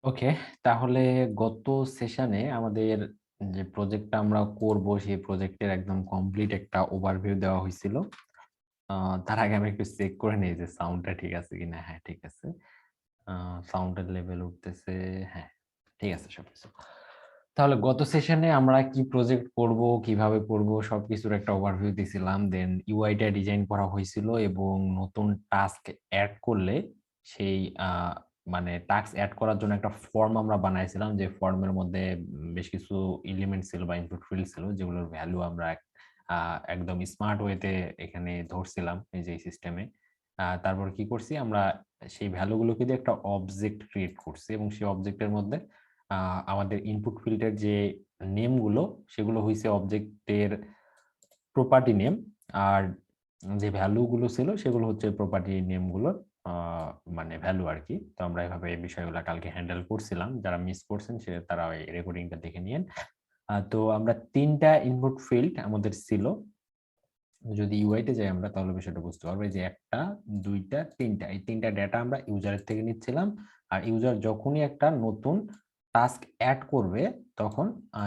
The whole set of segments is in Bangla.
ওকে, তাহলে গত সেশনে আমাদের যে প্রজেক্টটা আমরা করব সেই প্রজেক্টের একদম কমপ্লিট একটা ওভারভিউ দেওয়া হয়েছিল। তার আগে আমি একটু চেক করে নিই যে সাউন্ডটা ঠিক আছে কিনা। হ্যাঁ, ঠিক আছে। সাউন্ডের লেভেল উঠতেছে। হ্যাঁ, ঠিক আছে সবকিছু। তাহলে গত সেশনে আমরা কি প্রজেক্ট করব, কিভাবে করব সবকিছুর একটা ওভারভিউ দিছিলাম। দেন ইউআইটা ডিজাইন করা হয়েছিল এবং নতুন টাস্ক অ্যাড করলে সেই মানে টাস্ক অ্যাড করার জন্য একটা ফর্ম আমরা বানাইছিলাম, যে ফর্মের মধ্যে বেশ কিছু এলিমেন্ট ছিল বা ইনপুট ফিল্ড ছিল, যেগুলোর ভ্যালু আমরা একদম স্মার্ট ওয়েতে এখানে ধরছিলাম এই যে সিস্টেমে। তারপর কি করছি আমরা, সেই ভ্যালুগুলোকে দিয়ে একটা অবজেক্ট ক্রিয়েট করছি এবং সেই অবজেক্টের মধ্যে আমাদের ইনপুট ফিল্ডের যে নেমগুলো সেগুলো হইছে অবজেক্টের প্রপার্টি নেম, আর যে ভ্যালুগুলো ছিল সেগুলো হচ্ছে প্রপার্টি নেমগুলোর মানে ভ্যালু আর কি। তো আমরা এভাবে এই বিষয়গুলো কালকে হ্যান্ডেল করছিলাম। যারা মিস করছেন সে তারা ওই রেকর্ডিংটা দেখে নিয়েন। তো আমরা ৩টা ইনপুট ফিল্ড আমাদের ছিল। যদি ইউআইতে যাই আমরা তাহলে বিষয়টা বুঝতে পারবো যে ১টা, ২টা, ৩টা, এই ৩টা ডেটা আমরা ইউজারের থেকে নিচ্ছিলাম। আর ইউজার যখনই একটা নতুন টাস্ক অ্যাড করবে তখন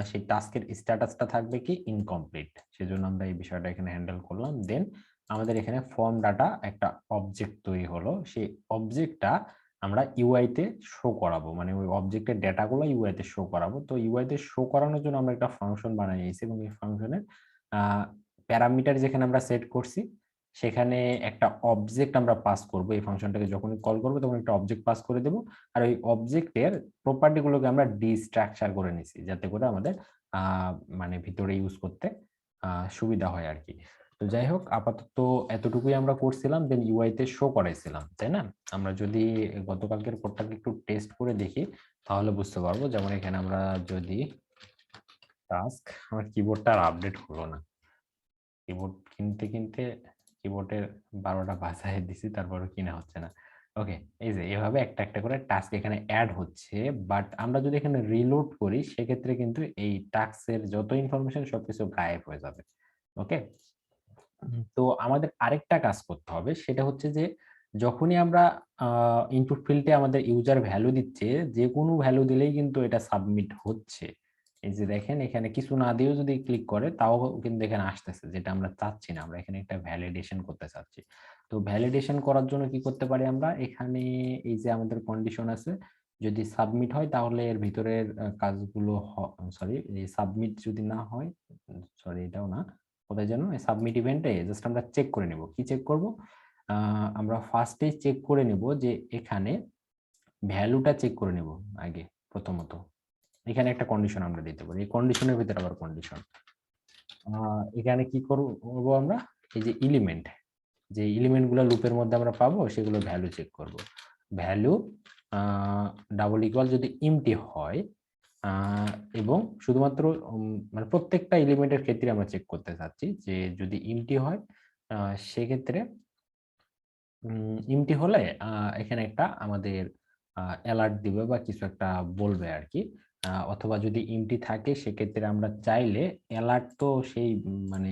সেই টাস্কের স্ট্যাটাসটা থাকবে কি ইনকমপ্লিট। সেজন্য আমরা এই বিষয়টা এখানে হ্যান্ডেল করলাম। দেন আমাদের এখানে ফর্ম ডাটা একটা অবজেক্ট তৈরি হলো। সেই অবজেক্টটা আমরা ইউআইতে শো করাবো, মানে ওই অবজেক্টের ডেটাগুলো ইউআইতে শো করাবো। তো ইউআইতে শো করানোর জন্য আমরা একটা ফাংশন বানিয়ে নিয়েছি এবং এই ফাংশনের প্যারামিটার যেখানে আমরা সেট করছি সেখানে একটা অবজেক্ট আমরা পাস করব। এই ফাংশনটাকে যখনই কল করবো তখন একটা অবজেক্ট পাস করে দেব। আর ওই অবজেক্টের প্রপার্টি গুলোকে আমরা ডিস্ট্রাকচার করে নিছি, যাতে করে আমাদের মানে ভিতরে ইউজ করতে সুবিধা হয় আর কি। তো যাই হোক, আপাতত এতটুকুই আমরা করছিলাম, দেন ইউআই তে শো করাইছিলাম, তাই না? আমরা যদি গতকালকের কোডটাকে একটু টেস্ট করে দেখি তাহলে বুঝতে পারবো। যেমন এখানে আমরা যদি টাস্ক, আমার কিবোর্ডটা আর আপডেট হলো না। কিবোর্ড কিনতে কিনতে কিবোর্ডের ১২টা বাজায় দিছি, তারপরও কিনা হচ্ছে না। ওকে, এই যে এভাবে একটা একটা করে টাস্ক এখানে অ্যাড হচ্ছে। বাট আমরা যদি এখানে রিলোড করি সেক্ষেত্রে কিন্তু এই টাস্কের যত ইনফরমেশন সবকিছু গায়েব হয়ে যাবে। ওকে, তো আমাদের আরেকটা কাজ করতে হবে, সেটা হচ্ছে যে যখনই আমরা ইনপুট ফিল্ডে আমাদের ইউজার ভ্যালু দিচ্ছে, যে কোনো ভ্যালু দিলেই কিন্তু এটা সাবমিট হচ্ছে। এই যে দেখেন, এখানে কিছু না দিয়েও যদি ক্লিক করে তাও কিন্তু এখানে আসতেছে, যেটা আমরা চাচ্ছি না। আমরা এখানে একটা ভ্যালিডেশন করতে চাচ্ছি। তো ভ্যালিডেশন করার জন্য কি করতে পারি আমরা, এখানে এই যে আমাদের কন্ডিশন আছে, যদি সাবমিট হয় তাহলে এর ভিতরের কাজগুলো, সরি, সাবমিট যদি না হয়, সরি এটাও না, কোথায় যেন সাবমিট ইভেন্টে জাস্ট আমরা চেক করে নেব। কি চেক করব? আমরা ফার্স্টে চেক করে নেব যে এখানে ভ্যালুটা চেক করে নেব আগে। প্রথমত এখানে একটা কন্ডিশন আমরা দিতে পারি, এই কন্ডিশনের ভিতরে আবার কন্ডিশন। এখানে কি করব আমরা, এই যে এলিমেন্ট, যে এলিমেন্ট গুলো লুপের মধ্যে আমরা পাবো সেগুলো ভ্যালু চেক করব। ভ্যালু ডাবল ইকুয়াল যদি এমটি হয়, এবং শুধুমাত্র মানে প্রত্যেকটা এলিমেন্টের ক্ষেত্রে আমরা চেক করতে চাচ্ছি যে যদি এমটি হয় সেক্ষেত্রে এমটি হলে এখানে একটা আমাদের অ্যালার্ট দিবে বা কিছু একটা বলবে আর কি। অথবা যদি এমটি থাকে সেক্ষেত্রে আমরা চাইলে অ্যালার্ট, তো সেই মানে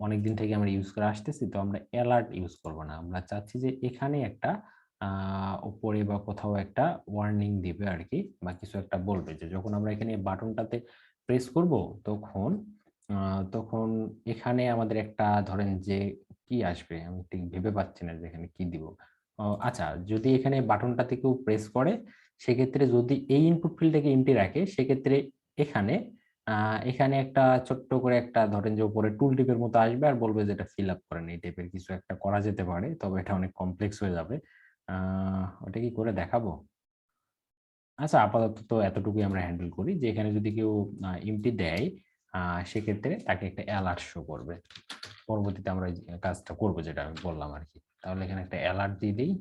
অনেকদিন থেকে আমরা ইউজ করে আসতেছি, তো আমরা অ্যালার্ট ইউজ করব না। আমরা চাচ্ছি যে এখানে একটা উপরে বা কোথাও একটা ওয়ার্নিং দিবে আর কি, বা কিছু একটা বলবে যে যখন আমরা এখানে বাটনটাতে প্রেস করব তখন তখন এখানে আমাদের একটা ধরেন যে কি আসবে আমি ঠিক ভেবে পাচ্ছি না যে এখানে কি দিব। আচ্ছা, যদি এখানে বাটনটাতে কেউ প্রেস করে সেক্ষেত্রে যদি এই ইনপুট ফিল্ডটাকে এমটি রাখে সেক্ষেত্রে এখানে এখানে একটা ছোট্ট করে একটা ধরেন যে উপরে টুল টিপের মতো আসবে আর বলবে যে এটা ফিল আপ করেন। এই টাইপের কিছু একটা করা যেতে পারে, তবে এটা অনেক কমপ্লেক্স হয়ে যাবে। ওটা কি করে দেখাবো? আচ্ছা, আপাতত তো এতটুকুই আমরা হ্যান্ডেল করি যে এখানে যদি কেউ এমটি দেয় সেক্ষেত্রে তাকে একটা অ্যালার্ট শো করবে। পরবর্তীতে আমরা এই কাজটা করব যেটা আমি বললাম আরকি। তাহলে এখানে একটা অ্যালার্ট দিয়ে দেই।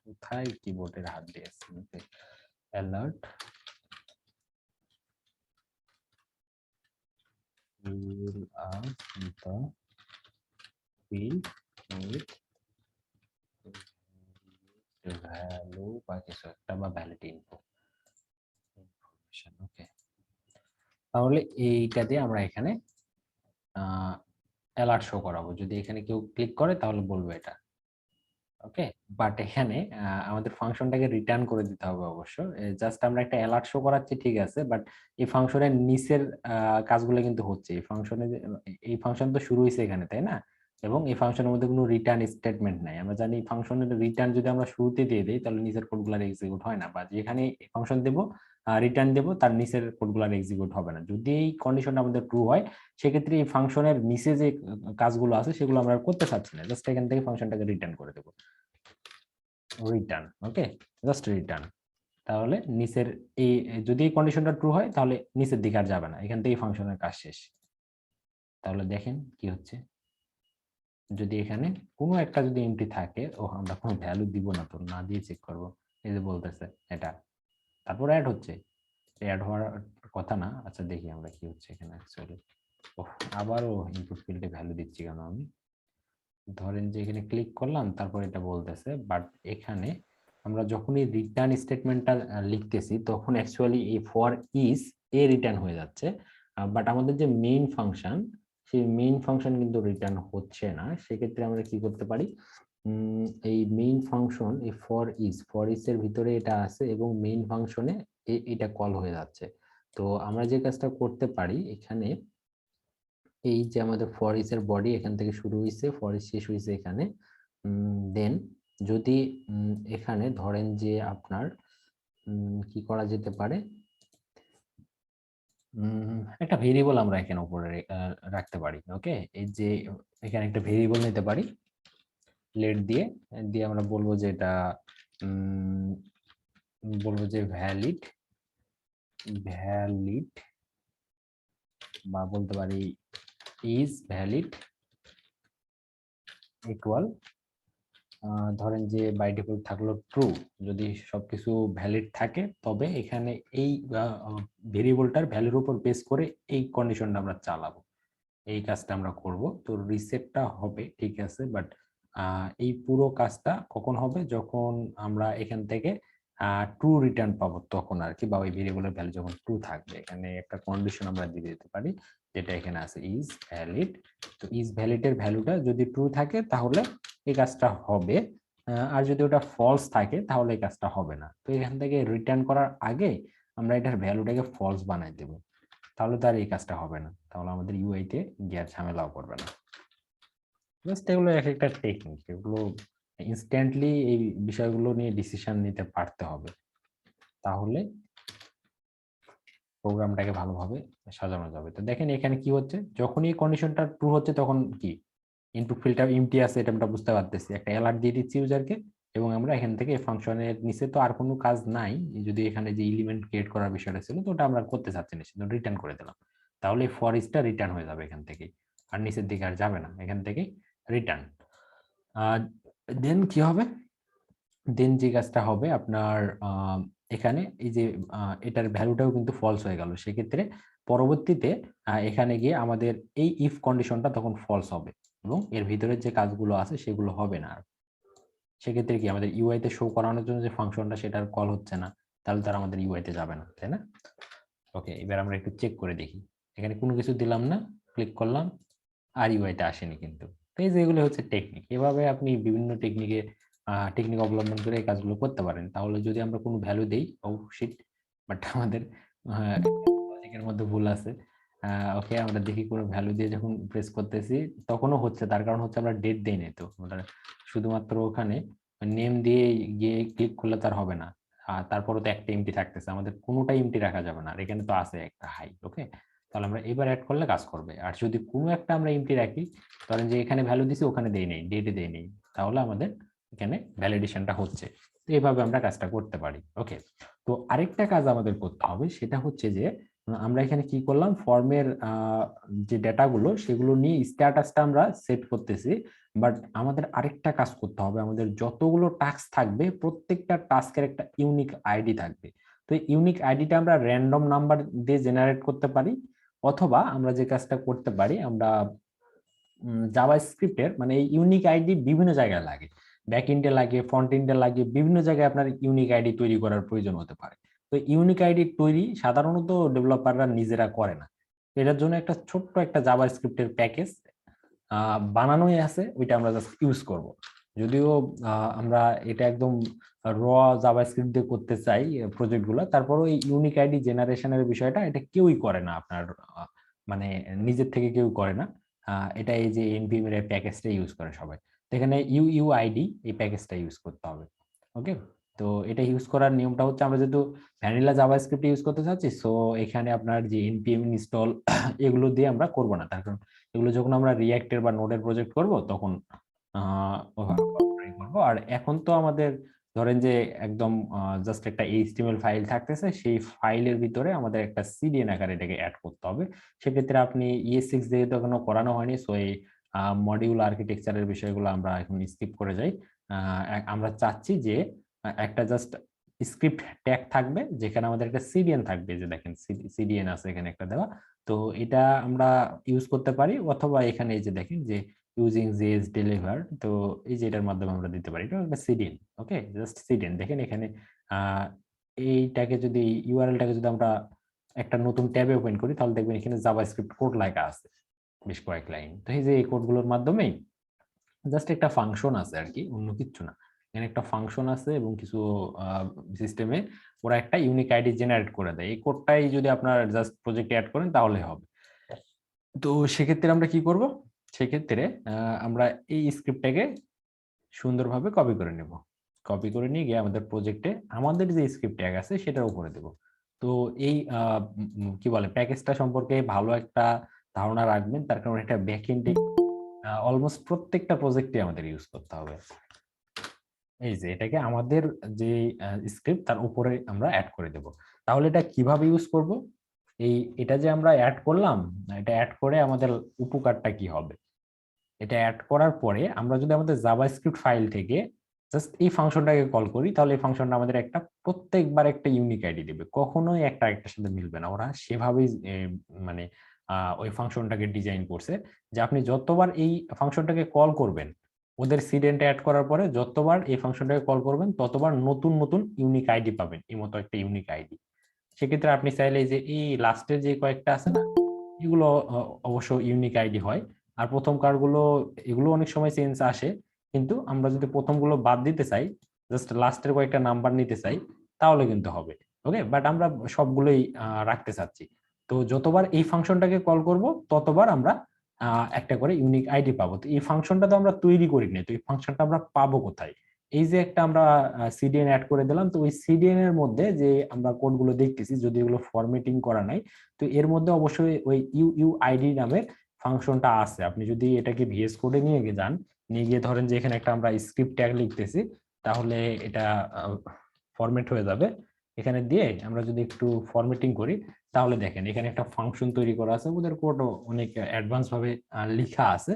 কোথায় কিবোর্ডের হাত দিয়েছি? Alert fill up the field with value বা কিছু একটা, বা ভ্যালিড ইনফরমেশন। ওকে, তাহলে এইটা দিয়ে আমরা এখানে অ্যালার্ট শো করাবো। যদি এখানে কেউ ক্লিক করে তাহলে বলবো এটা। ওকে, বাট এখানে আমাদের ফাংশনটাকে রিটার্ন করে দিতে হবে অবশ্য। জাস্ট আমরা একটা অ্যালার্ট শো করাচ্ছি, ঠিক আছে, বাট এই ফাংশনের নিচের কাজগুলো কিন্তু হচ্ছে। এই ফাংশন তো শুরু হয়েছে এখানে, তাই না? এবং এই ফাংশনের মধ্যে কোনো রিটার্ন স্টেটমেন্ট নাই। আমরা জানি ফাংশনের রিটার্ন যদি আমরা শুরুতে দিয়ে দিই তাহলে নিচের কোডগুলো এক্সিকিউট হয় না, বা যেখানে ফাংশন দেবো রিটার্ন দেবো তার নিচের কোডগুলো এক্সিকিউট হবে না। যদি এই কন্ডিশনটা আমাদের ট্রু হয় সেক্ষেত্রে এই ফাংশনের নিচে যে কাজগুলো আছে সেগুলো আমরা আর করতে চাচ্ছি না, জাস্ট এখান থেকে ফাংশনটাকে রিটার্ন করে দেবো। রিটার্ন, ওকে, জাস্ট রিটার্ন। তাহলে নিচের এই যদি এই কন্ডিশনটা ট্রু হয় তাহলে নিচের দিকে আর যাবে না, এখান থেকে ফাংশনের কাজ শেষ। তাহলে দেখেন কি হচ্ছে, যদি এখানে কোনো একটা যদি এমটি থাকে, ও আমরা কোনো ভ্যালু দিব না, তো না দিয়ে চেক করব। এই যে বলতেছে এটা, তারপর অ্যাড হচ্ছে, অ্যাড হওয়ার কথা না। আচ্ছা দেখি আমরা কি হচ্ছে এখানে অ্যাকচুয়ালি। আবারও ইনপুট ফিল্ডে ভ্যালু দিচ্ছি কেন আমি? ধরেন যে এখানে ক্লিক করলাম, তারপর এটা বলতেছে, বাট এখানে আমরা যখনই রিটার্ন স্টেটমেন্টটা লিখতেছি তখন অ্যাকচুয়ালি এই ফর ইজ এ রিটার্ন হয়ে যাচ্ছে, বাট আমাদের যে মেইন ফাংশন সেই মেইন ফাংশন কিন্তু রিটার্ন হচ্ছে না। সেক্ষেত্রে আমরা কি করতে পারি, এই মেইন ফাংশন এই ফর ইজ এর ভিতরে এটা আছে এবং মেইন ফাংশনে এটা কল হয়ে যাচ্ছে। তো আমরা যে কাজটা করতে পারি এখানে, এই যে আমাদের ফর ইচ এর বডি এখান থেকে শুরু হয়েছে, ফর ইচ শেষ হয়েছে এখানে। দেন যদি এখানে ধরেন যে আপনার কি করা যেতে পারে, একটা ভেরিয়েবল আমরা এখানে উপরে রাখতে পারি। ওকে, এই যে এখানে একটা ভেরিয়েবল নিতে পারি লেট দিয়ে, দিয়ে আমরা বলবো যে এটা বলবো যে ভ্যালিড ভ্যালিড বা বলতে পারি ইজ ভ্যালিড ইকুয়াল, ধরেন যে বাই ডিফল্ট থাকলো ট্রু। যদি সবকিছু ভ্যালিড থাকে তবে এখানে এই ভেরিয়েবলটার ভ্যালুর উপর বেস করে এই কন্ডিশনটা আমরা চালাবো, এই কাজটা আমরা করব। তো রিসেটটা হবে, ঠিক আছে, বাট এই পুরো কাজটা কখন হবে, যখন আমরা এখান থেকে ট্রু রিটার্ন পাবো তখন আর কি, বা ওই ভেরিয়েবলের ভ্যালু যখন ট্রু থাকবে। এখানে একটা কন্ডিশন আমরা দিয়ে দিতে পারি যেটা এখানে আছে ইজ ভ্যালিড। তো ইজ ভ্যালিড এর ভ্যালুটা যদি ট্রু থাকে তাহলে এই কাজটা হবে, আর যদি ওটা ফলস থাকে তাহলে এই কাজটা হবে না। তো এখান থেকে রিটার্ন করার আগে আমরা এটার ভ্যালুটাকে ফলস বানাই দেব, তাহলে তো আর এই কাজটা হবে না, তাহলে আমাদের ইউআই তে গিয়ে ঝামেলাও করবে না। জাস্ট এগুলো এক একটা টেকনিক, এগুলো ইনস্ট্যান্টলি এই বিষয়গুলো নিয়ে ডিসিশন নিতে পারতে হবে, তাহলে প্রোগ্রামটাকে ভালোভাবে সাজানো যাবে। তো দেখেন এখানে কি হচ্ছে, যখনই এই কন্ডিশনটা ট্রু হচ্ছে তখন কি ইনপুট ফিল্ডটা এমটি আছে এটা আমরা বুঝতে পারতেছি, একটা অ্যালার্ট দিয়ে দিচ্ছি ইউজারকে, এবং আমরা এখান থেকে ফাংশনের নিচে তো আর কোনো কাজ নাই, যদি এখানে যে এলিমেন্ট ক্রিয়েট করার বিষয়টা ছিল তো ওটা আমরা করতে চাচ্ছি না, সেজন্য রিটার্ন করে দিলাম। তাহলে ফর ইচটা রিটার্ন হয়ে যাবে এখান থেকে, আর নিচের দিকে আর যাবে না, এখান থেকে রিটার্ন। দেন কি হবে, দেন যে কাজটা হবে আপনার এখানে এই যে এটার ভ্যালুটাও কিন্তু ফলস হয়ে গেল, সেক্ষেত্রে পরবর্তীতে এখানে গিয়ে আমাদের এই ইফ কন্ডিশনটা তখন ফলস হবে এবং এর ভিতরে যে কাজগুলো আছে সেগুলো হবে না আর। সেক্ষেত্রে কি আমাদের ইউআই তে শো করানোর জন্য যে ফাংশনটা সেটার কল হচ্ছে না, তাহলে তার আমাদের ইউআই তে যাবে না, তাই না? ওকে, এবার আমরা একটু চেক করে দেখি, এখানে কোনো কিছু দিলাম না, ক্লিক করলাম, আর ইউআই তে আসেনি কিন্তু। তো এই যেগুলো হচ্ছে টেকনিক, এভাবে আপনি বিভিন্ন টেকনিক অবলম্বন করে এই কাজগুলো করতে পারেন। তাহলে যদি আমরা কোনো ভ্যালু দেই, ও শিট, বাট আমাদের লজিকের মধ্যে ভুল আছে। ওকে, আমরা দেখি কোনো ভ্যালু দিয়ে যখন প্রেস করতেছি তখনও হচ্ছে, তার কারণ হচ্ছে আমরা ডেট দেই নাই, তো আমরা শুধুমাত্র ওখানে নেম দিয়ে গিয়ে ক্লিক করলে তার হবে না। তারপরে তো একটা এমটি থাকতেছে, আমাদের কোনোটাই এমটি রাখা যাবে না, আর এখানে তো আছে একটা হাই। ওকে, তাহলে আমরা এবার অ্যাড করলে কাজ করবে। আর যদি কোনো একটা আমরা এমটি রাখি, ধরেন যে এখানে ভ্যালু দিছি ওখানে দেই নেই, ডেটে দেই নেই, তাহলে আমাদের এখানে ভ্যালিডেশনটা হচ্ছে। তো এইভাবে আমরা কাজটা করতে পারি। ওকে, তো আরেকটা কাজ আমাদের করতে হবে, সেটা হচ্ছে যে আমরা এখানে কি করলাম, ফর্মের যে ডেটাগুলো সেগুলো নিয়ে স্ট্যাটাসটা আমরা সেট করতেছি, বাট আমাদের আরেকটা কাজ করতে হবে, আমাদের যতগুলো টাস্ক থাকবে প্রত্যেকটা টাস্কের একটা ইউনিক আইডি থাকবে। তো ইউনিক আইডিটা আমরা র্যান্ডম নাম্বার দিয়ে জেনারেট করতে পারি, অথবা আমরা যে কাজটা করতে পারি, আমরা জাভাস্ক্রিপ্টের মানে এই ইউনিক আইডি বিভিন্ন জায়গায় লাগে, ব্যাক এন্ডে লাগে, ফ্রন্ট এন্ডে লাগে, বিভিন্ন জায়গায় আপনার ইউনিক আইডি তৈরি করার প্রয়োজন হতে পারে। তো ইউনিক আইডি তৈরি সাধারণত ডেভেলপাররা নিজেরা করে না, এটার জন্য একটা ছোট্ট একটা জাভাস্ক্রিপ্টের প্যাকেজ বানানোই আছে, ওইটা আমরা জাস্ট ইউজ করব। যদিও আমরা এটা একদম র জাভাস্ক্রিপ্ট দিয়ে করতে চাই প্রজেক্ট গুলো, তারপরও এই ইউনিক আইডি জেনারেশনের বিষয়টা এটা কেউই করে না আপনার, মানে নিজের থেকে কেউ করে না। এটা এই যে এনপিএম এর প্যাকেজটা ইউজ করে সবাই। তো এখানে ইউইউআইডি এই প্যাকেজটা ইউজ করতে হবে। ওকে, তো এটা ইউজ করার নিয়মটা হচ্ছে, আমরা যেহেতু ভ্যানিলা জাভাস্ক্রিপ্ট ইউজ করতে চাচ্ছি, সো এখানে আপনার যে এনপিএম ইনস্টল এগুলো দিয়ে আমরা করব না, তার কারণ এগুলো যখন আমরা রিঅ্যাক্টের বা নোডের প্রজেক্ট করব তখন করবো। আর এখন তো আমাদের ধরেন যে একদম জাস্ট একটা এইচটিএমএল ফাইল থাকতেছে, সেই ফাইলের ভিতরে আমাদের একটা সিডিএন আকারে এটাকে অ্যাড করতে হবে। সেক্ষেত্রে আপনি ES6 যেহেতু এখনো করানো হয়নি, সো এই মডিউল আর্কিটেকচারের বিষয়গুলো আমরা এখন স্কিপ করে যাই। আমরা চাচ্ছি যে একটা জাস্ট স্ক্রিপ্ট ট্যাগ থাকবে যেখানে আমাদের একটা সিডিএন থাকবে, যে দেখেন সিডিএন আছে এখানে একটা দেওয়া। তো এটা আমরা ইউজ করতে পারি, অথবা এখানে এই যে দেখেন যে ইউজিং জেএস ডেলিভার, তো এই যে এটার মাধ্যমে আমরা দিতে পারি, এটা একটা সিডিএন। ওকে, জাস্ট সিডিএন দেখেন এখানে এইটাকে যদি ইউআরএলটাকে যদি আমরা একটা নতুন ট্যাবে ওপেন করি, তাহলে দেখবেন এখানে জাভাস্ক্রিপ্ট কোড লেখা আছে বেশ কয়েক লাইন। তো এই যে এই কোডগুলোর মাধ্যমেই জাস্ট একটা ফাংশন আছে আর কি, অন্য কিছু না। এখানে একটা ফাংশন আছে এবং কিছু সিস্টেমে ওরা একটা ইউনিক আইডি জেনারেট করে দেয়। এই কোডটাই যদি আপনার জাস্ট প্রজেক্টে অ্যাড করেন তাহলে হবে। তো সেক্ষেত্রে আমরা কি করব, সেক্ষেত্রে আমরা এই স্ক্রিপ্টটাকে সুন্দরভাবে কপি করে নেব। কপি করে নিয়ে গিয়ে আমাদের প্রজেক্টে আমাদের যে স্ক্রিপ্ট ট্যাগ আছে সেটার উপরে দেব। তো এই কি বলে প্যাকেজটা সম্পর্কে ভালো একটা ধারণা রাখবেন, তার কারণ এটা ব্যাকএন্ডে অলমোস্ট প্রত্যেকটা প্রজেক্টে আমাদের ইউজ করতে হবে। এই যে এটাকে আমাদের যে স্ক্রিপ্ট তার উপরে আমরা অ্যাড করে দেব। তাহলে এটা কিভাবে ইউজ করব, এটা যে আমরা অ্যাড করলাম, এটা অ্যাড করে আমাদের উপকারটা কি হবে। এটা অ্যাড করার পরে আমরা যদি আমাদের জাভাস্ক্রিপ্ট ফাইল থেকে জাস্ট এই ফাংশনটাকে কল করি, তাহলে এই ফাংশনটা আমাদের একটা প্রত্যেকবার একটা ইউনিক আইডি দিবে, কখনোই একটা আরেকটার সাথে মিলবে না। ওরা সেভাবেই মানে ওই ফাংশনটাকে ডিজাইন করছে যে আপনি যতবার এই ফাংশনটাকে কল করবেন, ওদের সিডেন্টে অ্যাড করার পরে যতবার এই ফাংশনটাকে কল করবেন ততবার নতুন নতুন ইউনিক আইডি পাবেন, এই মতো একটা ইউনিক আইডি। সেক্ষেত্রে আপনি চাইলে যে এই লাস্টের যে কয়েকটা আছে না, এগুলো অবশ্য ইউনিক আইডি হয়। আর প্রথম কারগুলো এগুলো অনেক সময় চেঞ্জ আসে, কিন্তু আমরা যদি প্রথমগুলো বাদ দিতে চাই, জাস্ট লাস্টের কয়েকটা নাম্বার নিতে চাই, তাহলে কিন্তু হবে। ওকে, বাট আমরা সবগুলোই রাখতে চাচ্ছি। তো যতবার এই ফাংশনটাকে কল করব ততবার আমরা একটা করে ইউনিক আইডি পাবো। তো এই ফাংশনটা তো আমরা তৈরি করি না, তো এই ফাংশনটা আমরা পাবো কোথায়? এই যে একটা আমরা সিডিএন অ্যাড করে দিলাম, তো ওই সিডিএন এর মধ্যে যে আমরা কোডগুলো দেখতেছি, যদি এগুলো ফরম্যাটিং করা নাই, তো এর মধ্যে অবশ্যই ওই ইউইউআইডি নামের ফাংশনটা আছে। আপনি যদি এটাকে ভিএস কোডে নিয়ে গিয়ে যান, নিয়ে গিয়ে ধরেন যে এখানে একটা আমরা স্ক্রিপ্ট ট্যাগ লিখতেছি, তাহলে এটা ফরম্যাট হয়ে যাবে। এখানে দিয়ে আমরা যদি একটু ফরম্যাটিং করি, তাহলে দেখেন এখানে একটা ফাংশন তৈরি করা আছে, ওদের কোডও অনেক অ্যাডভান্স ভাবে লেখা আছে।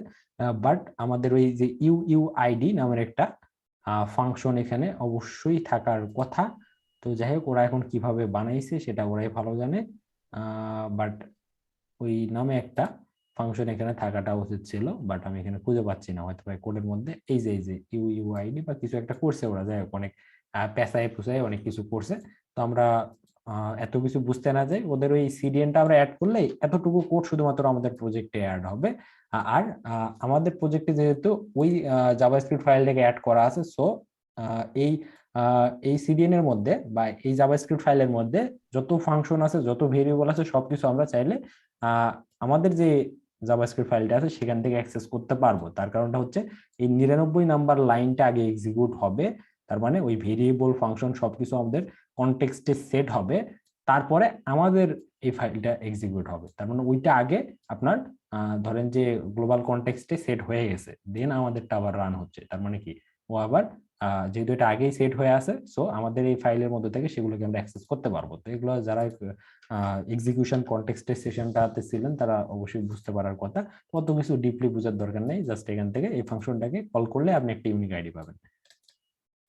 বাট আমাদের ওই যে ইউইউআইডি নামের একটা ফাংশন এখানে অবশ্যই থাকার কথা। তো যাই হোক, ওরা এখন কিভাবে বানাইছে সেটা ওরাই ভালো জানে। বাট ওই নামে একটা ফাংশন এখানে থাকাটা উচিত ছিল, বাট আমি এখানে খুঁজে পাচ্ছি না। হয়তো কোডের মধ্যে এই যে ইউইউআইডি বা কিছু একটা করছে ওরা, যাই হোক অনেক পেঁচায় পুচায় অনেক কিছু করছে। তো আমরা এত কিছু বুঝতে না যাই, ওদের ওই সিডিএনটা আমরা অ্যাড করলে এতটুকু কোড শুধুমাত্র আমাদের প্রজেক্টে অ্যাড হবে। আর আমাদের প্রজেক্টে যেহেতু ওই জাভাস্ক্রিপ্ট ফাইলটাকে অ্যাড করা আছে, সো এই এই সিডিএন এর মধ্যে বা এই জাভাস্ক্রিপ্ট ফাইলের মধ্যে যত ফাংশন আছে, যত ভেরিয়েবল আছে, সবকিছু আমরা চাইলে আমাদের যে জাভাস্ক্রিপ্ট ফাইলটা আছে সেখান থেকে অ্যাক্সেস করতে পারবো। তার কারণটা হচ্ছে এই 99 নাম্বার লাইনটা আগে এক্সিকিউট হবে, তার মানে ওই ভেরিয়েবল ফাংশন সবকিছু আমাদের কনটেক্সটে সেট হবে, তারপরে আমাদের এই ফাইলটা এক্সিকিউট হবে। তার মানে ওইটা আগে আপনার ধরেন যে গ্লোবাল কনটেক্সটে সেট হয়ে গেছে, দেন আমাদেরটা আবার রান হচ্ছে। তার মানে কি, ও আবার যেহেতু এটা আগেই সেট হয়ে আছে, সো আমাদের এই ফাইলের মধ্যে থেকে সেগুলোকে আমরা অ্যাক্সেস করতে পারবো। তো এগুলো যারা এক্সিকিউশন কনটেক্সটের সেশনটাতে ছিলেন তারা অবশ্যই বুঝতে পারার কথা। কত কিছু ডিপলি বোঝার দরকার নেই, জাস্ট এখান থেকে এই ফাংশনটাকে কল করলে আপনি একটা ইউনিক আইডি পাবেন।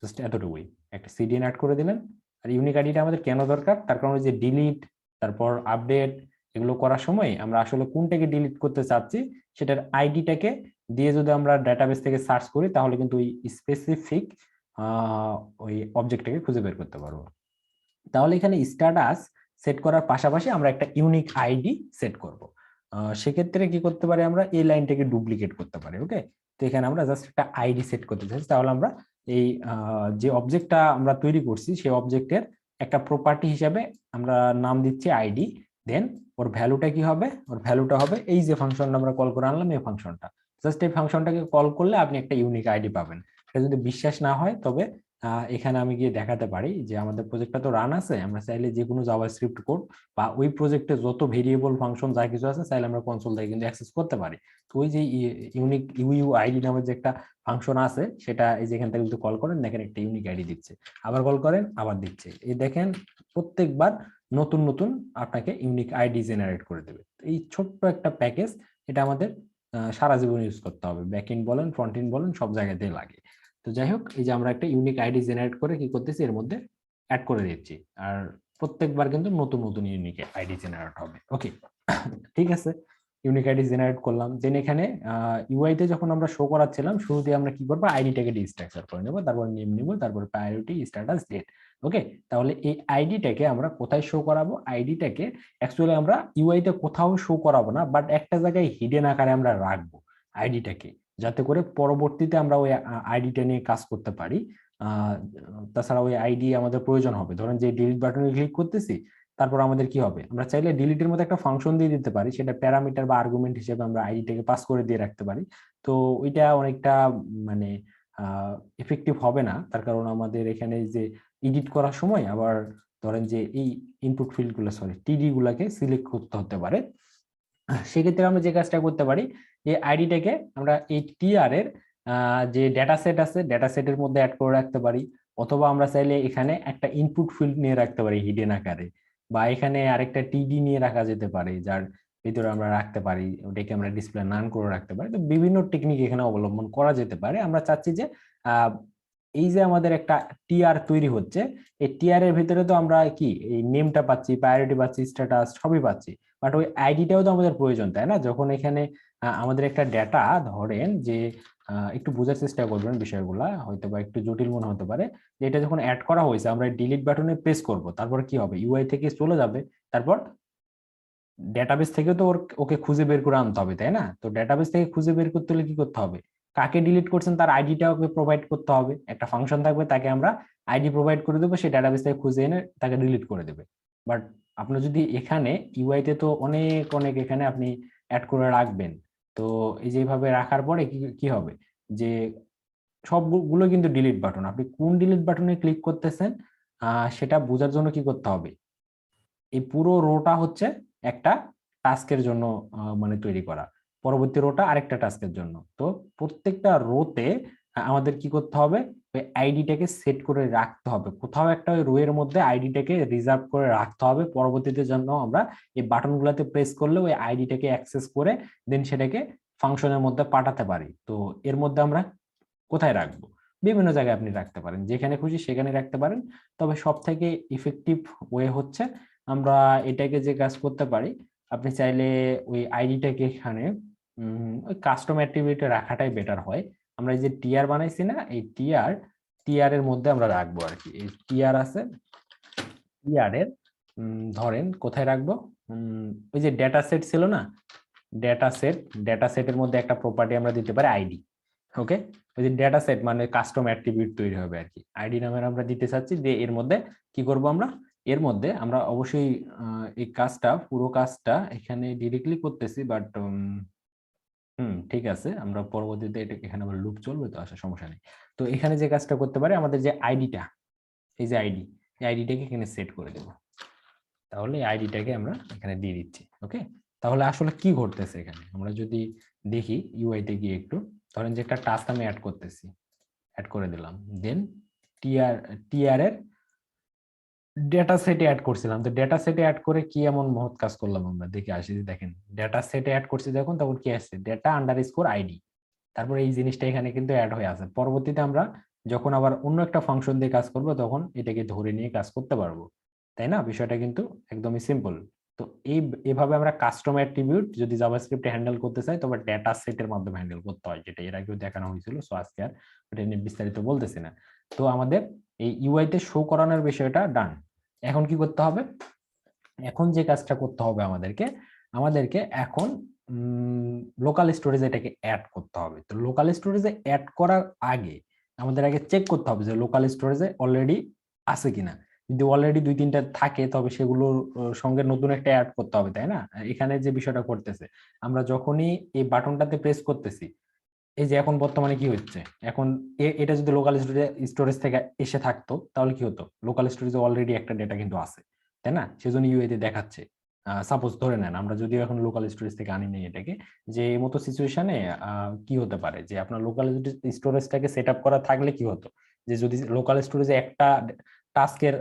জাস্ট এতটুকুই, একটা সিডিএন অ্যাড করে দিলেন। আর ইউনিক আইডিটা আমাদের কেন দরকার, তার কারণ যে ডিলিট, তারপর আপডেট, এগুলো করার সময় আমরা আসলে কোনটাকে ডিলিট করতে চাচ্ছি সেটার আইডিটাকে দিয়ে যদি আমরা ডাটাবেস থেকে সার্চ করি, তাহলে কিন্তু ওই স্পেসিফিক ওই অবজেক্টটাকে খুঁজে বের করতে পারবো। তাহলে এখানে স্ট্যাটাস সেট করার পাশাপাশি আমরা একটা ইউনিক আইডি সেট করব। সেক্ষেত্রে কি করতে পারি, আমরা এই লাইনটাকে ডুপ্লিকেট করতে পারি। ওকে, তো এখানে আমরা জাস্ট একটা আইডি সেট করতে চাচ্ছি। তাহলে আমরা এই যে অবজেক্টটা আমরা তৈরি করছি সেই অবজেক্টের একটা প্রপার্টি হিসাবে আমরা নাম দিচ্ছি আইডি। দেন ওর ভ্যালুটা কি হবে, ওর ভ্যালুটা হবে এই যে ফাংশনটা আমরা কল করে আনলাম এই ফাংশনটা। জাস্ট এই ফাংশনটাকে কল করলে আপনি একটা ইউনিক আইডি পাবেন। এটা যদি বিশ্বাস না হয় তবে এখানে আমি গিয়ে দেখাতে পারি যে আমাদের প্রজেক্টটা তো রান আছে, আমরা চাইলে যে কোনো জাভাস্ক্রিপ্ট কোড বা ওই প্রজেক্টে যত ভেরিয়েবল ফাংশন যা কিছু আছে চাইলে আমরা কনসোল থেকে কিন্তু অ্যাক্সেস করতে পারি। তো ওই যে ইউনিক ইউ আইডি নামের যে একটা ফাংশন আছে সেটা এই যে এখান থেকে যদি কল করেন দেখেন একটা ইউনিক আইডি দিচ্ছে, আবার কল করেন আবার দিচ্ছে। এই দেখেন প্রত্যেকবার নতুন নতুন আপনাকে ইউনিক আইডি জেনারেট করে দেবে। এই ছোট্ট একটা প্যাকেজ, এটা আমাদের সারা জীবন ইউজ করতে হবে, ব্যাক এন্ড বলেন ফ্রন্ট এন্ড বলেন সব জায়গাতেই লাগে। তো যাই হোক, এই যে আমরা একটা ইউনিক আইডি জেনারেট করে কি করতেছি এর মধ্যে অ্যাড করে দিচ্ছি, আর প্রত্যেকবার কিন্তু নতুন নতুন ইউনিক আইডি জেনারেট হবে। ওকে, ঠিক আছে, ইউনিক আইডি জেনারেট করলাম। দেন এখানে ইউআই তে যখন আমরা শো করাচ্ছিলাম শুরুতে আমরা কি করবো, আইডিটাকে ডিস্ট্রাকচার করে নেবো, তারপর নেম নিব, তারপর প্রায়োরিটি, স্ট্যাটাস, ডেট। ওকে, তাহলে এই আইডিটাকে আমরা কোথায় শো করাবো, আইডিটাকে অ্যাকচুয়ালি আমরা ইউআই তে কোথাও শো করাবো না, বাট একটা জায়গায় হিডেন আকারে আমরা রাখবো আইডিটাকে, যাতে করে পরবর্তীতে আমরা ওই আইডিটা নিয়ে কাজ করতে পারি। তাছাড়া ওই আইডি আমাদের প্রয়োজন হবে, ধরেন যে ডিলিট বাটনে ক্লিক করতেছি, তারপর আমাদের কি হবে, আমরা চাইলে ডিলিটের মধ্যে একটা ফাংশন দিয়ে দিতে পারি, সেটা প্যারামিটার বা আর্গুমেন্ট হিসেবে আমরা আইডিটাকে পাস করে দিয়ে রাখতে পারি। তো ওইটা অনেকটা মানে এফেক্টিভ হবে না, তার কারণ আমাদের এখানে যে এডিট করার সময় আবার ধরেন যে এই ইনপুট ফিল্ড গুলো সরি টিডি গুলাকে সিলেক্ট করতে হতে পারে। সেক্ষেত্রে আমরা যে কাজটা করতে পারি, এই আইডিটাকে আমরা এই টিআর এর যে ডেটা সেট আছে ডেটা সেটের মধ্যে অ্যাড করে রাখতে পারি, অথবা আমরা চাইলে এখানে একটা ইনপুট ফিল্ড নিয়ে রাখতে পারি হিডেন আকারে, বা এখানে আরেকটা টিডি নিয়ে রাখা যেতে পারে যার ভিতরে আমরা রাখতে পারি, ওটাকে আমরা ডিসপ্লে নান করে রাখতে পারি। তো বিভিন্ন টেকনিক এখানে অবলম্বন করা যেতে পারে। আমরা চাচ্ছি যে এই যে আমাদের একটা টিআর তৈরি হচ্ছে, এই টিআর এর ভিতরে তো আমরা কি এই নেমটা পাচ্ছি, প্রায়োরিটি পাচ্ছি, স্ট্যাটাস সবই পাচ্ছি, বাট ওই আইডিটাও তো আমাদের প্রয়োজন, তাই না? যখন এখানে আমাদের একটা ডেটা ধরেন যে একটু বোঝার চেষ্টা করবেন বিষয়গুলা, হয়তো বা একটু জটিল মনে হতে পারে, যে এটা যখন অ্যাড করা হয়েছে আমরা ডিলিট বাটনে প্রেস করব, তারপর কি হবে, ইউআই থেকে চলে যাবে, তারপর ডেটাবেস থেকে তো ওকে খুঁজে বের করে আনতে হবে, তাই না? তো ডেটাবেস থেকে খুঁজে বের করতে হলে কি করতে হবে, কাকে ডিলিট করছেন তার আইডিটা ওকে প্রোভাইড করতে হবে, একটা ফাংশন থাকবে তাকে আমরা আইডি প্রোভাইড করে দেবো, সেই ডেটাবেস থেকে খুঁজে এনে তাকে ডিলিট করে দেবে। বাট আপনি যদি এখানে ইউআই তে তো অনেক অনেক এখানে আপনি অ্যাড করে রাখবেন, তো এই যেভাবে রাখার পরে কি কি হবে, যে সবগুলো কিন্তু ডিলিট বাটন, আপনি কোন ডিলিট বাটনে ক্লিক করতেছেন সেটা বোঝার জন্য কি করতে হবে, এই পুরো রোটা হচ্ছে একটা টাস্কের জন্য মানে তৈরি করা, পরবর্তী রোটা আরেকটা টাস্কের জন্য। তো প্রত্যেকটা রোতে আমাদের কি করতে হবে, ওই আইডিটাকে সেট করে রাখতে হবে, কোথাও একটা ওই রো এর মধ্যে আইডিটাকে রিজার্ভ করে রাখতে হবে, পরবর্তীতে জন্য আমরা এই বাটনগুলোতে প্রেস করলে ওই আইডিটাকে অ্যাক্সেস করে দেন সেটাকে ফাংশনের মধ্যে পাঠাতে পারি। তো এর মধ্যে আমরা কোথায় রাখবো, বিভিন্ন জায়গায় আপনি রাখতে পারেন, যেখানে খুশি সেখানে রাখতে পারেন। তবে সব থেকে ইফেক্টিভ ওয়ে হচ্ছে আমরা এটাকে যে কাজ করতে পারি, আপনি চাইলে ওই আইডিটাকে এখানে ওই কাস্টম অ্যাট্রিবিউটে রাখাটাই বেটার হয়। আমরা এই যে টিআর বানাইছি না, এই টিআর এর মধ্যে আমরা রাখবো আর কি, এই টিআর আছে, টিআর এর ধরেন কোথায় রাখবো, ওই যে ডেটা সেট ছিল না, ডেটা সেট, ডেটা সেটের মধ্যে একটা প্রপার্টি আমরা দিতে পারি আইডি। ওকে, ওই যে ডেটা সেট মানে কাস্টম অ্যাট্রিবিউট তৈরি হবে আর কি, আইডি নামের আমরা দিতে চাচ্ছি, যে এর মধ্যে কি করব আমরা, এর মধ্যে আমরা অবশ্যই এই কাজটা পুরো কাজটা এখানে ডিরেক্টলি করতেছি, বাট ঠিক আছে, আমরা পরবর্তীতে এটা এখানে আবার লুপ চলবে, তো আসলে সমস্যা নেই। তো এখানে যে কাজটা করতে পারি, আমাদের যে আইডিটা, এই যে আইডি, এই আইডিটাকে এখানে সেট করে দেব, তাহলে এই আইডিটাকে আমরা এখানে দিয়ে দিচ্ছি। ওকে, তাহলে আসলে কি ঘটতেছে এখানে আমরা যদি দেখি ইউআই তে গিয়ে একটু, ধরেন যে একটা টাস্ক আমি অ্যাড করতেছি, অ্যাড করে দিলাম, দেন টিআর টিআর এর ডেটা সেটে অ্যাড করছিলাম, তো ডেটা সেটে অ্যাড করে কি এমন মহৎ কাজ করলাম আমরা দেখে আসি, দেখেন ডেটা সেটে অ্যাড করছি দেখুন, তখন কি আসছে, ডেটা আন্ডারস্কোর আইডি, তারপর এই জিনিসটা এখানে কিন্তু অ্যাড হয়ে আছে। পরবর্তীতে আমরা যখন আবার অন্য একটা ফাংশন দিয়ে কাজ করব তখন এটাকে ধরে নিয়ে কাজ করতে পারবো, তাই না? বিষয়টা কিন্তু একদমই সিম্পল। তো এভাবে আমরা কাস্টম অ্যাট্রিবিউট যদি জাভাস্ক্রিপ্টে হ্যান্ডেল করতে চাই তবে ডেটা সেটের মাধ্যমে হ্যান্ডেল করতে হয়, যেটা এর আগেও দেখানো হয়েছিল, সো আজকে আর এটা নিয়ে বিস্তারিত বলতেছি না। তো আমাদের এই ইউআই তে শো করানোর বিষয়টা ডান। এখন কি করতে হবে, এখন যে কাজটা করতে হবে আমাদেরকে, আমাদেরকে এখন লোকাল স্টোরেজে এটাকে অ্যাড করতে হবে। তো লোকাল স্টোরেজে অ্যাড করার আগে আমাদের আগে চেক করতে হবে যে লোকাল স্টোরেজে অলরেডি আছে কিনা। যদি অলরেডি 2-3টা থাকে তবে সেগুলোর সঙ্গে নতুন একটা অ্যাড করতে হবে, তাই না? এখানে যে বিষয়টা করতেছে, আমরা যখনই এই বাটনটাতে প্রেস করতেছি, এই যে এখন বর্তমানে কি হচ্ছে, এখন এটা যদি লোকাল স্টোরেজ থেকে এসে থাকতো তাহলে কি হতো, লোকাল স্টোরেজে অলরেডি একটা ডেটা কিন্তু আছে, তাই না? সেজন্য ইউআই দেখাচ্ছে। সাপোজ ধরে নেন আমরা যদিও এখন লোকাল স্টোরেজ থেকে আনি নেই এটাকে, যে এই মতো সিচুয়েশনে কি হতে পারে যে আপনার লোকাল স্টোরেজটাকে সেট আপ করা থাকলে কি হতো, যে যদি লোকাল স্টোরেজে একটা টাস্কের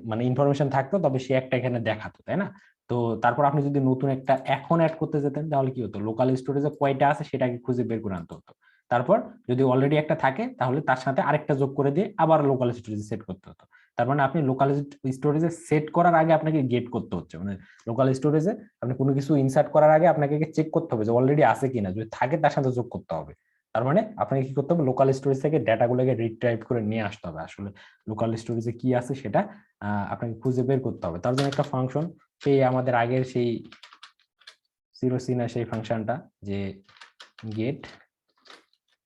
মানে ইনফরমেশন থাকতো তবে সে একটা এখানে দেখাতো, তাই না? তো তারপর আপনি যদি নতুন একটা এখন অ্যাড করতে যেতেন তাহলে কি হতো, লোকাল স্টোরেজে কয়টা আছে সেটাকে খুঁজে বের করে আনতে হতো। তারপর যদি অলরেডি একটা থাকে তাহলে তার সাথে আরেকটা যোগ করে দিয়ে আবার লোকাল স্টোরেজে সেট করতে হতো। তার মানে আপনি লোকাল স্টোরেজে সেট করার আগে আপনাকে গেট করতে হচ্ছে, মানে লোকাল স্টোরেজে আপনি কোনো কিছু ইনসার্ট করার আগে আপনাকে চেক করতে হবে যে অলরেডি আছে কিনা, যদি থাকে তার সাথে যোগ করতে হবে। তার মানে আপনাকে কি করতে হবে, লোকাল স্টোরেজ থেকে ডেটাগুলোকে রিট্রাইভ করে নিয়ে আসতে হবে, আসলে লোকাল স্টোরেজে কি আছে সেটা আপনাকে খুঁজে বের করতে হবে। তার জন্য একটা ফাংশন, সেই আমাদের আগের সেই সিরোসিনা সেই ফাংশনটা, যে get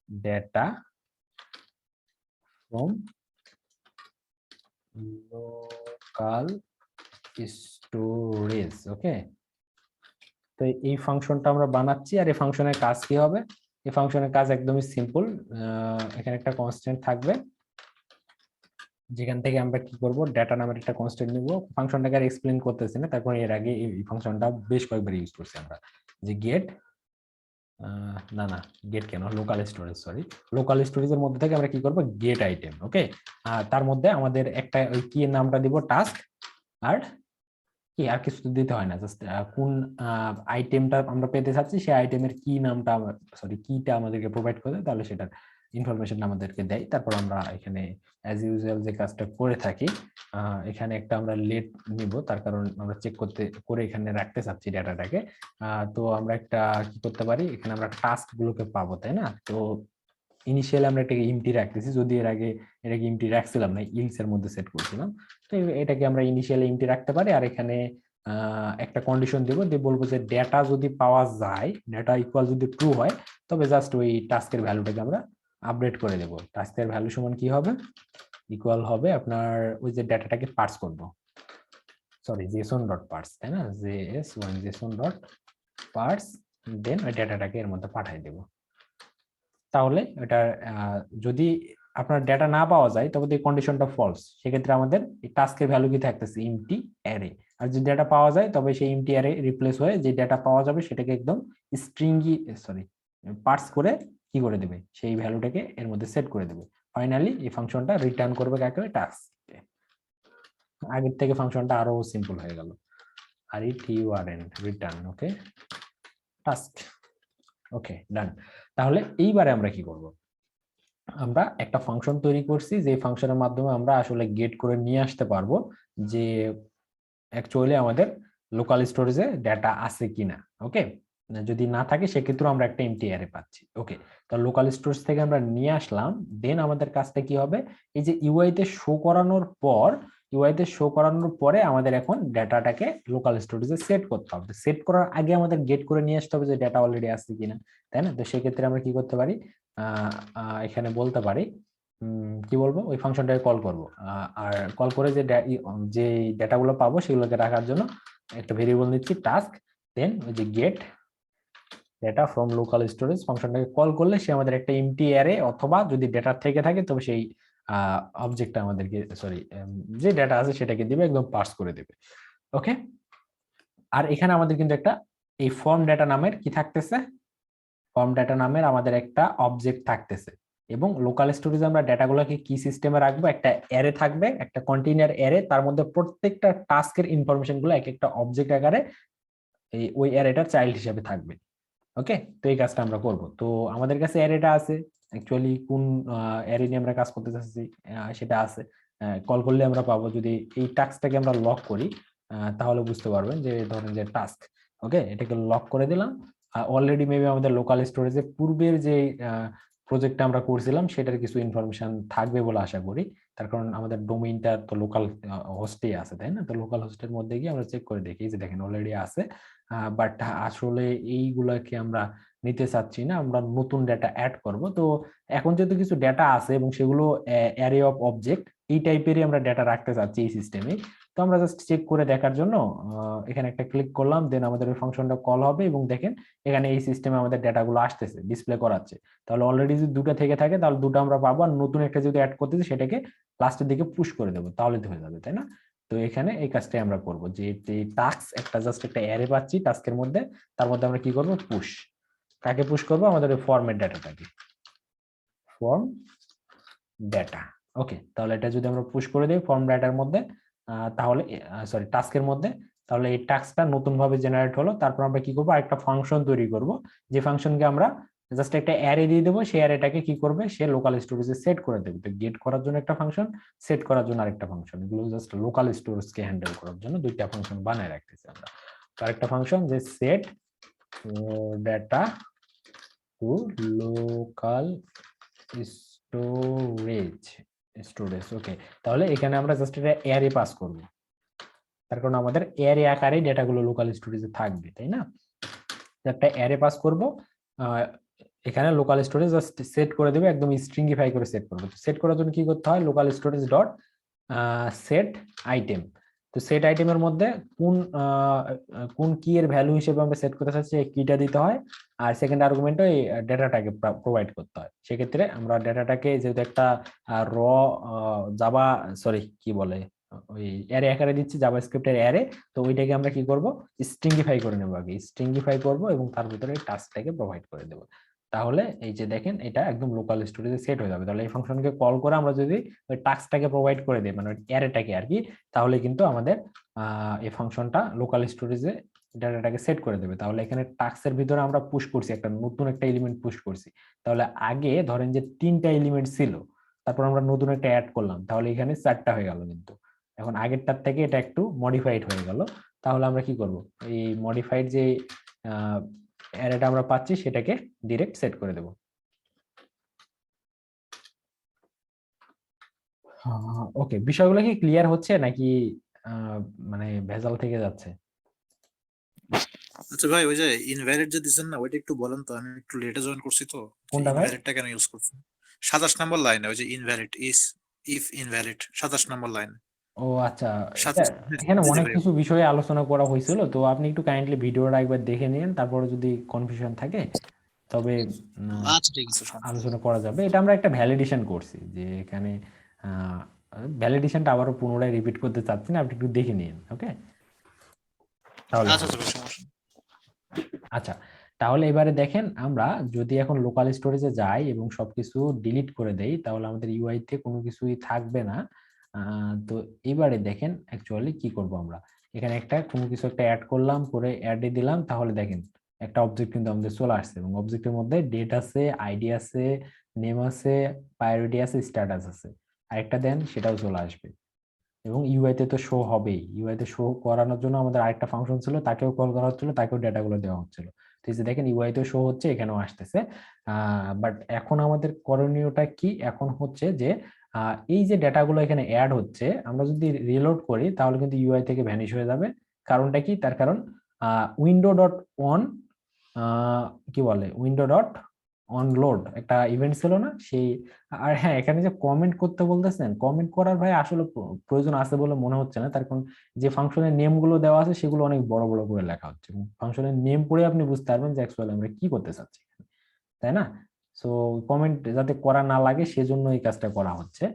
data from local storage. Okay, তো এই ফাংশনটা আমরা বানাচ্ছি, আর এই ফাংশনের কাজ কি হবে, এই ফাংশনের কাজ একদমই সিম্পল। এখানে একটা কনস্ট্যান্ট থাকবে, যেখান থেকে আমরা কি করব, ডেটা নামের একটা কনস্ট্যান্ট নিব। ফাংশনটাকে আর এক্সপ্লেইন করতেছি না, তারপর এর আগে এই ফাংশনটা বেশ কয়েকবার ইউজ করছি আমরা, যে গেট না না গেট কেন, লোকাল স্টোরেজ, সরি, লোকাল স্টোরেজের মধ্যে থেকে আমরা কি করব, গেট আইটেম। ওকে, তার মধ্যে আমাদের একটা ওই কি এর নামটা দিব, টাস্ক। আর কি, আর কিছু দিতে হয় না, জাস্ট কোন আইটেমটা আমরা পেতে চাচ্ছি সেই আইটেমের কি নামটা, সরি কিটা আমাদেরকে প্রোভাইড করে, তাহলে সেটার ইনফরমেশন আমাদেরকে দেয়। তারপর আমরা এখানে অ্যাজ ইউজুয়াল যে কাজটা করে থাকি, এখানে একটা আমরা লেট নিব, তার কারণ আমরা চেক করতে করে এখানে রাখতে চাচ্ছি ডাটাটাকে। তো আমরা একটা কি করতে পারি, এখানে আমরা টাস্ক গুলোকে পাবো, তাই না? তো ইনিশিয়ালি আমরা এটাকে ইমটি রাখতেছি, যদি এর আগে এটাকে ইমটি রাখছিলাম না, ইলস এর মধ্যে সেট করছিলাম। তো এটাকে আমরা ইনিশিয়ালি ইমটি রাখতে পারি, আর এখানে একটা কন্ডিশন দেবো, দিয়ে বলবো যে ডেটা যদি পাওয়া যায়, ডেটা ইকুয়াল যদি ট্রু হয়, তবে জাস্ট ওই টাস্কের ভ্যালুটাকে আমরা আপডেট করে দেবো। টাস্কের ভ্যালু সমান কি হবে, ইকুয়াল হবে আপনার ওই যে ডেটাটাকে পার্স করব, সরি জেসন ডট পার্স, তাই না, js1 জেসন ডট পার্স, দেন ওই ডেটাটাকে এর মধ্যে পাঠিয়ে দেবো। তাহলে এটা যদি আপনার ডেটা না পাওয়া যায় তবে এই কন্ডিশনটা ফলস, সেক্ষেত্রে আমাদের এই টাস্কের ভ্যালু কি থাকতেছে, এমটি অ্যারে। আর যদি ডেটা পাওয়া যায় তবে সেই এমটি অ্যারে রিপ্লেস হয়ে যে ডেটা পাওয়া যাবে সেটাকে একদম স্ট্রিঙ্গি, সরি পার্স করে কি করে দেবে, সেই ভ্যালুটাকে এর মধ্যে সেট করে দেবে। ফাইনালি এই ফাংশনটা রিটার্ন করবে কাকে, টাস্ককে। আগের থেকে ফাংশনটা আরো সিম্পল হয়ে গেল, আর রিটার্ন রিটার্ন, ওকে, টাস্ক। ওকে, ডান। তাহলে এইবারে আমরা কি করব, আমরা একটা ফাংশন তৈরি করছি, যে ফাংশনের মাধ্যমে আমরা আসলে গেট করে নিয়ে আসতে পারবো যে অ্যাকচুয়ালি আমাদের লোকাল স্টোরেজে ডেটা আছে কিনা। ওকে, যদি না থাকে সেক্ষেত্রে আমরা একটা এমটি অ্যারে পাচ্ছি। ওকে, তো লোকাল স্টোরেজ থেকে আমরা নিয়ে আসলাম, দেন আমাদের কাজটা কি হবে, এই যে ইউআই তে শো করানোর পর, ইউআই তে শো করানোর পরে আমাদের এখন ডেটাটাকে লোকাল স্টোরেজে সেট করতে হবে। সেট করার আগে আমাদের গেট করে নিয়ে আসতে হবে যে ডেটা অলরেডি আছে কিনা, তাই না? তো সেক্ষেত্রে আমরা কি করতে পারি, এখানে বলতে পারি, কি বলবো, ওই ফাংশনটাকে কল করব, আর কল করে যে ডেটাগুলো পাবো সেগুলোকে রাখার জন্য একটা ভেরিয়েবল নিচ্ছি টাস্ক, দেন ওই যে get data from local storage ফাংশনটাকে কল করলে সে আমাদের একটা এমটি অ্যারে, অথবা যদি ডেটা থেকে থাকে তবে সেই অবজেক্টটা আমাদেরকে, সরি যে ডেটা আছে সেটাকে দিবে, একদম পার্স করে দেবে। ওকে, আর এখানে আমাদের কিন্তু একটা এই ফর্ম ডেটা নামের কি থাকতেছে, ফর্ম ডেটা নামের আমাদের একটা অবজেক্ট থাকতেছে, এবং লোকাল স্টোরেজে আমরা ডেটাগুলোকে কি সিস্টেমে রাখবো, একটা অ্যারে থাকবে, একটা কন্টেইনার অ্যারে, তার মধ্যে প্রত্যেকটা টাস্কের ইনফরমেশন গুলো এক একটা অবজেক্ট আকারে এই ওই অ্যারেটার চাইল্ড হিসেবে থাকবে। ওকে, তো এই কাজটা আমরা করব। তো আমাদের কাছে অ্যারেটা আছে, অ্যাকচুয়ালি কোন অ্যারে নিয়ে আমরা কাজ করতে চাচ্ছি সেটা আছে, কল করলে আমরা পাবো। যদি এই টাস্কটাকে আমরা লক করি তাহলে বুঝতে পারবেন যে ধরেন যে টাস্ক, ওকে, এটাকে লক করে দিলাম। অলরেডি মেবি আমাদের লোকাল স্টোরেজে পূর্বের যে প্রজেক্টটা আমরা করছিলাম সেটার কিছু ইনফরমেশন থাকবে বলে আশা করি। তার কারণ আমাদের ডোমেইনটা তো লোকাল হোস্টেই আছে, তাই না? তো লোকাল হোস্টের মধ্যে গিয়ে আমরা চেক করে দেখি যে দেখেন অলরেডি আছে, বাট আসলে এইগুলাকে আমরা নিতে চাচ্ছি না, আমরা নতুন ডেটা অ্যাড করব। তো এখন যেহেতু কিছু ডেটা আছে এবং সেগুলো অ্যারে অফ অবজেক্ট এই টাইপেরই আমরা ডেটা রাখতে চাচ্ছি এই সিস্টেমে। তো আমরা জাস্ট চেক করে দেখার জন্য এখানে একটা ক্লিক করলাম, দেন আমাদের ওই ফাংশনটা কল হবে এবং দেখেন এখানে এই সিস্টেমে আমাদের ডেটাগুলো আসতেছে, ডিসপ্লে করাচ্ছে। তাহলে অলরেডি যদি দুটো থেকে থাকে তাহলে দুটো আমরা পাবো, আর নতুন একটা যদি অ্যাড করতেছি সেটাকে লাস্টের দিকে পুশ করে দেবো, তাহলে তো হয়ে যাবে, তাই না? তো এখানে এই কাজটাই আমরা করব, যে টাস্ক একটা জাস্ট একটা অ্যারে পাচ্ছি টাস্কের মধ্যে, তার মধ্যে আমরা কি করব, পুশ। কাকে পুশ করব, আমাদের ওই ফরম্যাট ডাটাটাকে, ফর্ম ডেটা। ওকে, তাহলে এটা যদি আমরা পুশ করে দিই ফর্ম ডেটার মধ্যে, তাহলে সরি টাস্কের মধ্যে, তাহলে এই টাস্কটা নতুন ভাবে জেনারেট হলো। তারপর আমরা কি করব, আরেকটা ফাংশন তৈরি করব, যে ফাংশনকে আমরা জাস্ট একটা অ্যারে দিয়ে দেবো, সেই অ্যারেটাকে কি করবে, সে লোকাল স্টোরেজে সেট করে দেবে। তো গেট করার জন্য একটা ফাংশন, সেট করার জন্য আরেকটা ফাংশন, এগুলো জাস্ট লোকাল স্টোরেজকে হ্যান্ডেল করার জন্য দুইটা ফাংশন বানায় রাখতেছি আমরা। আরেকটা ফাংশন যে set data to local storage. Okay, তাহলে এখানে আমরা জাস্ট একটা অ্যারে পাস করব, তার কারণ আমাদের অ্যারে আকারে ডেটাগুলো লোকাল স্টোরেজে থাকবে, তাই না? একটা অ্যারে পাস করব, এখানে লোকাল স্টোরেজ জাস্ট সেট করে দেবে, একদম স্ট্রিংগিফাই করে সেট করব। সেট করার জন্য কি করতে হয়, local storage dot set item. তো সেট আইটেমের মধ্যে কোন কি এর ভ্যালু হিসেবে আমরা সেট করতে চাচ্ছি এই কিটা দিতে হয়, আর সেকেন্ড আর্গুমেন্টও এই ডেটাটাকে প্রোভাইড করতে হয়। সেক্ষেত্রে আমরা ডেটাটাকে যেহেতু একটা র জাভা সরি কি বলে ওই অ্যারে আকারে দিচ্ছি, জাভাস্ক্রিপ্টের অ্যারে, তো ওইটাকে আমরা কি করব, স্ট্রিংগিফাই করে নেব, আগে স্ট্রিংগিফাই করব এবং তার ভিতরে টাস্কটাকে প্রোভাইড করে দেব। তাহলে এই যে দেখেন এটা একদম লোকাল স্টোরেজে সেট হয়ে যাবে। তাহলে এই ফাংশনকে কল করে আমরা যদি ওই টাস্কটাকে প্রোভাইড করে দিই, মানে অ্যারেটাকে আর কি, তাহলে কিন্তু আমাদের এই ফাংশনটা লোকাল স্টোরেজে ডাটাটাকে সেট করে দেবে। তাহলে এখানে টাস্কের ভিতরে আমরা পুশ করছি, একটা নতুন একটা এলিমেন্ট পুশ করছি। তাহলে আগে ধরেন যে 3টা এলিমেন্ট ছিল, তারপর আমরা নতুন একটা অ্যাড করলাম, তাহলে এখানে 4টা হয়ে গেল। কিন্তু এখন আগেরটার থেকে এটা একটু মডিফাইড হয়ে গেল। তাহলে আমরা কি করব, এই মডিফাইড যে অ্যারেটা আমরা পাচ্ছি সেটাকে ডিরেক্ট সেট করে দেব। ওকে, বিষয়গুলো কি ক্লিয়ার হচ্ছে নাকি মানে ভেজাল থেকে যাচ্ছে? আচ্ছা ভাই, ওই যে ইনভ্যালিড যে দিছেন না, ওইটা একটু বলেন তো, আমি একটু লেটে জয়েন করছি তো। কোনটা ভাই? ইনভ্যালিডটা কেন ইউজ করছেন? 27 নম্বর লাইনে ওই যে invalid is if invalid 27 number line. ও আচ্ছা, 27। এখানে জি জি অনেক ভাই। কিছু বিষয়ে আলোচনা করা হয়েছিল, তো আপনি একটু কাইন্ডলি ভিডিওটা একবার দেখে নিন, তারপরে যদি কনফিউশন থাকে তবে আচ্ছা ঠিক আছে, সমস্যা নেই। আলোচনা করা যাবে। এটা আমরা একটা ভ্যালিডেশন করছি, যে এখানে ভ্যালিডেশনটা আবারও পুনরায় রিপিট করতে চাচ্ছি না, আপনি একটু দেখে নিন। ওকে, তাহলে আচ্ছা হবে। আচ্ছা ভাই, সমস্যা নেই। আচ্ছা, তাহলে এবারে দেখেন আমরা যদি এখন লোকাল স্টোরেজে যাই এবং সবকিছু ডিলিট করে দেই, তাহলে আমাদের ইউআই তে কোনো কিছুই থাকবে না। তো এবারে দেখেন অ্যাকচুয়ালি কি করব আমরা, এখানে একটা কোনো কিছু একটা অ্যাড করলাম, করে অ্যাডে দিলাম, তাহলে দেখেন একটা অবজেক্ট কিন্তু আমাদের চলে আসছে, এবং অবজেক্টের মধ্যে ডেট আছে, আইডি আছে, নেম আছে, প্রায়োরিটি আছে, স্ট্যাটাস আছে। আরেকটা দেন, সেটাও চলে আসবে। এবং ইউআই তে তো শো হবেই, ইউআই তে শো করানোর জন্য আমাদের আরেকটা ফাংশন ছিল, তাকেও কল করা হচ্ছিল, তাকেও ডেটাগুলো দেওয়া হচ্ছিল। তো এই যে দেখেন ইউআই তে শো হচ্ছে, এখানেও আসতেছে। বাট এখন আমাদের করণীয়টা কি, এখন হচ্ছে যে এই যে ডেটাগুলো এখানে অ্যাড হচ্ছে, আমরা যদি রিলোড করি তাহলে কিন্তু ইউআই থেকে ভ্যানিশ হয়ে যাবে। কারণটা কি, তার কারণ উইন্ডো ডট অন কি বলে, উইন্ডো ডট অনলোড একটা ইভেন্ট ছিল না সেই। আর হ্যাঁ, এখানে যে কমেন্ট করতে বলতেছেন, কমেন্ট করার ভাই আসলে প্রয়োজন আছে বলে মনে হচ্ছে না, তার কারণ যে ফাংশনের নেম গুলো দেওয়া আছে সেগুলো অনেক বড় বড় করে লেখা হচ্ছে, ফাংশনের নেম পড়ে আপনি বুঝতে পারবেন যে অ্যাকচুয়ালি আমরা কি করতে চাচ্ছি, তাই না? সো কমেন্ট যাতে করা না লাগে সেজন্য এই কাজটা করা হচ্ছে।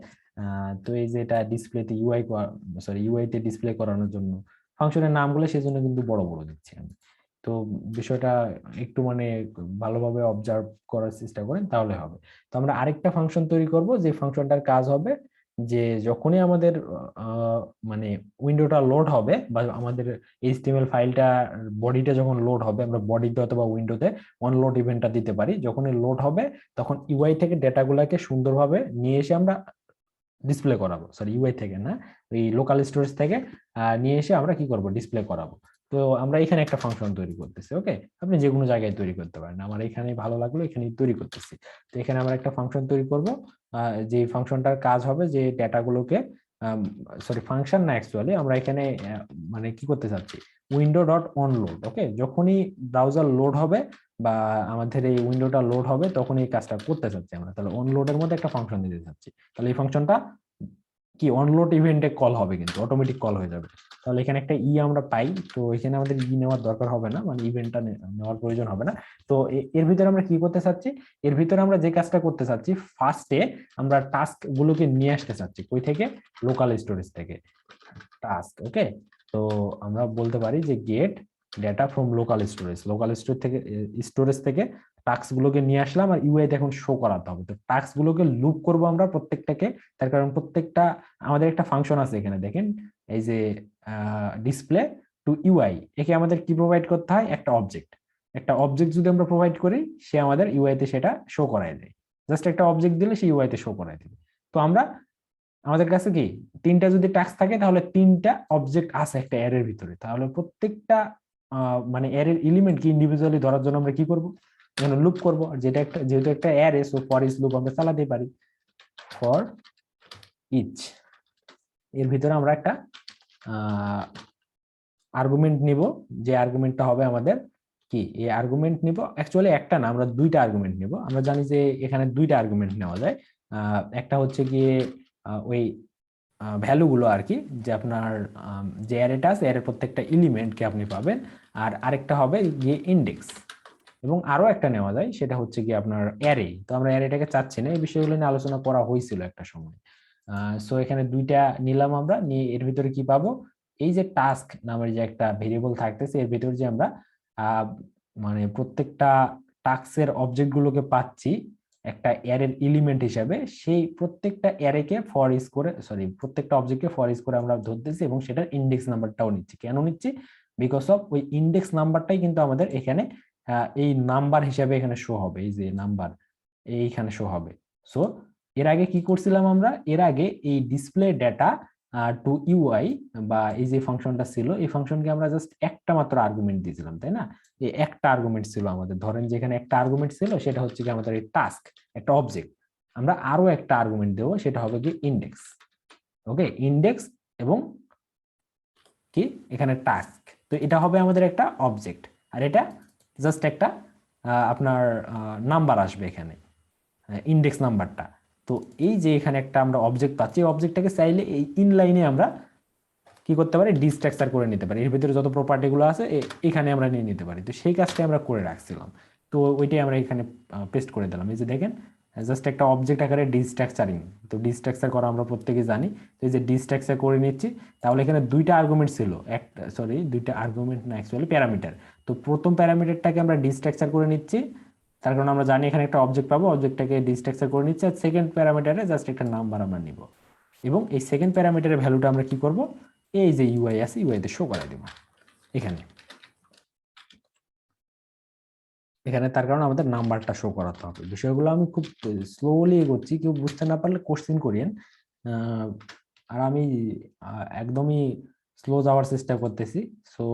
তো এই যে এটা ডিসপ্লেতে ইউআই তে ডিসপ্লে করানোর জন্য ফাংশনের নামগুলো সেজন্য কিন্তু বড় বড় দিচ্ছি আমি। তো বিষয়টা একটু মানে ভালোভাবে অবজার্ভ করার চেষ্টা করেন, তাহলে হবে। তো আমরা আরেকটা ফাংশন তৈরি করব, যে ফাংশনটার কাজ হবে যে যখনই আমাদের মানে উইন্ডোটা লোড হবে, বা আমাদের এইচটিএমএল ফাইলটা বডিটা যখন লোড হবে, আমরা বডিতে অথবা উইন্ডোতে অনলোড ইভেন্টটা দিতে পারি। যখনই লোড হবে তখন ইউআই থেকে ডেটাগুলোকে সুন্দরভাবে নিয়ে এসে আমরা ডিসপ্লে করাবো, সরি ইউআই থেকে না, ওই লোকাল স্টোরেজ থেকে নিয়ে এসে আমরা কি করব, ডিসপ্লে করাবো। তো আমরা এখানে একটা ফাংশন তৈরি করতেছি। ওকে, আপনি যে কোনো জায়গায় তৈরি করতে পারেন, আমার এখানে ভালো লাগলো এখানেই তৈরি করতেছি। তো এখানে আমরা একটা ফাংশন তৈরি করব, যে ফাংশনটার কাজ হবে যে ডেটাগুলোকে, সরি ফাংশন না, অ্যাকচুয়ালি আমরা এখানে মানে কি করতে চাচ্ছি, উইন্ডো ডট অনলোড। ওকে, যখনই ব্রাউজার লোড হবে বা আমাদের এই উইন্ডোটা লোড হবে তখন এই কাজটা করতে চাচ্ছি আমরা, তাহলে অনলোডের মধ্যে একটা ফাংশন দিতে চাচ্ছি। তাহলে এই ফাংশনটা কি অনলোড ইভেন্টে কল হবে, কিন্তু অটোমেটিক কল হয়ে যাবে। তাহলে এখানে একটা আমরা পাই, তো এখানে আমাদের নেওয়ার দরকার হবে না, মানে ইভেন্টটা নেওয়ার প্রয়োজন হবে না। তো এর ভিতরে আমরা কি করতে চাচ্ছি, এর ভিতরে আমরা যে কাজটা করতে চাচ্ছি, ফার্স্টে আমরা টাস্ক গুলোকে নিয়ে আসতে চাচ্ছি কই থেকে, লোকাল স্টোরেজ থেকে টাস্ক। ওকে, তো আমরা বলতে পারি যে get data from local storage, local storage থেকে টাস্ক গুলোকে নিয়ে আসলাম আর ইউআই এখন শো করাতে হবে। তো টাস্ক গুলোকে লুপ করব আমরা প্রত্যেকটাকে, তার কারণ প্রত্যেকটা আমাদের একটা ফাংশন আছে এখানে দেখেন, এই যে ডিসপ্লে টু ইউআই, একে আমাদের কি প্রোভাইড করতে হয়, একটা অবজেক্ট। একটা অবজেক্ট যদি আমরা প্রোভাইড করি সে আমাদের ইউআই তে সেটা শো করায় দেয়, জাস্ট একটা অবজেক্ট দিলে সে ইউআই তে শো করায় দেবে। তো আমরা আমাদের কাছে কি তিনটা যদি টাস্ক থাকে তাহলে তিনটা অবজেক্ট আছে একটা অ্যারের ভিতরে, তাহলে প্রত্যেকটা মানে অ্যারের এলিমেন্ট কি ইন্ডিভিজুয়ালি ধরার জন্য আমরা কি করব, এখানে লুপ করব। আর যেটা একটা, যেহেতু একটা array, so for each loop আমরা চালাতে পারি, ফর ইচ। এর ভিতরে আমরা একটা আর্গুমেন্ট নিব, যে আর্গুমেন্টটা হবে আমাদের কি, এই আর্গুমেন্ট নিব, অ্যাকচুয়ালি একটা না, আমরা দুইটা আর্গুমেন্ট নিব। আমরা জানি যে এখানে দুইটা আর্গুমেন্ট নেওয়া যায়। একটা হচ্ছে গিয়ে ওই ভ্যালু গুলো আর কি, যে আপনার যে অ্যারেটা আছে অ্যারের প্রত্যেকটা এলিমেন্টকে আপনি পাবেন, আর আরেকটা হবে গিয়ে ইন্ডেক্স। এবং আরো একটা নেওয়া যায়, সেটা হচ্ছে কি আপনার অ্যারে। তো আমরা অ্যারেটাকে চাচ্ছি না, এই বিষয়গুলো নিয়ে আলোচনা করা হয়েছিল একটা সময়। সো এখানে দুইটা নিলাম আমরা, নিয়ে এর ভিতরে কি পাবো, এই যে টাস্ক নামের যে একটা ভেরিয়েবল থাকতেছে এর ভিতরে যে আমরা মানে প্রত্যেকটা টাস্কের অবজেক্ট গুলোকে পাচ্ছি একটা অ্যারের এলিমেন্ট হিসাবে, সেই প্রত্যেকটা অ্যারেকে ফর ইচ করে, সরি প্রত্যেকটা অবজেক্টকে ফর ইচ করে আমরা ধরতেছি, এবং সেটার ইন্ডেক্স নাম্বারটাও নিচ্ছি। কেন নিচ্ছি, বিকজ অফ ওই ইন্ডেক্স নাম্বারটাই কিন্তু আমাদের এখানে এই নাম্বার হিসাবে এখানে শো হবে, এই যে নাম্বার এইখানে শো হবে। সো এর আগে কি করছিলাম আমরা, এর আগে এই ডিসপ্লে ডেটা টু ইউআই বা এই যে ফাংশনটা ছিল, এই ফাংশনকে আমরা জাস্ট একটা মাত্র আর্গুমেন্ট দিয়েছিলাম, তাই না? এই একটা আর্গুমেন্ট ছিল আমাদের, ধরেন যেখানে একটা আর্গুমেন্ট ছিল সেটা হচ্ছে কি আমাদের এই টাস্ক, একটা অবজেক্ট। আমরা আরো একটা আর্গুমেন্ট দেবো, সেটা হবে কি ইন্ডেক্স। ওকে, ইন্ডেক্স এবং কি এখানে টাস্ক। তো এটা হবে আমাদের একটা অবজেক্ট, আর এটা জাস্ট একটা আপনার নাম্বার আসবে এখানে, ইন্ডেক্স নাম্বারটা। তো এই যে এখানে একটা আমরা অবজেক্ট পাচ্ছি, অবজেক্টটাকে চাইলে এই ইনলাইনে আমরা কি করতে পারি, ডিস্ট্রাকচার করে নিতে পারি, এর ভিতরে যত প্রপার্টি গুলো আছে এখানে আমরা নিয়ে নিতে পারি। তো সেই কাজটাই আমরা করে রাখছিলাম, তো ওইটাই আমরা এখানে পেস্ট করে দিলাম। এই যে দেখেন, জাস্ট একটা অবজেক্ট আকারে ডিস্ট্রাকচারিং, তো ডিস্ট্রাকচার করা আমরা প্রত্যেকে জানি। তো এই যে ডিস্ট্রাকচার করে নিচ্ছি, তাহলে এখানে দুইটা আর্গুমেন্ট ছিল, একটা সরি দুইটা আর্গুমেন্ট না, অ্যাকচুয়ালি প্যারামিটার। তো প্রথম প্যারামিটারটাকে আমরা ডিস্ট্রাকচার করে নিচ্ছি, তার কারণ আমরা জানি এখানে একটা অবজেক্ট পাবো, অবজেক্টটাকে ডিস্ট্রাকচার করে নিচ্ছি। আর সেকেন্ড প্যারামিটারে জাস্ট একটা নাম্বার আমরা নিব, এবং এই সেকেন্ড প্যারামিটারের ভ্যালুটা আমরা কি করব, এই যে ইউআই আছে ইউআই তে শো করাই দেব এখানে। এখানে তার কারণ আমাদের নাম্বারটা শো করাতে হবে। বিষয়গুলো আমি খুব স্লোলি এগোচ্ছি, কেউ বুঝতে না পারলে কোশ্চেন করিয়েন। আর আমি একদমই স্লো যাওয়ার চেষ্টা করতেছি, সো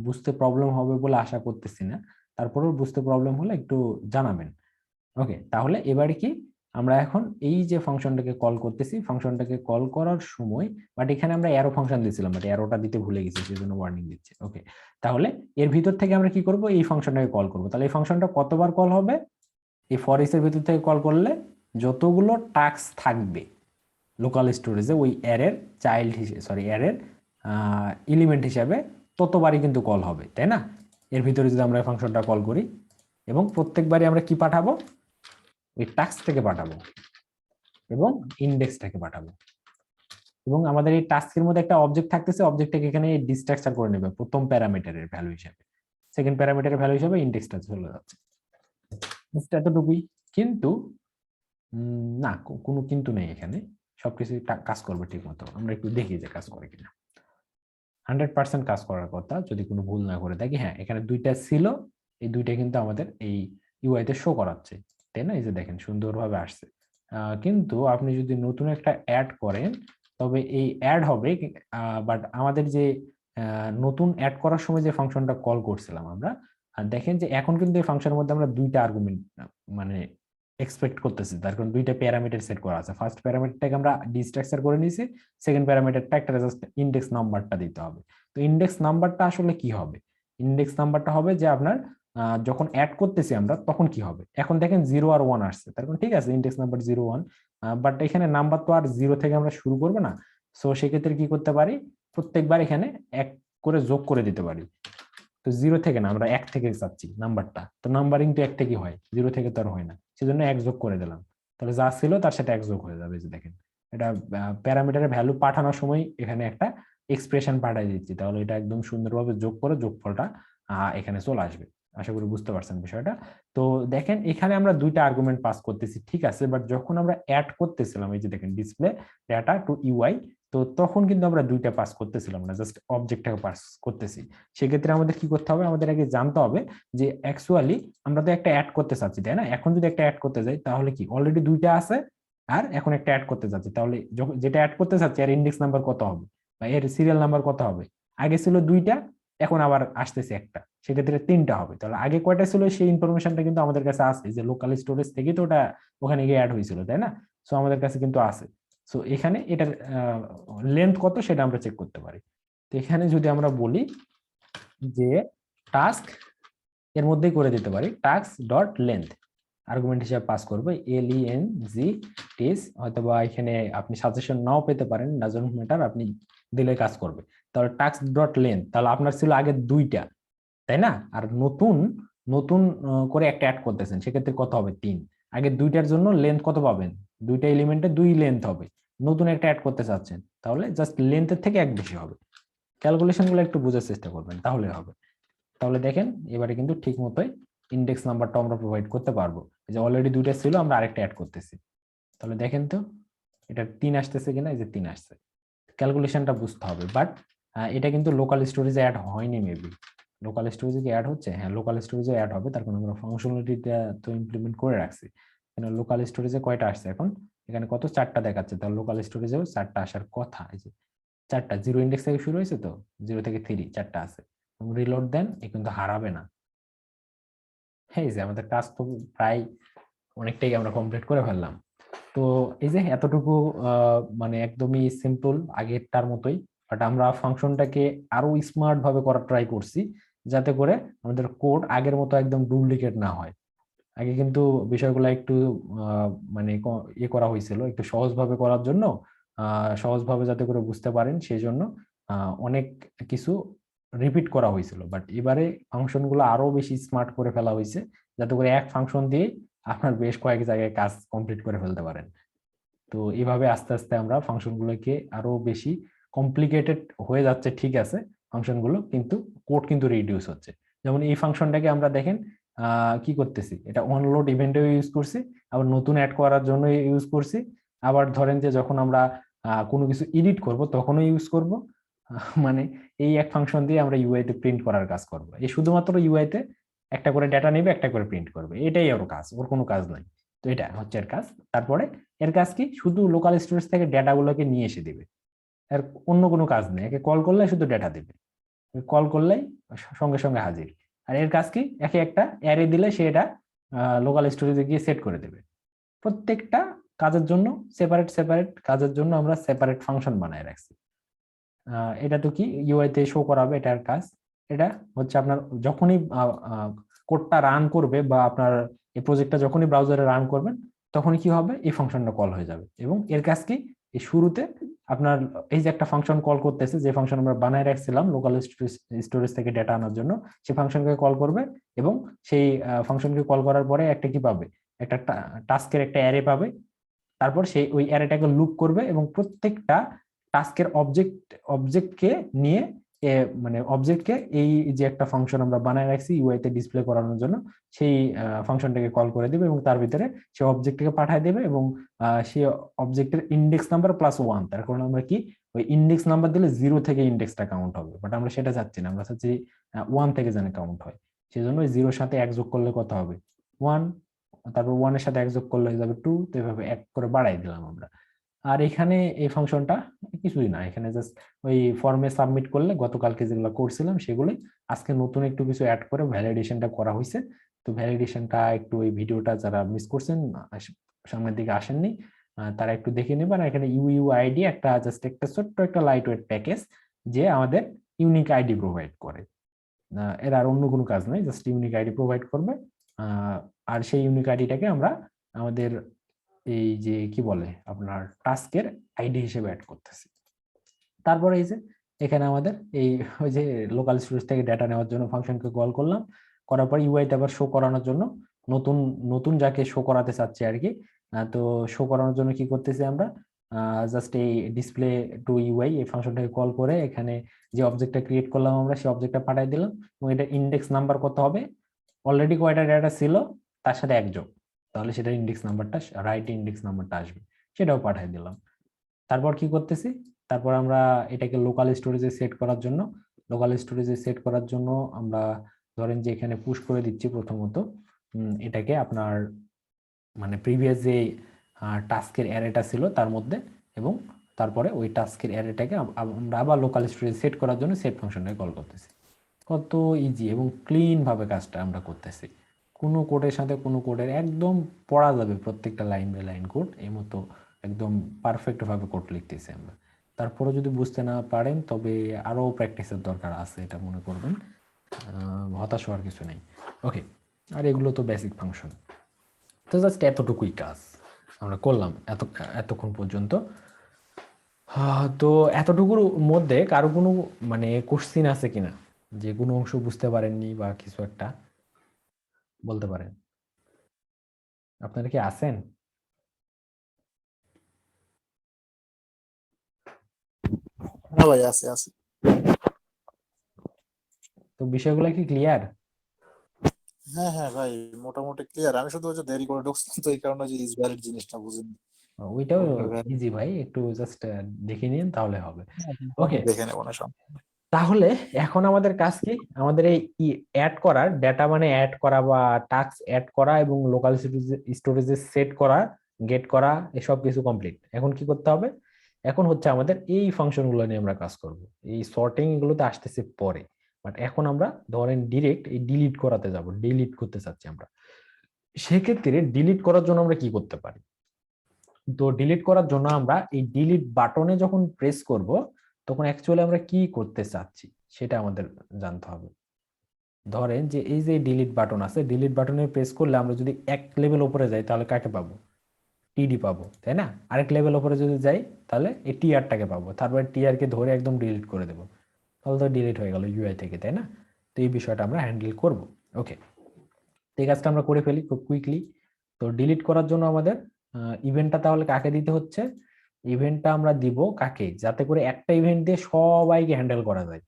বুঝতে প্রবলেম হবে বলে আশা করতেছি না, তারপরেও বুঝতে প্রবলেম হলে একটু জানাবেন। ওকে, তাহলে এবারে কি আমরা এখন এই যে ফাংশনটাকে কল করতেছি, ফাংশনটাকে কল করার সময়, বাট এখানে আমরা অ্যারো ফাংশন দিয়েছিলাম, বাট অ্যারোটা দিতে ভুলে গেছি, সেজন্য ওয়ার্নিং দিচ্ছে। ওকে, তাহলে এর ভিতর থেকে আমরা কি করব, এই ফাংশনটাকে কল করব। তাহলে এই ফাংশনটা কতবার কল হবে, এই ফর ইচ এর ভিতর থেকে কল করলে যতগুলো টাস্ক থাকবে লোকাল স্টোরেজে ওই অ্যারের চাইল্ড হিসেবে, সরি অ্যারের এলিমেন্ট হিসাবে, ততবারই কিন্তু কল হবে, তাই না? এর ভিতরে যদি আমরা এই ফাংশনটা কল করি, এবং প্রত্যেকবারই আমরা কি পাঠাবো, ওই টাস্কটাকে পাঠাবো এবং ইন্ডেক্সটাকে পাঠাবো, এবং আমাদের এই টাস্কের মধ্যে একটা অবজেক্ট থাকতেছে, অবজেক্টটাকে এখানে ডিস্ট্রাকচার করে নেবে প্রথম প্যারামিটারের ভ্যালু হিসেবে, সেকেন্ড প্যারামিটারের ভ্যালু হিসেবে ইন্ডেক্সটা চলে যাচ্ছে। এতটুকুই। কিন্তু না, কোনো কিন্তু নেই এখানে, সবকিছু কাজ করবে ঠিক মতো। আমরা একটু দেখি যে কাজ করে কিনা। 100% কাজ করার কথা যদি কোনো ভুল না করে থাকি। হ্যাঁ, এখানে দুইটা ছিল, এই দুইটা কিন্তু আমাদের এই ইউআই তে শো করাচ্ছে, তাই না? এই যে দেখেন সুন্দরভাবে আসছে। কিন্তু আপনি যদি নতুন একটা অ্যাড করেন তবে এই অ্যাড হবে, বাট আমাদের যে নতুন অ্যাড করার সময় যে ফাংশনটা কল করছিলাম আমরা, আর দেখেন যে এখন কিন্তু এই ফাংশনের মধ্যে আমরা দুইটা আর্গুমেন্ট মানে এক্সপেক্ট করতেছি, তার কারণ দুইটা প্যারামিটার সেট করা আছে। ফার্স্ট প্যারামিটারটাকে আমরা ডিস্ট্রাকচার করে নিয়েছি, সেকেন্ড প্যারামিটারটা একটা জাস্ট ইন্ডেক্স নাম্বারটা দিতে হবে। তো ইন্ডেক্স নাম্বারটা আসলে কি হবে? ইন্ডেক্স নাম্বারটা হবে যে আপনার যখন অ্যাড করতেছি আমরা তখন কি হবে। এখন দেখেন 0 আর 1 আসছে, তার কারণ ঠিক আছে ইন্ডেক্স নাম্বার 0 1, বাট এখানে নাম্বার তো আর 0 থেকে আমরা শুরু করবো না। সো সেক্ষেত্রে কি করতে পারি, প্রত্যেকবার এখানে এক করে যোগ করে দিতে পারি। তো 0 থেকে না, আমরা 1 থেকে চাচ্ছি নাম্বারটা, তো নাম্বারিং তো 1 থেকে হয়, 0 থেকে তো আর হয় না, সেজন্য 1 যোগ করে দিলাম। তাহলে যা ছিল তার সাথে 1 যোগ হয়ে যাবে। যে দেখেন এটা প্যারামিটারের ভ্যালু পাঠানোর সময় এখানে একটা এক্সপ্রেশন পাঠিয়ে দিচ্ছি, তাহলে এটা একদম সুন্দরভাবে যোগ করে যোগফলটা এখানে চলে আসবে। আশা করি বুঝতে পারছেন বিষয়টা। তো দেখেন এখানে আমরা দুইটা আর্গুমেন্ট পাস করতেছি, ঠিক আছে, বাট যখন আমরা অ্যাড করতেছিলাম, এই যে দেখেন ডিসপ্লে ডাটা টু ইউআই, তো তখন কিন্তু আমরা দুইটা পাস করতেছিলাম না, জাস্ট অবজেক্টটাকে পাস করতেছি। সেক্ষেত্রে আমাদের কি করতে হবে, আমাদের আগে জানতে হবে যে অ্যাকচুয়ালি আমরা তো একটা অ্যাড করতে চাচ্ছি, তাই না? এখন যদি একটা অ্যাড করতে যাই তাহলে কি অলরেডি দুইটা আছে, আর এখন একটা অ্যাড করতে চাচ্ছি, তাহলে যেটা অ্যাড করতে চাচ্ছি এর ইন্ডেক্স নাম্বার কত হবে বা এর সিরিয়াল নাম্বার কত হবে? আগে ছিল দুইটা, এখন আবার আসতেছে একটা, সেক্ষেত্রে তিনটা হবে। তাহলে আগে কয়টা ছিল সেই ইনফরমেশনটা কিন্তু আমাদের কাছে আছে, যে লোকাল স্টোরেজ থেকে তো ওটা ওখানে গিয়ে অ্যাড হয়েছিল, তাই না? সো আমাদের কাছে কিন্তু আছে। সো এখানে এটার লেন্থ কত সেটা আমরা চেক করতে পারি। তো এখানে যদি আমরা বলি যে টাস্ক, এর মধ্যেই করে দিতে পারি টাস্ক ডট লেন্থ, আর্গুমেন্ট হিসেবে পাস করবো LENG টিস, অথবা এখানে আপনি সাজেশন নাও পেতে পারেন, ডাজন্ট ম্যাটার, আপনি দিলে কাজ করবে। তাহলে টাস্ক ডট লেন্থ, তাহলে আপনার ছিল আগে দুইটা, তাই না? আর নতুন নতুন করে একটা অ্যাড করতেছেন, সেক্ষেত্রে কত হবে? 3। আগে দুইটার জন্য লেন্থ কত পাবেন? দুইটা এলিমেন্টে 2 লেন্থ হবে। নতুন একটা অ্যাড করতে চাচ্ছেন, তাহলে জাস্ট লেন্থের থেকে 1 বেশি হবে। ক্যালকুলেশন গুলো একটু বোঝার চেষ্টা করবেন, তাহলে হবে। তাহলে দেখেন এবারে কিন্তু ঠিক মতোই ইন্ডেক্স নাম্বারটা আমরা প্রোভাইড করতে পারবো। এই যে অলরেডি দুইটা ছিল, আমরা আরেকটা অ্যাড করতেছি। তাহলে দেখেন তো এটা 3 আসতেছে কিনা, এই যে 3 আসছে। ক্যালকুলেশনটা বুঝতে হবে, বাট এটা কিন্তু লোকাল স্টোরেজে অ্যাড হয়নি মেবি। লোকাল স্টোরেজে কি অ্যাড হচ্ছে? হ্যাঁ, লোকাল স্টোরেজে অ্যাড হবে, তার কারণ আমরা ফাংশনালিটিটা তো ইমপ্লিমেন্ট করে রাখছি। এখানে লোকাল স্টোরেজে কয়টা আসছে এখন? এখানে কত? 4টা দেখাচ্ছে, তাহলে লোকাল স্টোরেজেও 4টা আসার কথা। এই যে 4টা 0 ইন্ডেক্স থেকে শুরু হয়েছে, তো 0 থেকে 3 4টা আছে। রিলোড দেন, এ কিন্তু হারাবে না। হ্যাঁ, এই যে আমাদের কাজ তো প্রায় অনেকটাই আমরা কমপ্লিট করে ফেললাম। তো এই যে এতটুকু মানে একদমই সিম্পল আগেরটার মতোই, বাট আমরা ফাংশনটাকে আরো স্মার্ট ভাবে করার ট্রাই করছি, যাতে করে আমাদের কোড আগের মতো একদম ডুপ্লিকেট না হয়। আগে কিন্তু বিষয়গুলো একটু মানে ইয়ে করা হয়েছিল, একটু সহজভাবে করার জন্য, সহজভাবে যাতে করে বুঝতে পারেন সেই জন্য অনেক কিছু রিপিট করা হয়েছিল। বাট এবারে ফাংশন গুলো আরো বেশি স্মার্ট করে ফেলা হয়েছে, যাতে করে এক ফাংশন দিয়ে আপনার বেশ কয়েক জায়গায় কাজ কমপ্লিট করে ফেলতে পারেন। তো এইভাবে আস্তে আস্তে আমরা ফাংশন গুলোকে আরো বেশি কমপ্লিকেটেড হয়ে যাচ্ছে, ঠিক আছে ফাংশন গুলো, কিন্তু কোড কিন্তু রিডিউস হচ্ছে। যেমন এই ফাংশনটাকে আমরা দেখেন কি করতেছি, এটা অনলোড ইভেন্টেও ইউজ করছি, আবার নতুন অ্যাড করার জন্য ইউজ করছি, আবার ধরেন যে যখন আমরা কোনো কিছু এডিট করব তখনও ইউজ করব। মানে এই এক ফাংশন দিয়ে আমরা ইউআই তে প্রিন্ট করার কাজ করব। এই শুধুমাত্র ইউআই তে একটা করে ডেটা নেবে, একটা করে প্রিন্ট করবে, এটাই ওর কাজ, ওর কোনো কাজ নাই। তো এটা হচ্ছে এর কাজ। তারপরে এর কাজ কি? শুধু লোকাল স্টোরেজ থেকে ডেটা গুলোকে নিয়ে এসে দিবে, এর অন্য কোনো কাজ নেই। একে কল করলে শুধু ডেটা দিবে, কল করলেই সঙ্গে সঙ্গে হাজির। আর এর কাজ কি? একে একটা অ্যারে দিলে সে এটা লোকাল স্টোরেজে গিয়ে সেট করে দেবে। প্রত্যেকটা কাজের জন্য সেপারেট সেপারেট কাজের জন্য আমরা সেপারেট ফাংশন বানায় রাখছি। এটা তো কি ইউআই তে শো করাবে এটার কাজ। এটা হচ্ছে আপনার যখনই কোডটা রান করবে বা আপনার এই প্রজেক্টটা যখনই ব্রাউজারে রান করবেন, তখনই কি হবে? এই ফাংশনটা কল হয়ে যাবে। এবং এর কাজ কি? এই শুরুতে আপনার এই যে একটা ফাংশন কল করতেছে, যে ফাংশন আমরা বানায় রাখছিলাম লোকাল স্টোরেজ থেকে ডেটা আনার জন্য, সেই ফাংশনকে কল করবে, এবং সেই ফাংশনকে কল করার পরে একটা কি পাবে? একটা টাস্কের একটা অ্যারে পাবে। তারপর সেই ওই অ্যারেটাকে লুপ করবে, এবং প্রত্যেকটা টাস্কের অবজেক্টকে নিয়ে মানে অবজেক্টকে এই যে একটা ফাংশন আমরা বানায় রাখছি ইউআই তে ডিসপ্লে করানোর জন্য, সেই ফাংশনটাকে কল করে দিবে, এবং তার ভিতরে সেই অবজেক্টকে পাঠিয়ে দেবে, এবং সেই অবজেক্টের ইন্ডেক্স নাম্বার +1। তার কারণ আমরা কি, ওই ইন্ডেক্স নাম্বার দিলে 0 থেকে ইন্ডেক্সটা কাউন্ট হবে, বাট আমরা সেটা চাচ্ছি না, আমরা চাচ্ছি 1 থেকে যেন কাউন্ট হয়। সেই জন্য ওই 0-র সাথে 1 যোগ করলে কত হবে? 1। তারপর 1 এর সাথে 1 যোগ করলে হয়ে যাবে 2। তো এভাবে 1 করে বাড়াই দিলাম আমরা। আর এখানে এই ফাংশনটা কিছুই না, এখানে জাস্ট ওই ফর্মে সাবমিট করলে গতকালকে যেগুলো করছিলাম সেগুলোই আজকে নতুন একটু কিছু অ্যাড করে ভ্যালিডেশনটা করা হয়েছে। তো ভ্যালিডেশনটা একটু এই ভিডিওটা যারা মিস করছেন, সামনের দিকে আসেননি, তারা একটু দেখে নেবেন। আর এখানে ইউইআইডি একটা জাস্ট একটা ছোট্ট একটা লাইট ওয়েট প্যাকেজ, যে আমাদের ইউনিক আইডি প্রোভাইড করে। এর আর অন্য কোনো কাজ নাই, জাস্ট ইউনিক আইডি প্রোভাইড করবে। আর সেই ইউনিক আইডিটাকে আমরা আমাদের এই যে কি বলে আপনার টাস্কের আইডি হিসেবে অ্যাড করতেছি। তারপরে এই যে এখানে আমাদের এই ওই যে লোকাল স্টোরেজ থেকে ডেটা নেওয়ার জন্য ফাংশনকে কল করলাম, করার পর ইউআইতে আবার শো করানোর জন্য নতুন নতুন যাকে শো করাতে চাচ্ছি আর কি, তো শো করানোর জন্য কি করতেছি আমরা, জাস্ট এই ডিসপ্লে টু ইউআই এই ফাংশনটাকে কল করে এখানে যে অবজেক্টটা ক্রিয়েট করলাম আমরা সেই অবজেক্টটা পাঠিয়ে দিলাম, এবং এটা ইন্ডেক্স নাম্বার কত হবে, অলরেডি কয়টা ডেটা ছিল তার সাথে এক যোগ, তাহলে সেটা ইন্ডেক্স নাম্বারটা, রাইট ইন্ডেক্স নাম্বারটা আসবে, সেটাও পাঠিয়ে দিলাম। তারপর কি করতেছি, তারপর আমরা এটাকে লোকাল স্টোরেজে সেট করার জন্য, আমরা ধরেন যে এখানে পুশ করে দিচ্ছি প্রথমত এটাকে আপনার মানে প্রিভিয়াস যে টাস্কের অ্যারেটা ছিল তার মধ্যে, এবং তারপরে ওই টাস্কের অ্যারেটাকে আমরা আবার লোকাল স্টোরেজে সেট করার জন্য সেট ফাংশনটাকে কল করতেছি। কত ইজি এবং ক্লিন ভাবে কাজটা আমরা করতেছি, কোনো কোডের সাথে কোনো কোডের একদম পড়া যাবে, প্রত্যেকটা লাইন বাই লাইন কোড এই মতো একদম পারফেক্ট ভাবে কোড লিখতেছি আমরা। তারপরে যদি বুঝতে না পারেন তবে আরো প্র্যাকটিসের দরকার আছে, এটা মনে করবেন, হতাশ হওয়ার কিছু নেই। ওকে, আর এগুলো তো বেসিক ফাংশন। তো জাস্ট এতটুকুই কাজ আমরা করলাম এতক্ষণ পর্যন্ত। তো এতটুকুর মধ্যে কারো কোনো মানে কোশ্চিন আছে কিনা, যে কোনো অংশ বুঝতে পারেননি বা কিছু একটা বলতে পারেন? আপনারা কি আছেন? হ্যাঁ ভাই, আছে আছে। তো বিষয়গুলো কি ক্লিয়ার? হ্যাঁ হ্যাঁ ভাই, মোটামুটি ক্লিয়ার। আমি শুধু ওই যে দেরি করে ঢুকছিলাম, তো এই কারণে যে ইজ ভ্যালিড জিনিসটা বুঝিনি। ওইটাও ওটা valid। ইজি ভাই, একটু জাস্ট দেখে নিন তাহলে হবে। হ্যাঁ, ওকে, আমি দেখে নেবো না সব। তাহলে এখন আমাদের কাজ কি, আমাদের এই অ্যাড করার ডেটা মানে অ্যাড করা বা টাস্ক অ্যাড করা এবং লোকাল স্টোরেজে সেট করা, গেট করা, এসব কিছু কমপ্লিট। এখন কি করতে হবে, এখন হচ্ছে আমাদের এই ফাংশন গুলো নিয়ে আমরা কাজ করব। এই সর্টিং এগুলোতে আসতেছে পরে, বাট এখন আমরা ধরেন ডিরেক্ট এই ডিলিট করাতে যাব, ডিলিট করতে চাচ্ছি আমরা। সেক্ষেত্রে ডিলিট করার জন্য আমরা কি করতে পারি, তো ডিলিট করার জন্য আমরা এই ডিলিট বাটনে যখন প্রেস করব তখন অ্যাকচুয়ালি আমরা কি করতে চাচ্ছি সেটা আমাদের জানতে হবে। ধরেন যে এই যে ডিলিট বাটন আছে, ডিলিট বাটনে প্রেস করলে আমরা যদি এক লেভেল উপরে যাই তাহলে কাকে পাবো, টিডি পাবো, তাই না? আরেক লেভেল উপরে যদি যাই তাহলে এই টিআরটাকে পাবো, তারপরে টিআর কে ধরে একদম ডিলিট করে দেবো, তাহলে তো ডিলিট হয়ে গেল ইউআই থেকে, তাই না? তো এই বিষয়টা আমরা হ্যান্ডেল করব। ওকে, তো এই কাজটা আমরা করে ফেলি খুব কুইকলি। তো ডিলিট করার জন্য আমাদের ইভেন্টটা তাহলে কাকে দিতে হচ্ছে, ইভেন্টটা আমরা দিব কাকে, যাতে করে একটা ইভেন্ট দিয়ে সবাইকে হ্যান্ডেল করা যায়,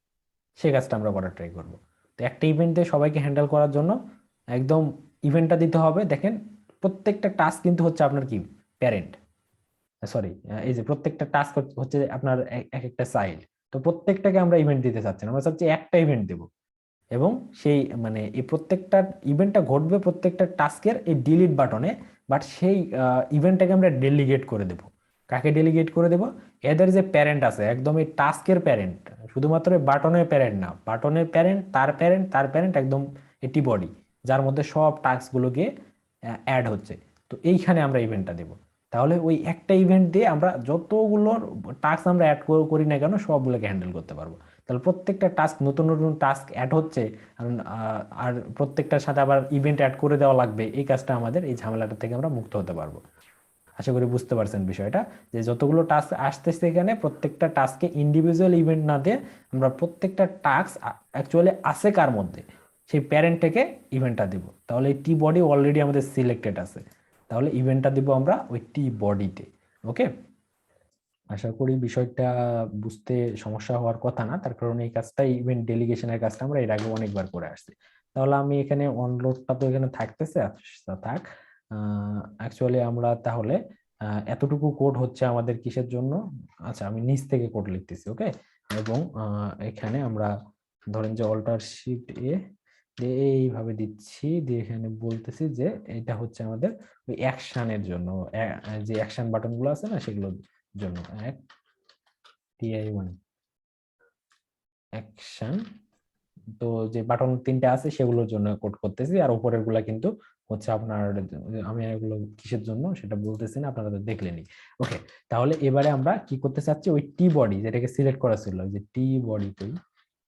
সেই কাজটা আমরা করার ট্রাই করব। তো একটা ইভেন্ট দিয়ে সবাইকে হ্যান্ডেল করার জন্য একদম ইভেন্টটা দিতে হবে। দেখেন প্রত্যেকটা টাস্ক কিন্তু হচ্ছে আপনার কি প্যারেন্ট, সরি, এই যে প্রত্যেকটা টাস্ক হচ্ছে আপনার এক একটা চাইল্ড। তো প্রত্যেকটাকে আমরা ইভেন্ট দিতে চাচ্ছি না, আমরা চাচ্ছি একটা ইভেন্ট দেব, এবং সেই মানে এই প্রত্যেকটা ইভেন্টটা ঘটবে প্রত্যেকটা টাস্কের এই ডিলিট বাটনে, বাট সেই ইভেন্টটাকে আমরা ডেলিগেট করে দেব। কাকে ডেলিগেট করে দেব, এদের যে প্যারেন্ট আছে একদম এই টাস্কের প্যারেন্ট, শুধুমাত্র বাটনের প্যারেন্ট না, বাটনের প্যারেন্ট, তার প্যারেন্ট, তার প্যারেন্ট, একদম এটি বডি যার মধ্যে সব টাস্ক গুলোকে অ্যাড হচ্ছে। তো এইখানে আমরা ইভেন্টটা দেব। তাহলে ওই একটা ইভেন্ট দিয়ে আমরা যতগুলো টাস্ক আমরা অ্যাড করি না কেন সবগুলোকে হ্যান্ডেল করতে পারবো। তাহলে প্রত্যেকটা টাস্ক, নতুন নতুন টাস্ক অ্যাড হচ্ছে, আর প্রত্যেকটার সাথে আবার ইভেন্ট অ্যাড করে দেওয়া লাগবে, এই কাজটা আমাদের, এই ঝামেলাটা থেকে আমরা মুক্ত হতে পারবো। আশা করি বুঝতে পারছেন বিষয়টা, যে যতগুলো টাস্ক আসতেছে এখানে প্রত্যেকটা টাস্কে ইন্ডিভিজুয়াল ইভেন্ট না দিয়ে আমরা প্রত্যেকটা টাস্ক অ্যাকচুয়ালি আছে কার মধ্যে, সেই প্যারেন্ট থেকে ইভেন্টটা দিব। তাহলে এই টি বডি অলরেডি আমাদের সিলেক্টেড আছে, তাহলে ইভেন্টটা দিব আমরা ওই টি বডিতে। ওকে, আশা করি বিষয়টা বুঝতে সমস্যা হওয়ার কথা না, তার কারণে এই কাজটা, ইভেন্ট ডেলিগেশনের কাজটা আমরা এর আগে অনেকবার করে আসছি। তাহলে আমি এখানে অনলোডটা তো এখানে থাকতেছে, আচ্ছা থাক। অ্যাকচুয়ালি আমরা তাহলে এতটুকু কোড হচ্ছে আমাদের কিসের জন্য, আচ্ছা আমি নিচ থেকে কোড লিখতেছি। ওকে, এবং এখানে আমরা ধরেন যে অল্টার শিফট এ দিয়ে এইভাবে দিচ্ছি, দিয়ে এখানে বলতেছি যে এটা হচ্ছে আমাদের ওই অ্যাকশনের জন্য, যে অ্যাকশন বাটন গুলো আছে না সেগুলো জন্য এক TI1 অ্যাকশন। তো যে বাটন তিনটা আছে সেগুলোর জন্য কোড করতেছি, আর উপরের গুলা কিন্তু হচ্ছে আপনার, আমি এগুলো কিসের জন্য সেটা বলতেছি না, আপনারা তো দেখলেনই। ওকে, তাহলে এবারে আমরা কি করতে চাচ্ছি, ওই টি বডি যেটাকে সিলেক্ট করা ছিল, যে টি বডি,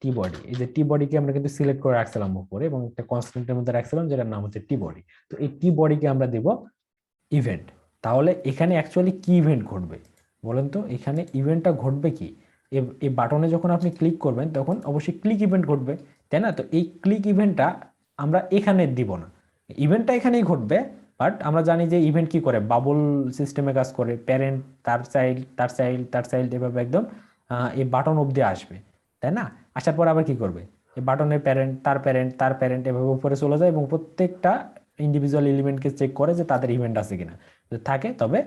টি বডি, এই যে টি বডিকে আমরা কিন্তু সিলেক্ট করে রাখছিলাম উপরে এবং একটা কনস্ট্যান্টের মধ্যে রাখছিলাম যেটার নাম হচ্ছে টি বডি। তো এই টি বডিকে আমরা দেব ইভেন্ট। তাহলে এখানে অ্যাকচুয়ালি কি ইভেন্ট ঘটবে বলেন তো, এখানে ইভেন্টটা ঘটবে কি, এই বাটনে যখন আপনি ক্লিক করবেন তখন অবশ্যই ক্লিক ইভেন্ট ঘটবে, তাই না? তো এই ক্লিক ইভেন্টটা আমরা এখানে দিব না, ইভেন্টটা এখানেই ঘটবে। বাট আমরা জানি যে ইভেন্ট কি করে, বাবল সিস্টেমে কাজ করে, প্যারেন্ট তার চাইল্ড তার চাইল্ড তার চাইল্ড এভাবে একদম এই বাটন অবধি আসবে, তাই না? আসার পর আবার কি করবে, এই বাটনের প্যারেন্ট তার প্যারেন্ট তার প্যারেন্ট এভাবে উপরে চলে যায় এবং প্রত্যেকটা ইন্ডিভিজুয়াল এলিমেন্টকে চেক করে যে তাদের ইভেন্ট আছে কিনা, যদি থাকে তবে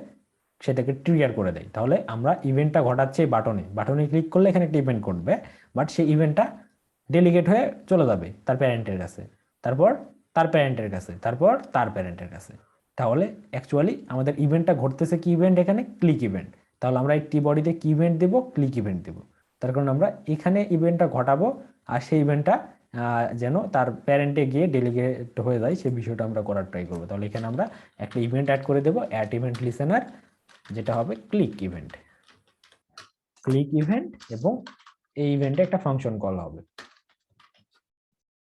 সেটাকে ট্রিগার করে দেয়। তাহলে আমরা ইভেন্টটা ঘটাচ্ছি বাটনে, বাটনে ক্লিক করলে এখানে একটা ইভেন্ট ঘটবে, বাট সেই ইভেন্টটা ডেলিগেট হয়ে চলে যাবে তার প্যারেন্টের কাছে, তারপর তার প্যারেন্টের কাছে, তারপর তার প্যারেন্টের কাছে। তাহলে অ্যাকচুয়ালি আমাদের ইভেন্টটা ঘটতেছে কি ইভেন্ট, এখানে ক্লিক ইভেন্ট। তাহলে আমরা এই টি বডিতে কি ইভেন্ট দেব, ক্লিক ইভেন্ট দেব। তার কারণে আমরা এখানে ইভেন্টটা ঘটাবো, আর সেই ইভেন্টটা যেন তার প্যারেন্টে গিয়ে ডেলিগেট হয়ে যায় সেই বিষয়টা আমরা করার ট্রাই করবো। তাহলে এখানে আমরা একটা ইভেন্ট অ্যাড করে দেবো, অ্যাড ইভেন্ট লিসেনার, যেটা হবে ক্লিক ইভেন্ট, ক্লিক ইভেন্ট, এবং এই ইভেন্টে একটা ফাংশন কল হবে।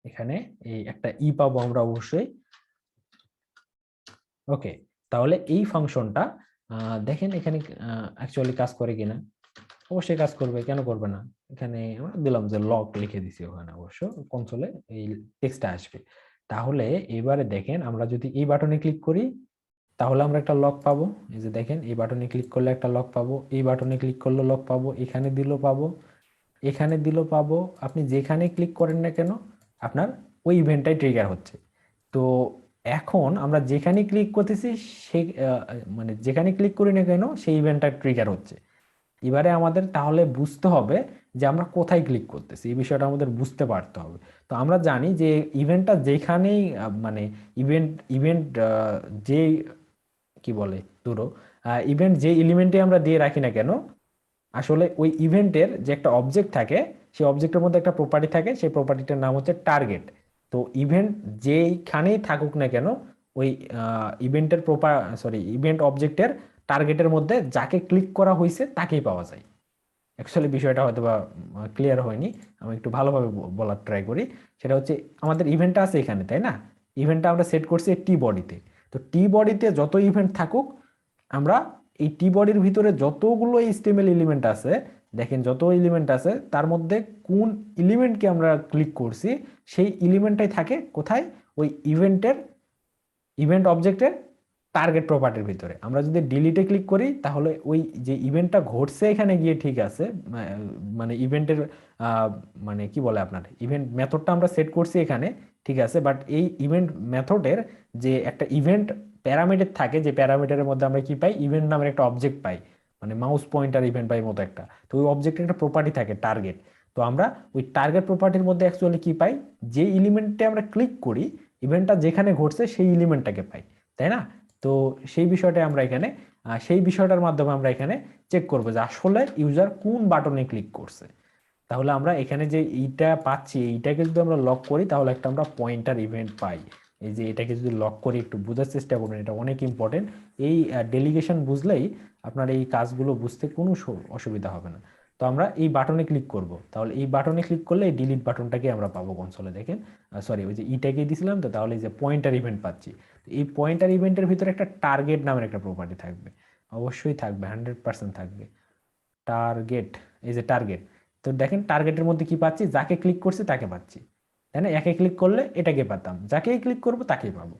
এখানে এই একটা ই পাবো আমরা অবশ্যই। ওকে, তাহলে এই ফাংশনটা দেখেন এখানে অ্যাকচুয়ালি কাজ করে কিনা, অবশ্যই কাজ করবে, কেন করবে না। এখানে আমরা দিলাম যে লগ লিখে দিছি, ওখানে অবশ্য কনসোলে এই টেক্সটটা আসবে। তাহলে এবারে দেখেন আমরা যদি এই বাটনে ক্লিক করি তাহলে আমরা একটা লক পাবো, এই যে দেখেন এই বাটনে ক্লিক করলে একটা লক পাবো, এই বাটনে ক্লিক করলে লক পাবো, এখানে দিলেও পাবো, এখানে দিলেও পাবো। আপনি যেখানে ক্লিক করেন না কেন আপনার ওই ইভেন্টটাই ট্রিগার হচ্ছে। তো এখন আমরা যেখানে ক্লিক করতেছি সে মানে যেখানে ক্লিক করি না কেন সেই ইভেন্টটা ট্রিগার হচ্ছে। এবারে আমাদের তাহলে বুঝতে হবে যে আমরা কোথায় ক্লিক করতেছি, এই বিষয়টা আমাদের বুঝতে পারতে হবে। তো আমরা জানি যে ইভেন্টটা যেখানেই মানে ইভেন্ট ইভেন্ট যে কি বলে ধরো ইভেন্ট যে এলিমেন্টে আমরা দিয়ে রাখি না কেন, আসলে ওই ইভেন্টের যে একটা অবজেক্ট থাকে সেই অবজেক্টের মধ্যে একটা প্রপার্টি থাকে, সেই প্রপার্টিটার নাম হচ্ছে টার্গেট। তো ইভেন্ট যেখানেই থাকুক না কেন ওই ইভেন্টের ইভেন্ট অবজেক্টের টার্গেটের মধ্যে যাকে ক্লিক করা হয়েছে তাকেই পাওয়া যায়। অ্যাকচুয়ালি বিষয়টা হয়তো বা ক্লিয়ার হয়নি, আমি একটু ভালোভাবে বলার ট্রাই করি। সেটা হচ্ছে আমাদের ইভেন্টটা আছে এখানে, তাই না? ইভেন্টটা আমরা সেট করছি টি বডিতে। তো টি বডিতে যত ইভেন্ট থাকুক আমরা এই টি বডির ভিতরে যতগুলো HTML এলিমেন্ট আছে, দেখেন যত এলিমেন্ট আছে তার মধ্যে কোন এলিমেন্টকে আমরা ক্লিক করছি সেই এলিমেন্টটাই থাকে কোথায়, ওই ইভেন্ট অবজেক্টের টার্গেট প্রপার্টির ভিতরে। আমরা যদি ডিলিটে ক্লিক করি তাহলে ওই যে ইভেন্টটা ঘটছে এখানে গিয়ে ঠিক আছে, মানে ইভেন্টের মানে কি বলে আপনার ইভেন্ট মেথডটা আমরা সেট করছি এখানে ঠিক আছে, বাট এই ইভেন্ট মেথডের যে একটা ইভেন্ট প্যারামিটার থাকে, যে প্যারামিটারের মধ্যে আমরা কি পাই, ইভেন্ট নামের একটা অবজেক্ট পাই, মানে মাউস পয়েন্টার ইভেন্ট পাই মতো একটা। তো ওই অবজেক্টের একটা প্রপার্টি থাকে টার্গেট। তো আমরা ওই টার্গেট প্রপার্টির মধ্যে অ্যাকচুয়ালি কি পাই, যে এলিমেন্টে আমরা ক্লিক করি ইভেন্টটা যেখানে ঘটছে সেই এলিমেন্টটাকে পাই, তাই না? তো সেই বিষয়টা আমরা এখানে সেই বিষয়টার মাধ্যমে আমরা এখানে চেক করবো যে আসলে ইউজার কোন বাটনে ক্লিক করছে। তাহলে আমরা এখানে যে এইটা পাচ্ছি এইটাকে যদি আমরা লক করি তাহলে একটা আমরা পয়েন্টার ইভেন্ট পাই। এই যে এটাকে যদি লক করি, একটু বোঝার চেষ্টা করবেন, এটা অনেক ইম্পর্টেন্ট। এই ডেলিগেশন বুঝলেই আপনার এই কাজগুলো বুঝতে কোনো অসুবিধা হবে না। তো আমরা এই বাটনে ক্লিক করব, তাহলে এই বাটনে ক্লিক করলে এই ডিলিট বাটনটাকে আমরা পাবো কনসোলে। দেখেন সরি ওই যে ইটাকে দিয়েছিলাম, তো তাহলে এই যে পয়েন্টার ইভেন্ট পাচ্ছি। এই পয়েন্টার ইভেন্টের ভিতরে একটা টার্গেট নামের একটা প্রপার্টি থাকবে, অবশ্যই থাকবে, 100% থাকবে টার্গেট। এই যে টার্গেট, তো দেখেন টার্গেটের মধ্যে কি পাচ্ছি, যাকে ক্লিক করছি তাকে পাচ্ছি, তাই না? একে ক্লিক করলে এটাকে পাতাম, যাকেই ক্লিক করবো তাকেই পাবো।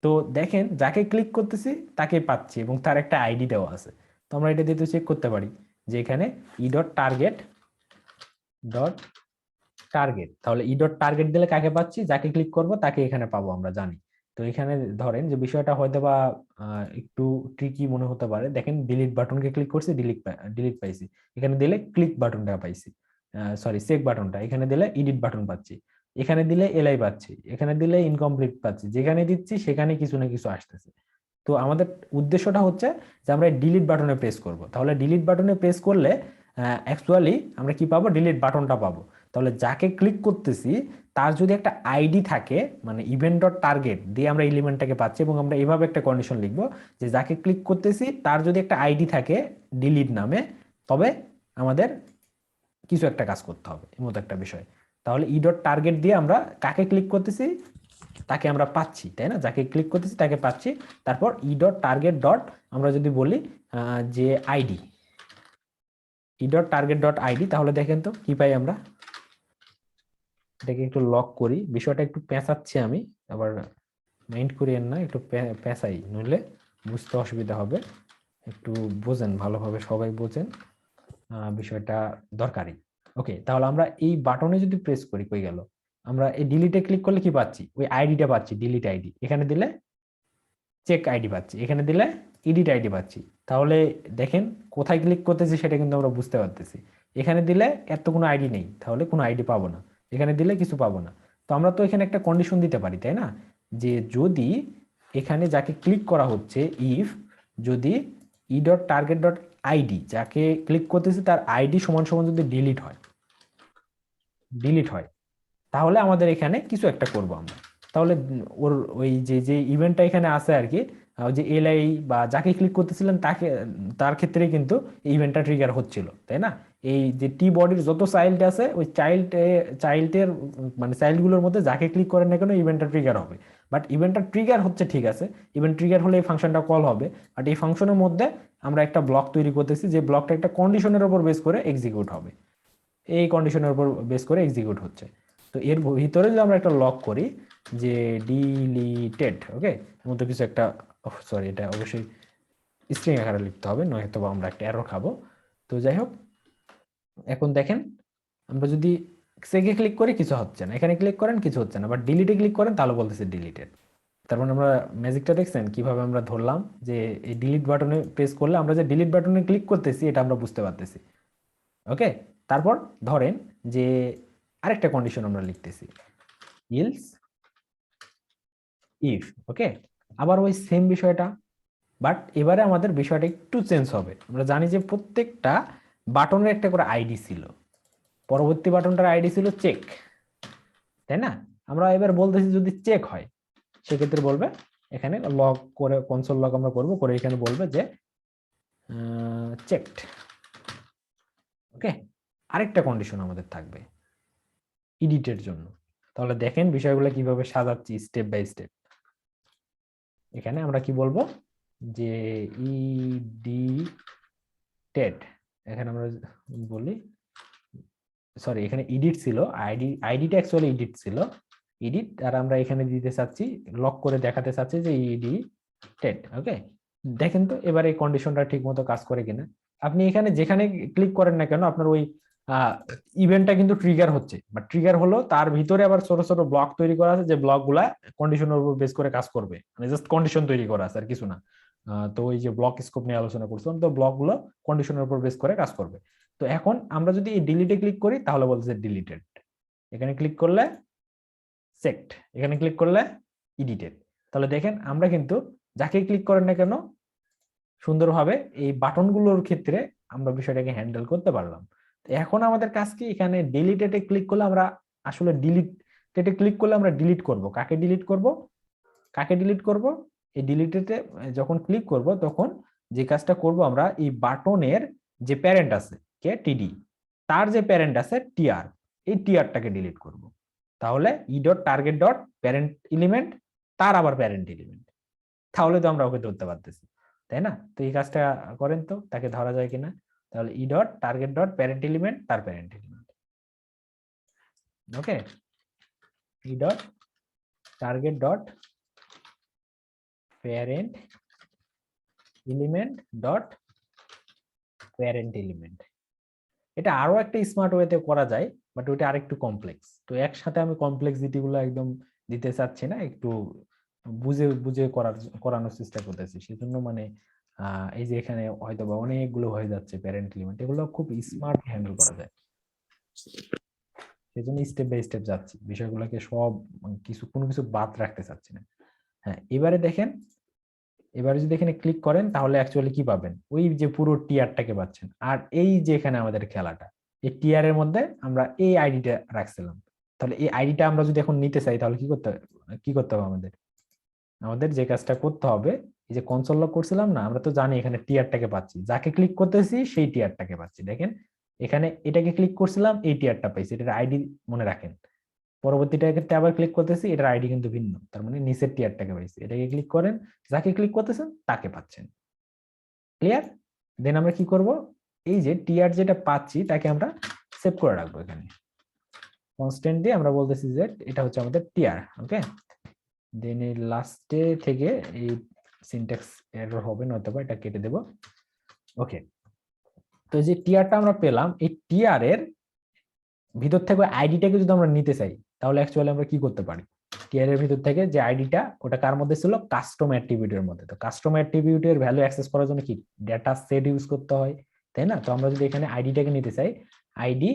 তো দেখেন যাকে ক্লিক করতেছি তাকে পাচ্ছি এবং তার একটা আইডি দেওয়া আছে। তো আমরা এটা দিয়ে চেক করতে পারি যে এখানে ই.টার্গেট, তাহলে ই.টার্গেট দিলে কাকে পাচ্ছি, যাকে ক্লিক করব তাকে এখানে পাবো আমরা জানি। তো এখানে ধরেন যে বিষয়টা হয়তো বা একটু ট্রিকি মনে হতে পারে, দেখেন ডিলিট বাটনকে ক্লিক করছি, ডিলিট পাইছি, এখানে দিলে ক্লিক বাটনটা পাইছি, চেক বাটনটা, এখানে দিলে এডিট বাটন পাচ্ছি, এখানে দিলে এলআই পাচ্ছি, এখানে দিলে ইনকমপ্লিট পাচ্ছি, যেখানে দিচ্ছি সেখানে কিছু না কিছু আসতেছে। তো আমাদের উদ্দেশ্যটা হচ্ছে যে আমরা ডিলিট বাটনে প্রেস করব। তাহলে ডিলিট বাটনে প্রেস করলে অ্যাকচুয়ালি আমরা কি পাবো, ডিলিট বাটনটা পাবো। তাহলে যাকে ক্লিক করতেছি তার যদি একটা আইডি থাকে, মানে ইভেন্ট ডট টার্গেট দিয়ে আমরা এলিমেন্টটাকে পাচ্ছি, এবং আমরা এভাবে একটা কন্ডিশন লিখবো যে যাকে ক্লিক করতেছি তার যদি একটা আইডি থাকে ডিলিট নামে, তবে আমাদের কিছু একটা কাজ করতে হবে, এর মতো একটা বিষয়। তাহলে ই ডট টার্গেট দিয়ে আমরা কাকে ক্লিক করতেছি তাকে আমরা পাচ্ছি, তাই না? যাকে ক্লিক করতেছি তাকে পাচ্ছি। তারপর ই ডট টার্গেট ডট আমরা যদি বলি যে আইডি, ই ডট টার্গেট ডট আইডি, তাহলে দেখেন তো কি পাই আমরা। এটাকে একটু লক করি, বিষয়টা একটু পেঁচাচ্ছি আমি, আবার মাইন্ড করিয়েন না, একটু পেঁচাই, নইলে বুঝতে অসুবিধা হবে। একটু বোঝেন ভালোভাবে, সবাই বোঝেন বিষয়টা দরকারি। ওকে, তাহলে আমরা এই বাটনে যদি প্রেস করি, কই গেল, আমরা এই ডিলিটে ক্লিক করলে কি পাচ্ছি, ওই আইডিটা পাচ্ছি, ডিলিট আইডি। এখানে দিলে চেক আইডি পাচ্ছি, এখানে দিলে এডিট আইডি পাচ্ছি। তাহলে দেখেন কোথায় ক্লিক করতেছি সেটা কিন্তু আমরা বুঝতে পারতেছি। এখানে দিলে এত কোনো আইডি নেই, তাহলে কোনো আইডি পাবো না। এখানে দিলে কিছু পাবো না। তো আমরা তো এখানে একটা কন্ডিশন দিতে পারি, তাই না, যে যদি এখানে যাকে ক্লিক করা হচ্ছে, ইফ যদি ই ডট টার্গেট ডট আইডি, যাকে ক্লিক করতেছি তার আইডি সমান সমান যদি ডিলিট হয়, ডিলিট হয়, তাহলে আমাদের এখানে কিছু একটা করব আমরা। তাহলে ওর ওই যে যে ইভেন্টটা এখানে আছে আর কি, ওই যে এলআই বা যাকে ক্লিক করতেছিলেন তাকে, তার ক্ষেত্রে কিন্তু ইভেন্টটা ট্রিগার হচ্ছিল, তাই না? এই যে টি বডির যত চাইল্ড আছে, ওই চাইল্ডের মানে চাইল্ডগুলোর মধ্যে যাকে ক্লিক করেন না কেন ইভেন্টটা ট্রিগার হবে। বাট ইভেন্টটা ট্রিগার হচ্ছে ঠিক আছে, ইভেন্ট ট্রিগার হলে এই ফাংশনটা কল হবে। বাট এই ফাংশনের মধ্যে আমরা একটা ব্লক তৈরি করতেছি, যে ব্লকটা একটা কন্ডিশনের উপর বেস করে এক্সিকিউট হবে, এই কন্ডিশনের উপর বেস করে এক্সিকিউট হচ্ছে। তো এর ভিতরে যদি আমরা একটা লক করি যে ডিলিটেড, ওকে, মতো কিছু একটা, সরি এটা অবশ্যই স্ট্রিং আকারে লিখতে হবে, নয়তো আমরা একটা এরর খাবো। তো যাই হোক, এখন দেখেন আমরা যদি সেকে ক্লিক করি কিছু হচ্ছে না, এখানে ক্লিক করেন কিছু হচ্ছে না, বাট ডিলিটে ক্লিক করেন তাহলে বলতেছে ডিলিটেড। তার মানে আমরা ম্যাজিকটা দেখছেন কিভাবে আমরা ধরলাম যে এই ডিলিট বাটনে প্রেস করলে আমরা যে ডিলিট বাটনে ক্লিক করতেছি এটা আমরা বুঝতে পারতেছি। ওকে, তারপর ধরেন যে আরেকটা কন্ডিশন আমরা লিখতেছি, ইলস ইফ, ওকে, আবার ওই সেম বিষয়টা, বাট এবারে আমাদের বিষয়টা একটু চেঞ্জ হবে। আমরা জানি যে প্রত্যেকটা বাটনের একটা করে আইডি ছিল, পরবর্তী বাটনটার আইডি ছিল চেক, তাই না? আমরা এবার বলতেছি যদি চেক হয় সেক্ষেত্রে বলবে, এখানে লগ করে কনসোল লগ আমরা করব, করে এখানে বলবে যে চেকড। ওকে, আরেকটা কন্ডিশন আমাদের থাকবে এডিটের জন্য। তাহলে দেখেন বিষয়গুলো কিভাবে সাজাচ্ছি স্টেপ বাই স্টেপ। এখানে আমরা কি বলবো যে ইডিটেড, এখানে আমরা বলি, সরি এখানে এডিট ছিল, আইডিটা অ্যাকচুয়ালি এডিট ছিল, এডিট, আর আমরা এখানে দিতে চাচ্ছি, লক করে দেখাতে চাচ্ছি যে এডিটেড। ওকে, দেখেন তো এবারে এই কন্ডিশনটা ঠিক মতো কাজ করে কিনা। আপনি এখানে যেখানে ক্লিক করেন না কেন আপনার ওই ইভেন্টটা কিন্তু ট্রিগার হচ্ছে, বা ট্রিগার হলো তার ভিতরে আবার ছোট ছোট ব্লক তৈরি করা আছে, যে ব্লকগুলা কন্ডিশনের উপর বেস করে কাজ করবে, মানে জাস্ট কন্ডিশন তৈরি করা আছে আর কিছু না। তো ওই যে ব্লক স্কোপ নিয়ে আলোচনা করছিলাম, তো ব্লকগুলো কন্ডিশনের উপর বেস করে কাজ করবে। তো এখন আমরা যদি এই ডিলিটে ক্লিক করি তাহলে বলতেছে ডিলিটেড, এখানে ক্লিক করলে চেকড, এখানে ক্লিক করলে এডিটেড। তাহলে দেখেন আমরা কিন্তু যাকে ক্লিক করেন না কেন সুন্দরভাবে এই বাটনগুলোর ক্ষেত্রে আমরা বিষয়টাকে হ্যান্ডেল করতে পারলাম। তো এখন আমাদের কাজ কি, এখানে ডিলিটেডে ক্লিক করলে আমরা আসলে ডিলিটেডে ক্লিক করলে আমরা ডিলিট করব, কাকে ডিলিট করব, কাকে ডিলিট করব, এই ডিলিটেডে যখন ক্লিক করব তখন যে কাজটা করব আমরা, এই বাটনের যে প্যারেন্ট আছে কে টিডি, তার যে প্যারেন্ট আছে টিআর, এই টিআরটাকে ডিলিট করব। তাহলে e dot target dot parent element, তার আবার প্যারেন্ট এলিমেন্ট, তাহলে তো আমরা ওকে ধরতে পারতেছি, তাই না? তো এই কাজটা করেন তো, তাকে ধরা যায় কিনা। তাহলে e dot target dot parent element, তার parent element, okay, e dot target dot parent element dot parent element. এটা আরো একটা স্মার্ট ওয়েতে করা যায়, বাট ওইটা আরেকটু কমপ্লেক্স। তো একসাথে আমি কমপ্লেক্সিটি গুলো একদম দিতে চাচ্ছি না, একটু বুঝে বুঝে করানোর চেষ্টা করতেছি। সেজন্য মানে এই যে এখানে হয়তো বা অনেকগুলো হয়ে যাচ্ছে প্যারেন্ট এলিমেন্ট, এগুলো খুব স্মার্ট হ্যান্ডেল করা যায়। সেজন্য স্টেপ বাই স্টেপ যাচ্ছি, বিষয়গুলোকে সব কিছু কোনো কিছু বাদ রাখতে চাচ্ছি না। হ্যাঁ, এবারে দেখেন এবারে যদি এখানে ক্লিক করেন তাহলে অ্যাকচুয়ালি কি পাবেন, ওই যে পুরো টিয়ারটাকে পাচ্ছেন। আর এই যে এখানে আমাদের খেলাটা, এই টিয়ার এর মধ্যে আমরা এই আইডিটা রাখছিলাম। তাহলে এই আইডিটা আমরা যদি এখন নিতে চাই তাহলে কি করতে হবে আমাদের, আমাদের যে কাজটা করতে হবে, এই যে কনসোল লক করছিলাম না, আমরা তো জানি এখানে টিয়ারটাকে পাচ্ছি, যাকে ক্লিক করতেছি সেই টিয়ারটাকে পাচ্ছি। দেখেন এখানে এটাকে ক্লিক করছিলাম, এই টিয়ারটা পাইছি, এটার আইডি মনে রাখেন। পরবর্তীটা ক্ষেত্রে আবার ক্লিক করতেছি, এটার আইডি কিন্তু ভিন্ন, তার মানে নিচের টিয়ারটাকে পাইছি। এটাকে ক্লিক করেন, যাকে ক্লিক করতেছেন তাকে পাচ্ছেন। ক্লিয়ার? দেন আমরা কি করব, এই যে টিয়ার যেটা পাচ্ছি তাকে আমরা সেভ করে রাখবো এখানে কনস্ট্যান্ট দিয়ে। আমরা বলতেছি যে এটা হচ্ছে আমাদের টিয়ার। ওকে, দেন এই লাস্টে থেকে এই সিনট্যাক্স এরর হবে, নয়তো বা এটা কেটে দেব। ওকে, তো যে টিয়ারটা আমরা পেলাম, এই টিয়ার এর ভিতর থেকে আইডিটাকে যদি আমরা নিতে চাই তাহলে অ্যাকচুয়ালি আমরা কি করতে পারি, টিয়ার এর ভিতর থেকে যে আইডিটা, ওটা কার মধ্যে ছিল, কাস্টম অ্যাট্রিবিউটের মধ্যে। তো কাস্টম অ্যাট্রিবিউটের ভ্যালু অ্যাক্সেস করার জন্য কি ডেটা সেট ইউজ করতে হয়, তাই না? তো আমরা যদি এখানে আইডিটাকে নিতে চাই, আইডি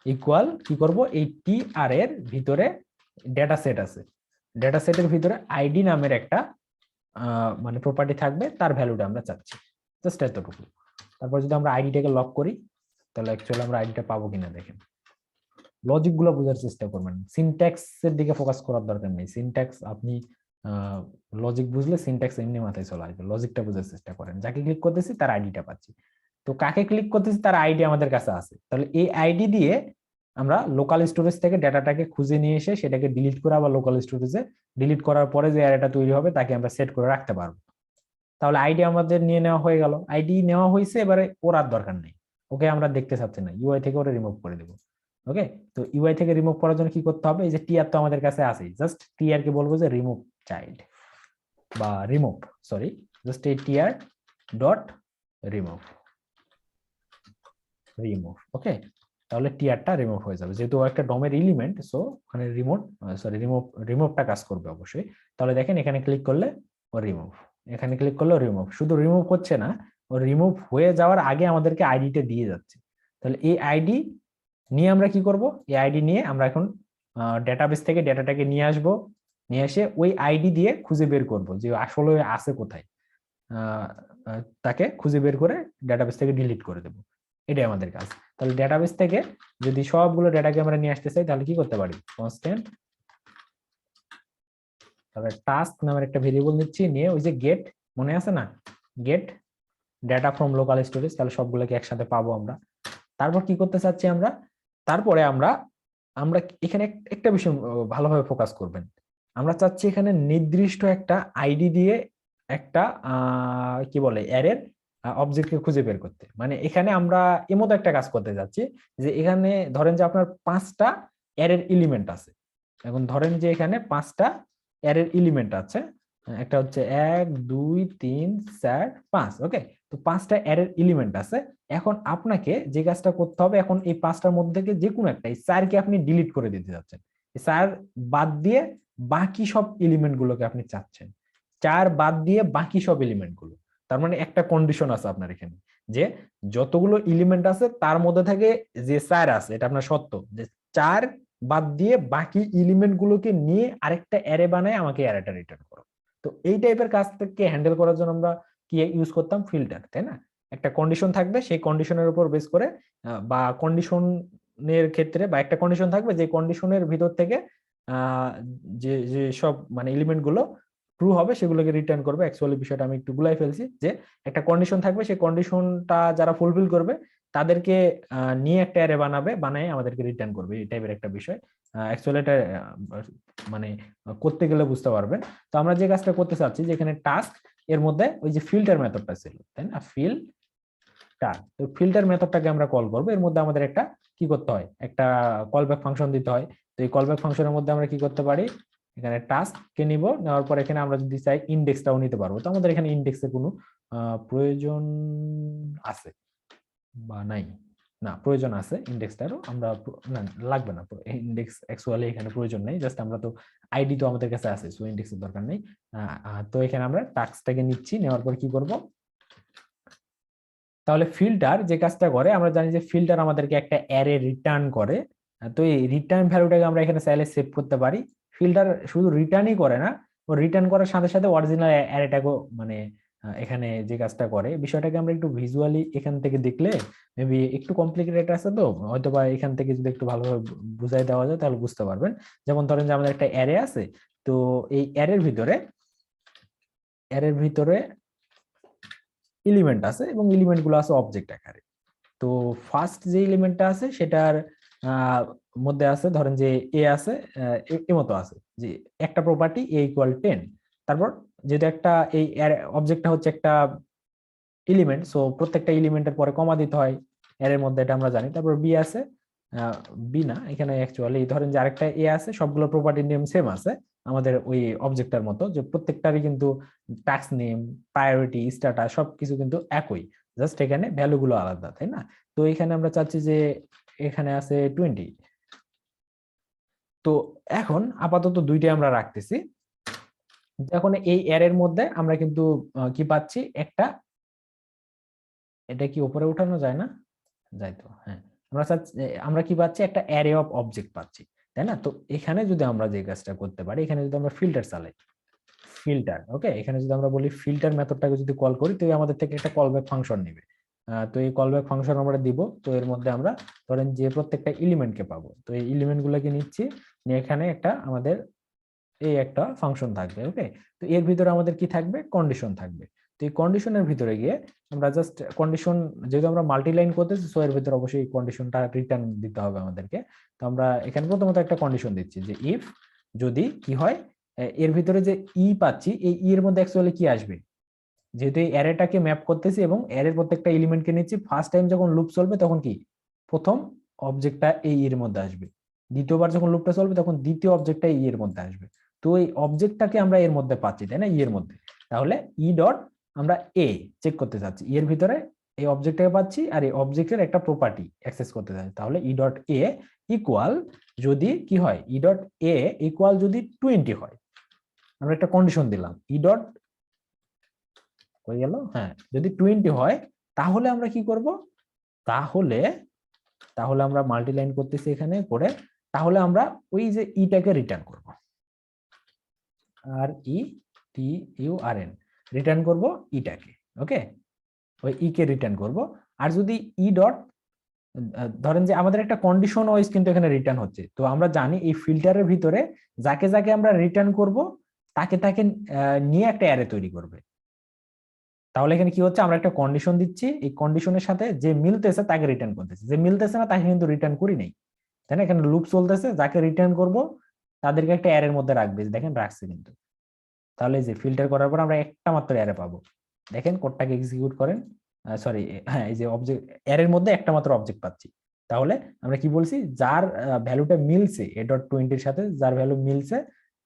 ইকুয়াল কি করব, এই টিআর এর ভিতরে ডেটা সেট আছে, ডেটা সেটের ভিতরে আইডি নামের একটা মানে প্রপার্টি থাকবে, তার ভ্যালুটা আমরা চাচ্ছি, জাস্ট এতটুকু। তারপর যদি আমরা আইডিটাকে লক করি তাহলে অ্যাকচুয়ালি আমরা আইডিটা পাবো কিনা দেখেন। লজিক গুলো বোঝার চেষ্টা করবেন, সিনট্যাক্স এর দিকে ফোকাস করার দরকার নেই। সিনট্যাক্স আপনি লজিক বুঝলে সিনট্যাক্স এমনি মাথায় চলে আসবে, লজিকটা বোঝার চেষ্টা করেন। যাকে ক্লিক করতেছি তার আইডিটা পাচ্ছি, তো কাকে ক্লিক করতেছি তার আইডি আমাদের কাছে আছে। তাহলে এই আইডি দিয়ে আমরা লোকাল স্টোরেজ থেকে ডেটাটাকে খুঁজে নিয়ে এসে সেটাকে ডিলিট করে আবার লোকাল স্টোরেজে ডিলিট করার পরে যে অ্যারেটা তৈরি হবে তাকে আমরা সেট করে রাখতে পারবো। তাহলে আইডি আমাদের নিয়ে নেওয়া হয়ে গেল, আইডি নেওয়া হয়েছে, এবারে ওর আর দরকার নেই, ওকে আমরা দেখতে চাচ্ছি না, ইউআই থেকে ওরা রিমুভ করে দেবো। ওকে, তো ইউআই থেকে রিমুভ করার জন্য কি করতে হবে, এই যে টিআর তো আমাদের কাছে আছেই, জাস্ট টিআর কে বলবো যে রিমুভ চাইল্ড বা রিমুভ, সরি, জাস্ট এই টিআর ডট রিমুভ রিমুভ। ওকে, তাহলে টিআরটা রিমুভ হয়ে যাবে, যেহেতু একটা ডমের এলিমেন্ট, সো ওখানে রিমুভটা কাজ করবে অবশ্যই। তাহলে দেখেন এখানে ক্লিক করলে ও রিমুভ, এখানে ক্লিক করলে রিমুভ, শুধু রিমুভ হচ্ছে না, ও রিমুভ হয়ে যাওয়ার আগে আমাদেরকে আইডিটা দিয়ে যাচ্ছে। তাহলে এই আইডি নিয়ে আমরা কি করব, এই আইডি নিয়ে আমরা এখন ডেটাবেস থেকে ডেটাটাকে নিয়ে আসব, নিয়ে এসে ওই আইডি দিয়ে খুঁজে বের করব যে আসলে আছে কোথায়, তাকে খুঁজে বের করে ডেটাবেস থেকে ডিলিট করে দেব, এটাই আমাদের কাজ। তাহলে ডেটাবেস থেকে যদি সবগুলো ডেটাকে আমরা নিয়ে আসতে চাই তাহলে কি করতে পারি, কনস্ট্যান্ট, তারপরে টাস্ক নামের একটা ভেরিয়েবল নিচ্ছি, নিয়ে ওই যে গেট, মনে আছে না, get data from local storage, তাহলে সবগুলোকে একসাথে পাবো আমরা। তারপর কি করতে চাচ্ছি আমরা, তারপরে আমরা আমরা এখানে একটা বিষয় ভালোভাবে ফোকাস করবেন, আমরা চাচ্ছি এখানে নির্দিষ্ট একটা আইডি দিয়ে একটা কি বলে অ্যারের অবজেক্টকে খুঁজে বের করতে। মানে এখানে আমরা এমতো একটা কাজ করতে যাচ্ছি যে এখানে ধরেন যে আপনার 5টা অ্যারের এলিমেন্ট আছে, এখন ধরেন যে এখানে 5টা অ্যারের এলিমেন্ট আছে, একটা হচ্ছে 1 2 3 4 5। ওকে, তো 5টা অ্যারের এলিমেন্ট আছে। এখন আপনাকে যে কাজটা করতে হবে, এখন এই 5টার মধ্যে থেকে যে কোনো একটা, এই 4কে আপনি ডিলিট করে দিতে যাচ্ছেন, এই 4 বাদ দিয়ে বাকি সব এলিমেন্ট গুলোকে আপনি চাচ্ছেন, 4 বাদ দিয়ে বাকি সব এলিমেন্ট গুলো। তার মানে একটা কন্ডিশন আছে আপনার এখানে, যে যতগুলো এলিমেন্ট আছে তার মধ্যে থেকে যে 4 আছে এটা আপনার সত্য, যে 4 বাদ দিয়ে বাকি এলিমেন্ট গুলোকে নিয়ে আরেকটা অ্যারে বানায় আমাকে অ্যারেটা রিটার্ন করো। তো এই টাইপের কাজটাকে হ্যান্ডেল করার জন্য আমরা কি ইউজ করতাম, ফিল্টার, তাই না? একটা কন্ডিশন থাকবে, সেই কন্ডিশনের উপর বেস করে বা কন্ডিশনের ক্ষেত্রে বা একটা কন্ডিশন থাকবে, যে কন্ডিশনের ভিতর থেকে যে যে সব মানে এলিমেন্ট গুলো ট্রু হবে সেগুলোকে রিটার্ন করবে। অ্যাকচুয়ালি বিষয়টা আমি একটু গুলাই ফেলছি, যে একটা কন্ডিশন থাকবে, সেই কন্ডিশনটা যারা ফুলফিল করবে তাদেরকে নিয়ে একটা অ্যারে বানাবে, বানায় আমাদেরকে রিটার্ন করবে, এই টাইপের একটা বিষয়। অ্যাকচুয়ালি এটা মানে করতে গেলে বুঝতে পারবেন। তো আমরা যে কাজটা করতে চাচ্ছি, যে এখানে টাস্ক এর মধ্যে ওই যে ফিল্টার মেথডটা ছিল, তাই না, ফিল্টার, তো ফিল্টার মেথডটাকে আমরা কল করব। এর মধ্যে আমাদের একটা কি করতে হয়, একটা কলব্যাক ফাংশন দিতে হয়। তো এই কলব্যাক ফাংশনের মধ্যে আমরা কি করতে পারি, এখানে টাস্ক কে নিব, নেওয়ার পর এখানে আমরা যদি চাই ইন্ডেক্সটাও নিতে পারবো। তো আমাদের এখানে ইন্ডেক্সের কোনো প্রয়োজন আছে বা নাই, না প্রয়োজন আছে ইন্ডেক্সটারও, আমরা না লাগবে না, ইন্ডেক্স অ্যাকচুয়ালি এখানে প্রয়োজন নেই, জাস্ট আমরা তো আইডি তো আমাদের কাছে আছে, সো ইন্ডেক্সের দরকার নেই। তো এখানে আমরা টাস্কটাকে নিচ্ছি, নেওয়ার পর কি করব, তাহলে ফিল্টার যে কাজটা করে, আমরা জানি যে ফিল্টার আমাদেরকে একটা অ্যারে রিটার্ন করে। তো এই রিটার্ন ভ্যালুটাকে আমরা এখানে চাইলে সেভ করতে পারি। ফিল্টার শুধু রিটার্নই করে না, ও রিটার্ন করার সাথে সাথে অরিজিনাল অ্যারেটাকে মানে এখানে যে কাজটা করে, বিষয়টাকে আমরা একটু ভিজুয়ালি এখান থেকে দেখলে মেবি একটু কমপ্লিকেটেড আছে, তো হয়তো বা এখান থেকে যদি একটু ভালোভাবে বুঝাই দেওয়া যায় তাহলে বুঝতে পারবেন। যেমন ধরেন যে আমাদের একটা অ্যারে আছে, তো এই অ্যারের ভিতরে এলিমেন্ট আছে এবং এলিমেন্ট গুলো আছে অবজেক্ট আকারে। তো ফার্স্ট যে এলিমেন্টটা আছে সেটার মধ্যে আছে ধরেন যে এ আছে, এ মতো আছে যে একটা প্রপার্টি এ ইকুয়াল 10। তারপর যেহেতু একটা এই অবজেক্টটা হচ্ছে একটা এলিমেন্ট, সো প্রত্যেকটা এলিমেন্টের পরে কমা দিতে হয় এর মধ্যে, এটা আমরা জানি। তারপর বি আছে, বি না এখানে অ্যাকচুয়ালি ধরেন যে আরেকটা এ আছে, সবগুলো প্রপার্টির নেম সেম আছে আমাদের ওই অবজেক্টটার মতো, যে প্রত্যেকটারই কিন্তু টাস্ক নেম, প্রায়োরিটি, স্ট্যাটাস সবকিছু কিন্তু একই, জাস্ট এখানে ভ্যালু গুলো আলাদা, তাই না? তো এখানে আমরা চাচ্ছি যে এখানে আছে 20। তো এখন আপাতত দুইটাই আমরা রাখতেছি। এখন এই এর মধ্যে আমরা কিন্তু কি পাচ্ছি, একটা, এটা কি উপরে উঠানো যায় না? যাই তো, হ্যাঁ। আমরা কি পাচ্ছি, একটা অ্যারে অফ অবজেক্ট পাচ্ছি, তাই না? তো এখানে যদি আমরা যে কাজটা করতে পারি, এখানে যদি আমরা ফিল্টার চালাই, ফিল্টার, ওকে, এখানে যদি আমরা বলি ফিল্টার মেথডটাকে যদি কল করি, তো আমাদের থেকে একটা কলব্যাক ফাংশন নেবে। তো এই কলব্যাক ফাংশন আমরা দিব, তো এর মধ্যে আমরা ধরেন যে প্রত্যেকটা এলিমেন্টকে পাবো, তো এই এলিমেন্ট গুলোকে নিচ্ছি, নিয়ে এখানে একটা আমাদের এই একটা ফাংশন থাকবে, ওকে। তো এর ভিতরে আমাদের কি থাকবে, কন্ডিশন থাকবে। তো এই কন্ডিশনের ভিতরে গিয়ে আমরা জাস্ট কন্ডিশন, যেহেতু আমরা মাল্টি লাইন করতেছি, সো এর ভিতরে অবশ্যই কন্ডিশনটা রিটার্ন দিতে হবে আমাদেরকে। তো আমরা এখানে প্রথমত একটা কন্ডিশন দিচ্ছি যে ইফ যদি কি হয়, এর ভিতরে যে ই পাচ্ছি, এই ই এর মধ্যে অ্যাকচুয়ালি কি আসবে, যেহেতু এই অ্যারেটাকে ম্যাপ করতেছি এবং অ্যারের প্রত্যেকটা এলিমেন্টকে নিচ্ছি, ফার্স্ট টাইম যখন লুপ চলবে তখন কি প্রথম অবজেক্টটা এই এর মধ্যে আসবে, দ্বিতীয়বার যখন লুপটা চলবে তখন দ্বিতীয় অবজেক্টটা ই এর মধ্যে আসবে। তো এই অবজেক্টটাকে আমরা এর মধ্যে পাচ্ছি, তাই না, ই এর মধ্যে। তাহলে ই ডট আমরা এ চেক করতে চাচ্ছি, ই এর ভিতরে এই অবজেক্টটাকে পাচ্ছি আর এই অবজেক্টের একটা প্রপার্টি অ্যাক্সেস করতে চাচ্ছি। তাহলে ই ডট এ ইকুয়াল, যদি কি হয়, ই ডট এ ইকুয়াল যদি 20 হয়, আমরা একটা কন্ডিশন দিলাম, ই ডট হয়ে গেল, হ্যাঁ, যদি 20 হয় তাহলে আমরা কি করব, তাহলে তাহলে আমরা মাল্টি লাইন করতেছি এখানে করে, তাহলে আমরা ওই যে ইটাকে রিটার্ন করব, R E T U R N, return করব ইটাকে, ওকে, ওই ই কে রিটার্ন করব। আর যদি ই ডট, ধরেন যে আমাদের একটা কন্ডিশন ওয়াইজ কিন্তু এখানে রিটার্ন হচ্ছে, তো আমরা জানি এই ফিল্টারের ভিতরে যাকে যাকে আমরা রিটার্ন করব তাকে তাকে নিয়ে একটা অ্যারে তৈরি করবে। তাহলে এখানে কি হচ্ছে, আমরা একটা কন্ডিশন দিচ্ছি, এই কন্ডিশনের সাথে যে মিলতেছে তাকে রিটার্ন করতেছে, যে মিলতেছে না তাকে কিন্তু রিটার্ন করি নাই, তাই না? এখানে লুপ চলতেছে, যাকে রিটার্ন করব তাদেরকে একটা অ্যারের মধ্যে রাখবে, দেখেন রাখছে কিন্তু। তাহলে যে ফিল্টার করার পর আমরা একটা মাত্র অ্যারে পাবো, দেখেন কোডটাকে এক্সিকিউট করেন, সরি, হ্যাঁ, এই যে অবজেক্ট অ্যারের মধ্যে একটা মাত্র অবজেক্ট পাচ্ছি। তাহলে আমরা কি বলছি, যার ভ্যালুটা মিলছে এ ডট 20 সাথে, যার ভ্যালু মিলছে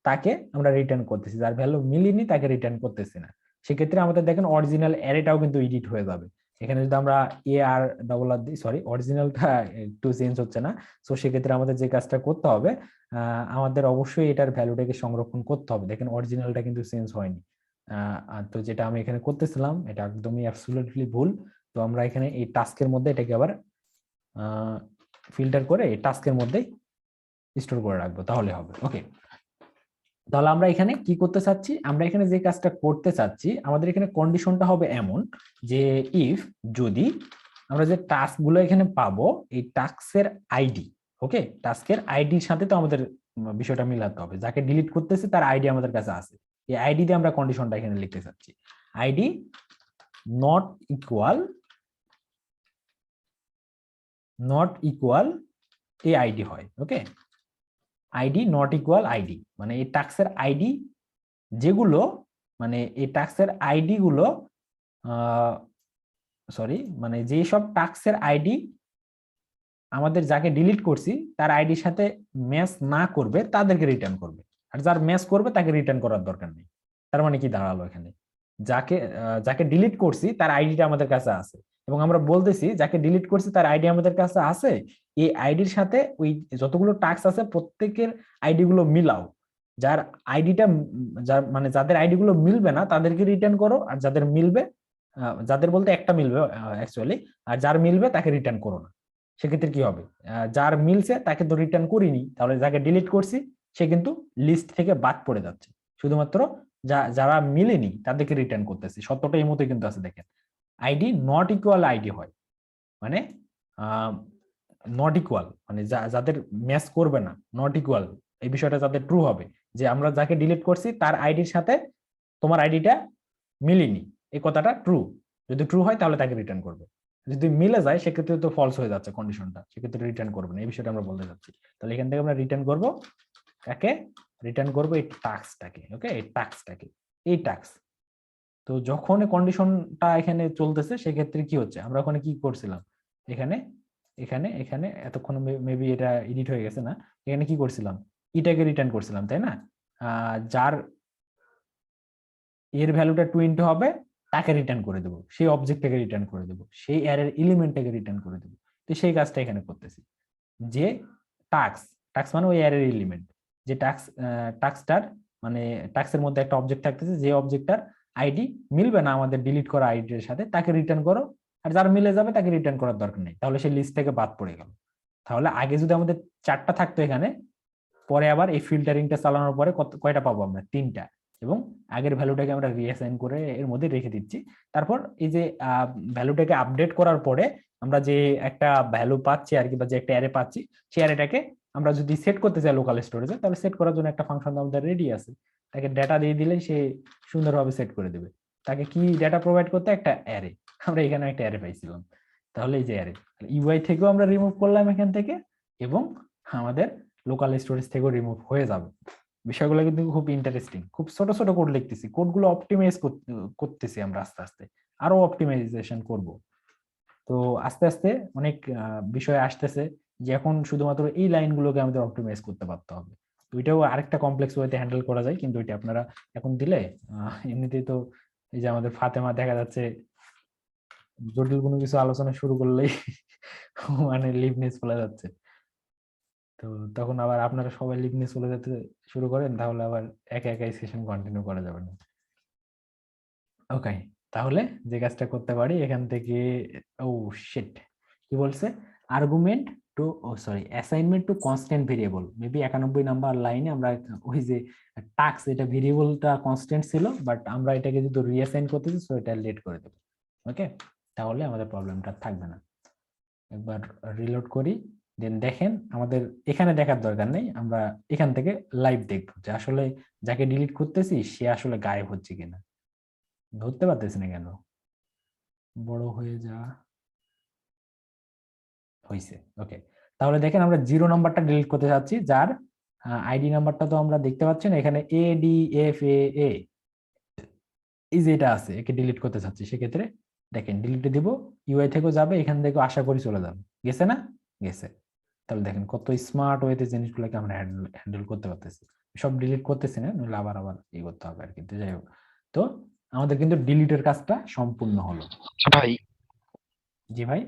তাকে আমরা রিটার্ন করতেছি, যার ভ্যালু মিলিনি তাকে রিটার্ন করতেছি না। সেক্ষেত্রে আমাদের দেখেন অরিজিনাল অ্যারেটাও কিন্তু এডিট হয়ে যাবে। এখানে যদি আমরা এ আর ডবল আর দিই, সরি, অরিজিনালটা একটু চেঞ্জ হচ্ছে না, তো সেক্ষেত্রে আমাদের যে কাজটা করতে হবে, আমাদের অবশ্যই এটার ভ্যালুটাকে সংরক্ষণ করতে হবে। দেখেন অরিজিনালটা কিন্তু চেঞ্জ হয়নি। তো যেটা আমি এখানে করতেছিলাম এটা একদমই অ্যাবসলিউটলি ভুল। তো আমরা এখানে এই টাস্কের মধ্যে এটাকে আবার ফিল্টার করে এই টাস্কের মধ্যেই স্টোর করে রাখবো, তাহলে হবে, ওকে। তাহলে আমরা এখানে কি করতে চাচ্ছি, আমরা এখানে যে কাজটা করতে চাচ্ছি, আমাদের এখানে কন্ডিশনটা হবে এমন যে ইফ যদি আমরা যে টাস্ক গুলো এখানে পাবো, এই টাস্কের আইডি, ওকে, টাস্কের আইডির সাথে তো আমাদের বিষয়টা মিলাতে হবে, যাকে ডিলিট করতেছে তার আইডি আমাদের কাছে আছে, এই আইডি দিয়ে আমরা কন্ডিশনটা এখানে লিখতে চাচ্ছি, আইডি নট ইকুয়াল এই আইডি হয়, ওকে, আইডি নট ইকুয়াল আইডি, মানে এই টাস্কের আইডি যেগুলো, মানে এই টাস্কের আইডি গুলো, সরি, মানে যেই সব টাস্কের আইডি আমাদের যাকে ডিলিট করছি তার আইডির সাথে ম্যাচ না করবে তাদেরকে রিটার্ন করবে, আর যার ম্যাচ করবে তাকে রিটার্ন করার দরকার নেই। তার মানে কি দাঁড়ালো, এখানে যাকে ডিলিট করছি তার আইডিটা আমাদের কাছে আছে, এবং আমরা বলতেছি যাকে ডিলিট করছি তার আইডি আমাদের কাছে আছে, এই আইডির সাথে ওই যতগুলো টাস্ক আছে প্রত্যেকের আইডি গুলো মিলাও, যার আইডিটা, যার মানে যাদের আইডি গুলো মিলবে না তাদেরকে রিটার্ন করো, আর যাদের মিলবে, যাদের বলতে একটা মিলবে অ্যাকচুয়ালি, আর যার মিলবে তাকে রিটার্ন করো না। সেক্ষেত্রে কি হবে, যার মিলছে তাকে তো রিটার্ন করিনি, তাহলে যাকে ডিলিট করছি সে কিন্তু লিস্ট থেকে বাদ পড়ে যাচ্ছে। শুধুমাত্র যারা মিলেনি তাদেরকে রিটার্ন করতেছি। সত্যটা এই মতোই কিন্তু আছে, দেখেন আইডি নট ইকুয়াল আইডি হয়, মানে নট ইকুয়াল মানে যাদের ম্যাচ করবে না, নট ইকুয়াল এই বিষয়টা যাদের ট্রু হবে, যে আমরা যাকে ডিলিট করছি তার আইডির সাথে তোমার আইডিটা মিলেনি, এই কথাটা ট্রু। যদি ট্রু হয় তাহলে তাকে রিটার্ন করবে, যদি মিলে যায় সেক্ষেত্রে তো ফলস হয়ে যাচ্ছে কন্ডিশনটা, সেক্ষেত্রে রিটার্ন করবে না, এই বিষয়টা আমরা বলতে চাচ্ছি। তাহলে এখান থেকে আমরা রিটার্ন করব কাকে, রিটার্ন করব এই টাস্কটাকে। ওকে, এই টাস্কটাকে, এই টাস্ক। তো যখন কন্ডিশনটা এখানে চলতেছে সেক্ষেত্রে কি হচ্ছে, আমরা ওখানে কি করছিলাম, এখানে এখানে এখানে এতক্ষণ মেবি এটা এডিট হয়ে গেছে না, এখানে কি করছিলাম, ইটাকে রিটার্ন করছিলাম তাই না, যার এর ভ্যালুটা 20 হবে তাকে রিটার্ন করে দেবো, সেই অবজেক্টটাকে রিটার্ন করে দেবো, সেই অ্যারের এলিমেন্টটাকে রিটার্ন করে দেবো। তো সেই কাজটা এখানে করতেছি, যে টাস্ক মানে ওই অ্যারের এলিমেন্ট, যে টাস্কটার মানে টাস্কের মধ্যে একটা অবজেক্ট থাকতেছে, যে অবজেক্টটার আইডি মিলবে না আমাদের ডিলিট করা আইডির সাথে তাকে রিটার্ন করো, আর যার মিলে যাবে তাকে রিটার্ন করার দরকার নেই, তাহলে সেই লিস্ট থেকে বাদ পড়ে গেল। তাহলে আগে যদি আমাদের 4টা থাকতো এখানে, পরে আবার এই ফিল্টারিংটা চালানোর পরে কয়টা পাবো আমরা, 3টা, এবং আগের ভ্যালুটাকে আমরা রিঅ্যাসাইন করে এর মধ্যে রেখে দিচ্ছি। তারপর এই যে ভ্যালুটাকে আপডেট করার পরে আমরা যে একটা ভ্যালু পাচ্ছি আর কি, বা যে একটা অ্যারে পাচ্ছি, সেই অ্যারেটাকে আমরা যদি সেট করতে চাই লোকাল স্টোরেজে, তাহলে সেট করার জন্য একটা ফাংশন আমাদের রেডি আছে, তাকে ডেটা দিয়ে দিলে সে সুন্দরভাবে সেট করে দেবে। তাকে কি ডেটা প্রোভাইড করতে, একটা অ্যারে, আমরা এখানে একটা অ্যারে পাইছিলাম। তাহলে এই যে অ্যারে ইউআই থেকেও আমরা রিমুভ করলাম এখান থেকে, এবং আমাদের লোকাল স্টোরেজ থেকেও রিমুভ হয়ে যাবে। বিষয়গুলো কিন্তু খুব ইন্টারেস্টিং, খুব ছোট ছোট কোড লিখতেছি, কোডগুলো অপটিমাইজ করতেছি আমরা আস্তে আস্তে, আরো অপটিমাইজেশন করব। তো আস্তে আস্তে অনেক বিষয় আসতেছে, যে এখন শুধুমাত্র এই লাইনগুলোকে আমাদের অপটিমাইজ করতে পারতে হবে। তো ওইটাও আরেকটা কমপ্লেক্স ওয়েতে হ্যান্ডেল করা যায়, কিন্তু ওইটা আপনারা এখন দিলে এমনিতেই তো এই যে আমাদের ফাতেমা দেখা যাচ্ছে জটিল কোনো কিছু আলোচনা শুরু করলেই মানে লিভনেস চলে যাচ্ছে। তো তখন আবার আপনারা সবাই লিভনেস চলে যেতে শুরু করেন, তাহলে আবার একা একাই সেশন কন্টিনিউ করা যাবে না। ওকে, তাহলে যে কাজটা করতে পারি এখান থেকে, ও শিট, কি বলছে, argument to, oh sorry, assignment to constant variable, maybe 91 number লাইনে আমরা ওই যে টাস্ক, এটা ভেরিয়েবলটা কনস্ট্যান্ট ছিল, বাট আমরা এটাকে যদি রিঅ্যাসাইন করতেছি সো এটা লেট করে দেব। ওকে, তাহলে আমাদের প্রবলেমটা থাকবে না। একবার রিলোড করি, দেন দেখেন আমাদের এখানে দেখার দরকার নেই, আমরা এখান থেকে লাইভ দেখবো যে আসলে যাকে ডিলিট করতেছি সে আসলে গায়েব হচ্ছে কিনা। ধরতে পারতেছি না কেন, বড় হয়ে যা হয়েছে। ওকে, তাহলে দেখেন আমরা 0 নাম্বারটা ডিলিট করতে যাচ্ছি, যার আইডি নাম্বারটা তো আমরা দেখতে পাচ্ছি না, এখানে ADFAA এই যে এটা আছে, একে ডিলিট করতে চাচ্ছি। সেক্ষেত্রে দেখেন ডিলিটে দিব, ইউআই থেকেও যাবে, এখান থেকে আশা করি চলে যাবে, গেছে না, গেছে। তাহলে দেখেন কত স্মার্ট ওয়েতে জিনিসগুলোকে আমরা হ্যান্ডেল করতে পারতেছি। সব ডিলিট করতেছি না, নইলে আবার আবার ই করতে হবে আর কি। তো যাই হোক, তো আমাদের কিন্তু ডিলিটের কাজটা সম্পূর্ণ হলো। ভাই জি ভাই,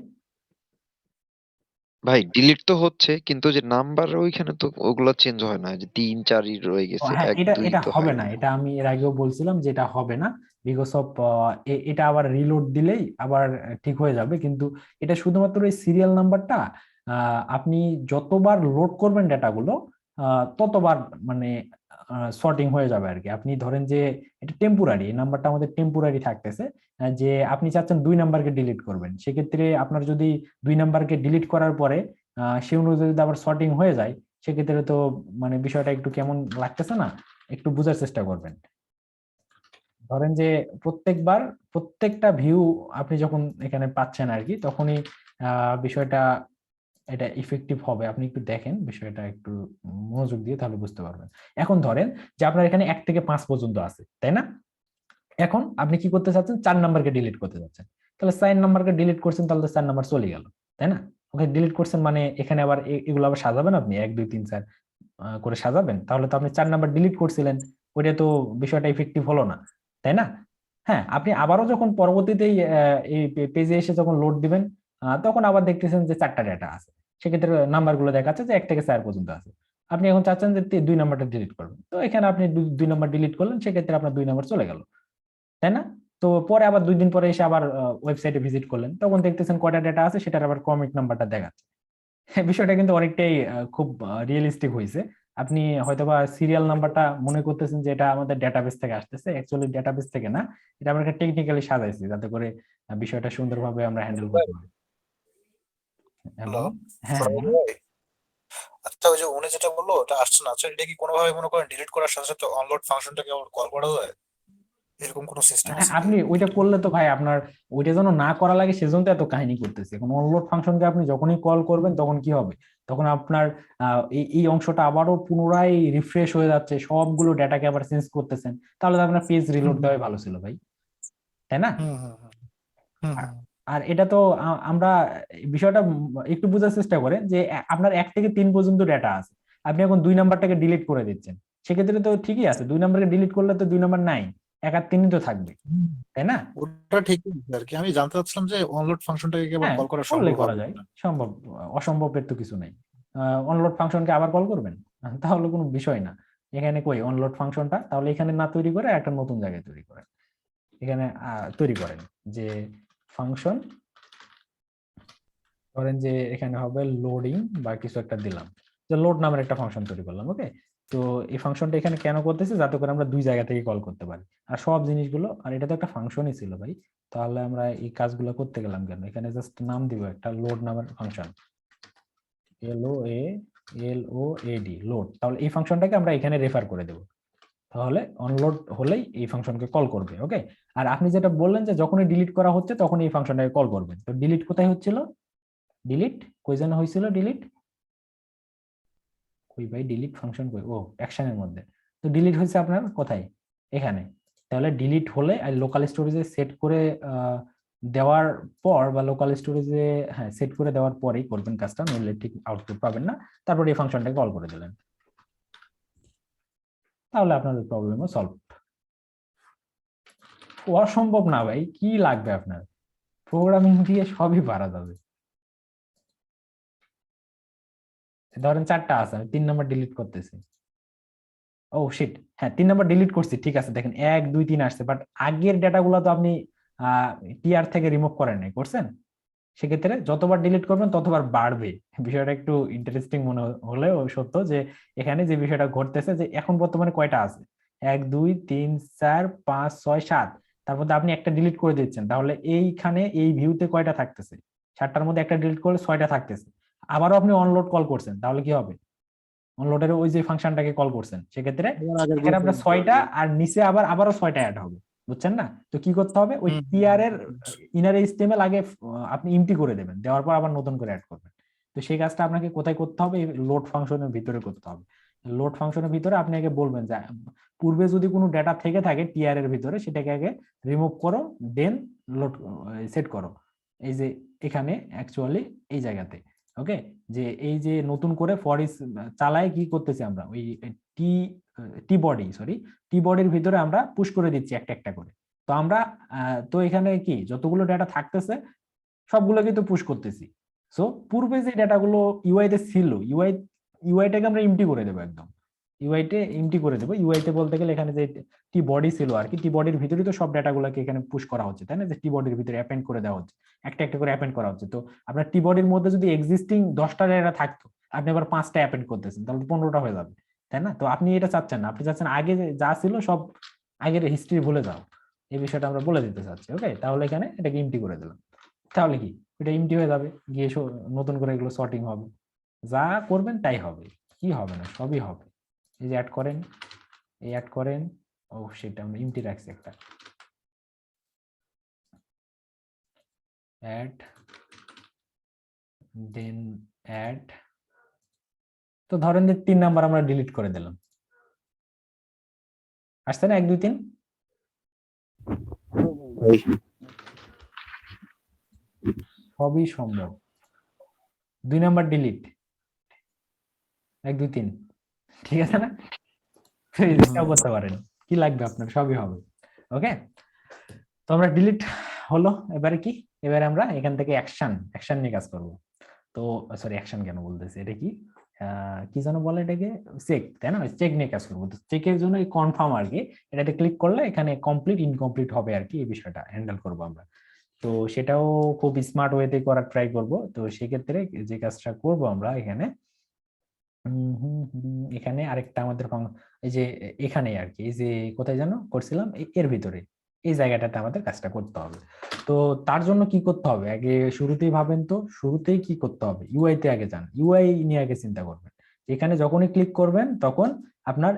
ভাই ডিলিট তো হচ্ছে, কিন্তু যে নাম্বার ওইখানে তো ওগুলো চেঞ্জ হয় না, যে 3 4ই রয়ে ও গেছে, হ্যাঁ, 1 এটা 2 এটা তো হবে হয় না, না। এটা আমি এর আগেও বলছিলাম যে এটা হবে না, বিকজ অফ এটা আবার রিলোড দিলেই আবার ঠিক হয়ে যাবে, কিন্তু এটা শুধুমাত্র এই সিরিয়াল নাম্বারটা আপনি যতবার লোড করবেন ডেটাগুলো ততবার মানে সর্টিং হয়ে যাবে আর কি। আপনি ধরেন যে এটা টেম্পোরারি, এই নাম্বারটা আমাদের টেম্পোরারি থাকতেছে, যে আপনি চাচ্ছেন 2 নাম্বারকে ডিলিট করবেন, সেক্ষেত্রে আপনার যদি 2 নাম্বারকে ডিলিট করার পরে সে অনুযায়ী যদি আবার সর্টিং হয়ে যায়, সেক্ষেত্রে তো মানে বিষয়টা একটু কেমন লাগতেছে না, একটু বোঝার চেষ্টা করবেন। ধরেন যে প্রত্যেকবার প্রত্যেকটা ভিউ আপনি যখন এখানে পাচ্ছেন আর কি, তখনই বিষয়টা এটা ইফেক্টিভ হবে। আপনি একটু দেখেন বিষয়টা একটু মনোযোগ দিয়ে, তাহলে বুঝতে পারবেন। এখন ধরেন যে আপনার এখানে 1 থেকে 5 পর্যন্ত আছে, তাই না? এখন আপনি কি করতে চাচ্ছেন, 4 নাম্বারকে ডিলিট করতে চাচ্ছেন, তাহলে 4 নাম্বারকে ডিলিট করছেন, তাহলে 4 নাম্বার চলে গেল, তাই না? ওকে, ডিলিট করছেন মানে এখানে আবার এগুলো আবার সাজাবেন আপনি 1 2 3 4 করে সাজাবেন, তাহলে তো আপনি 4 নাম্বার ডিলিট করছিলেন, ওইটা তো বিষয়টা ইফেক্টিভ হলো না, তাই না? হ্যাঁ, আপনি আবারও যখন পরবর্তীতে এই পেজে এসে যখন লোড দিবেন, তখন আবার দেখতেছেন যে 4টা ডেটা আছে, সেক্ষেত্রে নাম্বারগুলো দেখাচ্ছে যে 1 থেকে 4 পর্যন্ত আছে। আপনি এখন চাচ্ছেন যে 2 নাম্বারটা ডিলিট করবেন, তো এখানে আপনি 2 নাম্বার ডিলিট করলেন, সেক্ষেত্রে আপনার 2 নাম্বার চলে গেল, তাই না? তো পরে আবার 2 দিন পরে এসে আবার ওয়েবসাইটে ভিজিট করলেন, তখন দেখতেছেন কয়টা ডেটা আছে, সেটার আবার কমিট নাম্বারটা দেখাচ্ছে। বিষয়টা কিন্তু অনেকটাই খুব রিয়েলিস্টিক হয়েছে। আপনি হয়তোবা সিরিয়াল নাম্বারটা মনে করতেছেন যে এটা আমাদের ডেটাবেস থেকে আসতেছে, অ্যাকচুয়ালি ডেটাবেস থেকে না, এটা আমরা টেকনিক্যালি সাজাইছি যাতে করে বিষয়টা সুন্দরভাবে আমরা হ্যান্ডেল করতে পারি। হ্যালো, হ্যালো, হ্যাঁ ফরাদ হ্যাঁ। ভাই। আচ্ছা, ওই যে উনি যেটা বললো ওটা আসছে না। আচ্ছা, এটা কি কোনোভাবে মনে করেন ডিলিট করার সাথে সাথে অনলোড ফাংশনটাকে আবার কল করা যায়? এরকম কোনো সিস্টেম হ্যাঁ, আছে কি? আপনি ওইটা করলে তো ভাই আপনার ওইটা যেন না করা লাগে সেজন্য তো এত কাহিনী করতেছে। এখন অনলোড ফাংশনকে আপনি যখনই কল করবেন তখন কি হবে, তখন আপনার এই এই অংশটা আবারও পুনরায় রিফ্রেশ হয়ে যাচ্ছে, সবগুলো ডেটাকে আবার চেঞ্জ করতেছেন, তাহলে তো আপনার পেজ হুম রিলোড দেওয়াই ভালো ছিল ভাই, তাই না? হুম হুম হুম হুম আর হুম। আর এটা তো আমরা এই বিষয়টা একটু বোঝার চেষ্টা করেন যে আপনার 1 থেকে 3 পর্যন্ত ডেটা আছে, আপনি এখন 2 নাম্বারটাকে ডিলিট করে দিচ্ছেন, সেক্ষেত্রে তো ঠিকই আছে, 2 নাম্বারকে ডিলিট করলে তো 2 নাম্বার নাই, 1 আর 3ই তো থাকবে, হুম। তাই না? ওটা ঠিকই আছে আর কি। আমি জানতে চাচ্ছিলাম যে অনলোড ফাংশনটাকে কি আবার হ্যাঁ, কল করা করলে সম্ভব করা হবে যায়, কিনা। সম্ভব, অসম্ভবের তো কিছু নেই। অনলোড ফাংশনকে আবার কল করবেন, তাহলে কোনো বিষয় না। এখানে কই অনলোড ফাংশনটা, তাহলে এখানে না তৈরি করে একটা নতুন জায়গায় তৈরি করেন, এখানে তৈরি করেন যে ফাংশন, ধরেন যে এখানে হবে লোডিং বা কিছু একটা দিলাম, যে লোড নামের একটা ফাংশন তৈরি করলাম। ওকে, তো এই ফাংশনটা এখানে কেন করতেছি, যাতে করে আমরা 2 জায়গা থেকে কল করতে পারি আর সব জিনিসগুলো, আর এটা তো একটা ফাংশনই ছিল ভাই, তাহলে আমরা এই কাজগুলো করতে গেলাম কেন, এখানে জাস্ট নাম দিব একটা লোড নামের ফাংশন, LOAD লোড, তাহলে এই ফাংশনটাকে আমরা এখানে রেফার করে দেব, তাহলে অনলোড হলেই এই ফাংশনকে কল করবে। ওকে, আর আপনি যেটা বললেন যে যখনই ডিলিট করা হচ্ছে তখন এই ফাংশনটাকে কল করবেন, তো ডিলিট কোথায় হচ্ছিল, ডিলিট কই যেন হয়েছিল, ডিলিট কই ভাই, ডিলিট ফাংশন কই, ও অ্যাকশনের মধ্যে, তো ডিলিট হয়েছে আপনার কোথায়, এখানে, তাহলে ডিলিট হলে আর লোকাল স্টোরেজে সেট করে দেওয়ার পর, বা লোকাল স্টোরেজে, হ্যাঁ সেট করে দেওয়ার পরেই করবেন কাজটা, নইলে ঠিক আউটপুট পাবেন না। তারপর এই ফাংশনটাকে কল করে দিলেন, তাহলে আপনার প্রবলেমও সলভ। অসম্ভব না ভাই, কি লাগবে আপনার, প্রোগ্রামিং দিয়ে সবই পারা যাবে। ধরেন 4টা আছে, আমি 3 নাম্বার ডিলিট করতেছি, ও শিট, হ্যাঁ 3 নাম্বার ডিলিট করছি, ঠিক আছে, দেখেন 1 2 3 আসছে, বাট আগের ডেটাগুলো তো আপনি টিআর থেকে রিমুভ করেন নাই, করছেন, সেক্ষেত্রে যতবার ডিলিট করবেন ততবার বাড়বে। বিষয়টা একটু ইন্টারেস্টিং মনে হলেও সত্য যে এখানে যে বিষয়টা ঘটতেছে, যে এখন বর্তমানে কয়টা আছে, 1 2 3 4 5 6 7, তার মধ্যে আপনি একটা ডিলিট করে দিচ্ছেন, তাহলে এইখানে এই ভিউতে কয়টা থাকতেছে, 7টার মধ্যে একটা ডিলিট করলে 6টা থাকতেছে। আবারও আপনি অনলোড কল করছেন, তাহলে কি হবে, অনলোডের ওই যে ফাংশনটাকে কল করছেন, সেক্ষেত্রে আবার আগের এখানে আপনার 6টা, বলতে আর নিচে আবারও 6টা অ্যাড হবে, বুঝছেন না? তো কি করতে হবে, ওই হুম টিআর এর ইনার এইচটিএমএল আগে আপনি এমটি করে দেবেন, দেওয়ার পর আবার নতুন করে অ্যাড করবেন। তো সেই কাজটা আপনাকে কোথায় করতে হবে, লোড ফাংশনের ভিতরে করতে হবে। লোড ফাংশনের ভিতরে আপনি আগে বলবেন যে পূর্বে যদি কোনো ডেটা থেকে থাকে টিআর এর ভিতরে, সেটাকে আগে রিমুভ করো, দেন লোড সেট করো, এই যে এখানে অ্যাকচুয়ালি এই জায়গাতে। ওকে, যে এই যে নতুন করে ফর ইজ চালায় কি করতেছি আমরা, ওই টি টি বডি, সরি, টি বডির ভিতরে আমরা পুশ করে দিচ্ছি একটা একটা করে। তো আমরা তো এখানে কি যতগুলো ডেটা থাকতেছে সবগুলো কিন্তু পুশ করতেছি। সো পূর্বে যে ডেটাগুলো ইউআই তে ছিল, ইউআইটাকে আমরা এমটি করে দেবো একদম, ইউআইতে এমটি করে দেবো। ইউআইতে বলতে গেলে এখানে যে টি বডি ছিল আর কি, টি বডির ভিতরেই তো সব ডেটাগুলোকে এখানে পুশ করা হচ্ছে, তাই না, যে টি বডির ভিতরে অ্যাপেন্ড করে দেওয়া হচ্ছে, একটা একটা করে অ্যাপেন্ড করা হচ্ছে। তো আপনার টি বডির মধ্যে যদি এক্সিস্টিং 10টা ডেটা থাকতো, আপনি আবার 5টা অ্যাপেন্ড করতেছেন, তাহলে তো 15টা হয়ে যাবে, তাই না? তো আপনি এটা চাচ্ছেন না, আপনি চাচ্ছেন আগে যা ছিল সব আগের হিস্ট্রি ভুলে যাও, এই বিষয়টা আমরা বলে দিতে চাচ্ছি। ওকে, তাহলে এখানে এটাকে এমটি করে দিলাম, তাহলে কি এটা এমটি হয়ে যাবে, গিয়ে নতুন করে এগুলো সর্টিং হবে, যা করবেন তাই হবে, কি হবে না, সবই হবে। এই যে অ্যাড করেন, এই অ্যাড করেন, ও সেটা আমরা এমটি রাখছি একটা, অ্যাড, দেন অ্যাড, তো ধরেন যে 3 নাম্বার আমরা ডিলিট করে দিলাম, আসছে না 1 2 3, সবই সম্ভব। 2 নাম্বার ডিলিট, 1 2 3, ঠিক আছে না? এই জিনিসটাও করতে পারেন, কি লাগবে আপনার, সবই হবে। ওকে, তো আমরা ডিলিট হলো, এবারে কি, এবারে আমরা এখান থেকে অ্যাকশন নিয়ে কাজ করব। তো সরি, অ্যাকশন কেন বলতেছি, এটা কি কি যেন বলে এটাকে, চেক, তাই না, চেক নিয়ে কাজ করবো। তো চেকের জন্য এই কনফার্ম আর কি, এটাতে ক্লিক করলে এখানে কমপ্লিট ইনকমপ্লিট হবে আর কি, এই বিষয়টা হ্যান্ডেল করবো আমরা। তো সেটাও খুব স্মার্ট ওয়েতে করার ট্রাই করব। তো সেক্ষেত্রে যে কাজটা করব আমরা এখানে, এখানে আরেকটা আমাদের এই যে এখানে আর কি, এই যে কোথায় যেন করছিলাম, এর ভিতরে এই জায়গাটাতে আমাদের কাজটা করতে হবে। তো তার জন্য কি করতে হবে, আগে শুরুতেই ভাবেন তো, শুরুতেই কি করতে হবে, ইউআই তে আগে যান, ইউআই নিয়ে আগে চিন্তা করবেন। এখানে যখনই ক্লিক করবেন তখন আপনার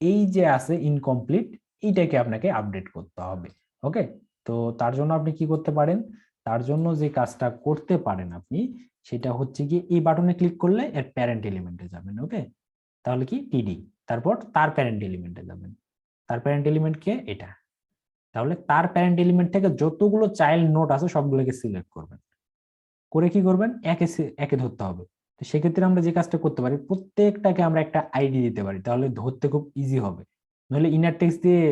এই যে আছে ইনকমপ্লিট, এইটাকে আপনাকে আপডেট করতে হবে। ওকে, তো তার জন্য আপনি কি করতে পারেন, তার জন্য যে কাজটা করতে পারেন আপনি, সেটা হচ্ছে কি এই বাটনে ক্লিক করলে এর প্যারেন্ট এলিমেন্টে যাবেন। ওকে, তাহলে কি টিডি, তারপর তার প্যারেন্ট এলিমেন্টে যাবেন, তার প্যারেন্ট এলিমেন্ট কে এটা, তাহলে তার প্যারেন্ট এলিমেন্ট থেকে যতগুলো চাইল্ড নোড আছে সবগুলোকে সিলেক্ট করবেন, করে কি করবেন, একে একে ধরতে হবে। তো সেক্ষেত্রে আমরা যে কাজটা করতে পারি, প্রত্যেকটাকে আমরা একটা আইডি দিতে পারি, তাহলে ধরতে খুব ইজি হবে। নইলে ইনার টেক্সট দিয়ে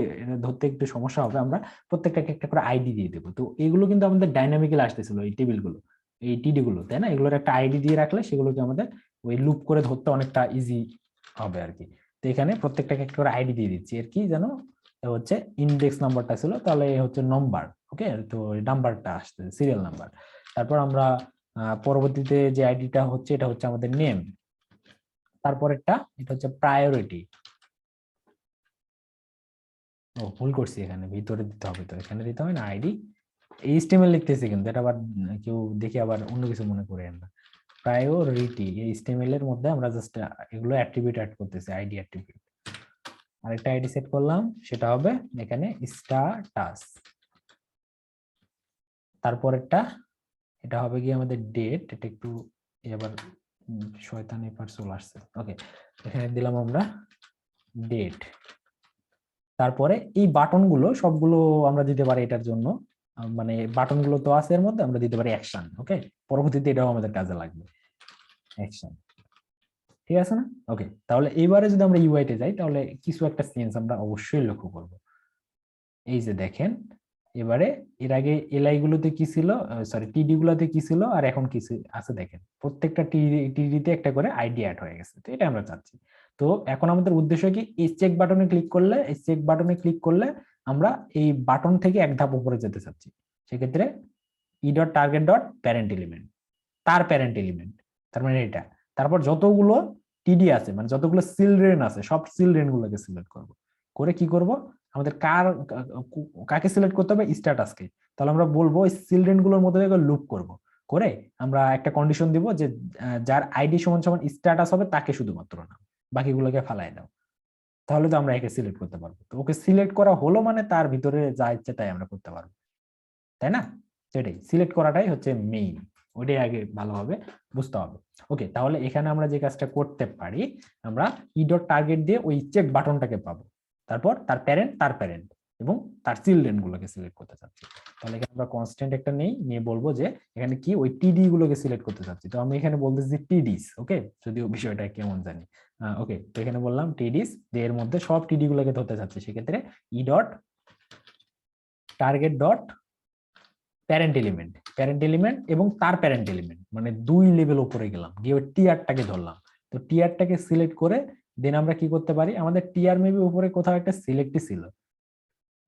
ধরতে একটু সমস্যা হবে, আমরা প্রত্যেকটাকে একটা করে আইডি দিয়ে দেবো। তো এগুলো কিন্তু আমাদের ডাইনামিক্যালি আসতেছিল, এই টেবিলগুলো, এই টিডি গুলো, তাই না, এগুলোর একটা আইডি দিয়ে রাখলে সেগুলোকে আমাদের ওই লুপ করে ধরতে অনেকটা ইজি হবে আর কি। তো এখানে প্রত্যেকটাকে একটা করে আইডি দিয়ে দিচ্ছি, এর কি জানো, হচ্ছে ইন্ডেক্স নাম্বারটা ছিল, তাহলে হচ্ছে নম্বর। ওকে, তো নাম্বারটা আসছে সিরিয়াল নাম্বার। তারপর আমরা পরবর্তীতে যে আইডিটা হচ্ছে, এটা হচ্ছে আমাদের নেম, তারপরেরটা এটা হচ্ছে প্রায়োরিটি। ও ভুল করছি, এখানে ভিতরে দিতে হবে, তো এখানে দিতে হবে না আইডি, এইচটিএমএল লিখতেছি কিন্তু এটা আবার কেউ দেখে আবার অন্য কিছু মনে করেন না। প্রায়োরিটি এই এইচটিএমএল এর মধ্যে আমরা জাস্ট এগুলো অ্যাট্রিবিউট অ্যাড করতেছি, আইডি অ্যাট্রিবিউট। আরেকটা আইডি সেট করলাম, সেটা হবে এখানে স্ট্যাটাস। তারপরেরটা এটা হবে কি আমাদের ডেট, এটা একটু এবার শয়তানি পার চলে আসছে। ওকে, এখানে দিলাম আমরা ডেট। তারপরে এই বাটন গুলো সবগুলো আমরা দিতে পারি এটার জন্য, মানে বাটন গুলো তো আছে এর মধ্যে, আমরা দিতে পারি অ্যাকশন। ওকে, পরবর্তীতে এটাও আমাদের কাজে লাগবে, অ্যাকশন। ঠিক আছে না? ওকে, তাহলে এইবারে যদি আমরা ইউআই তে যাই, তাহলে কিছু একটা চেঞ্জ আমরা অবশ্যই লক্ষ্য করব। এই যে দেখেন, এবারে এর আগে এলআই গুলোতে কি ছিল, সরি টিডি গুলোতে কি ছিল, আর এখন কি আছে দেখেন, প্রত্যেকটা টিডিতে একটা করে আইডি অ্যাড হয়ে গেছে। তো এটা আমরা চাচ্ছি। তো এখন আমাদের উদ্দেশ্য কি, এই চেক বাটনে ক্লিক করলে, এই চেক বাটনে ক্লিক করলে আমরা এই বাটন থেকে এক ধাপ উপরে যেতে চাচ্ছি। সেক্ষেত্রে ই dot target dot parent element, তার প্যারেন্ট এলিমেন্ট, তার মানে এটা। তারপর যতগুলো টিডি আছে, মানে যতগুলো চিলড্রেন আছে, সব চিলড্রেন গুলোকে সিলেক্ট করব। করে কি করব, আমাদের কাকে সিলেক্ট করতে হবে, স্ট্যাটাসকে। তাহলে আমরা বলবো এই চিলড্রেন গুলোর মধ্যে লুপ করব, করে আমরা একটা কন্ডিশন দিব যে যার আইডি সমান সমান স্ট্যাটাস হবে তাকে শুধুমাত্র না, বাকিগুলোকে ফালাই দাও। তাহলে তো আমরা একে সিলেক্ট করতে পারবো। তো ওকে সিলেক্ট করা হলো মানে তার ভিতরে যা ইচ্ছে তাই আমরা করতে পারবো, তাই না? সেটাই, সিলেক্ট করাটাই হচ্ছে মেইন, ওইটাই আগে ভালোভাবে বুঝতে হবে। ওকে, তাহলে এখানে আমরা যে কাজটা করতে পারি, আমরা ই ডট টার্গেট দিয়ে ওই চেক বাটনটাকে পাবো, তারপর তার প্যারেন্ট এবং তার চিলড্রেন গুলোকে সিলেক্ট করতে চাচ্ছি। তাহলে এখানে আমরা কনস্ট্যান্ট একটা নিয়ে বলবো যে এখানে কি ওই টিডি গুলোকে সিলেক্ট করতে চাচ্ছি। তো আমি এখানে বলতেছি টিডিস। ওকে, যদিও বিষয়টা কেমন জানি। ওকে, তো এখানে বললাম টিডিস, এর মধ্যে সব টিডি গুলোকে ধরতে চাচ্ছি। সেক্ষেত্রে ই dot target dot parent element এবং তার প্যারেন্ট এলিমেন্ট, মানে দুই লেভেল উপরে গেলাম, গিয়ে ওই টিআরটাকে ধরলাম। তো টিআরটাকে সিলেক্ট করে দেন আমরা কি করতে পারি, আমাদের টিআর মেবি উপরে কোথাও একটা সিলেক্টই ছিল,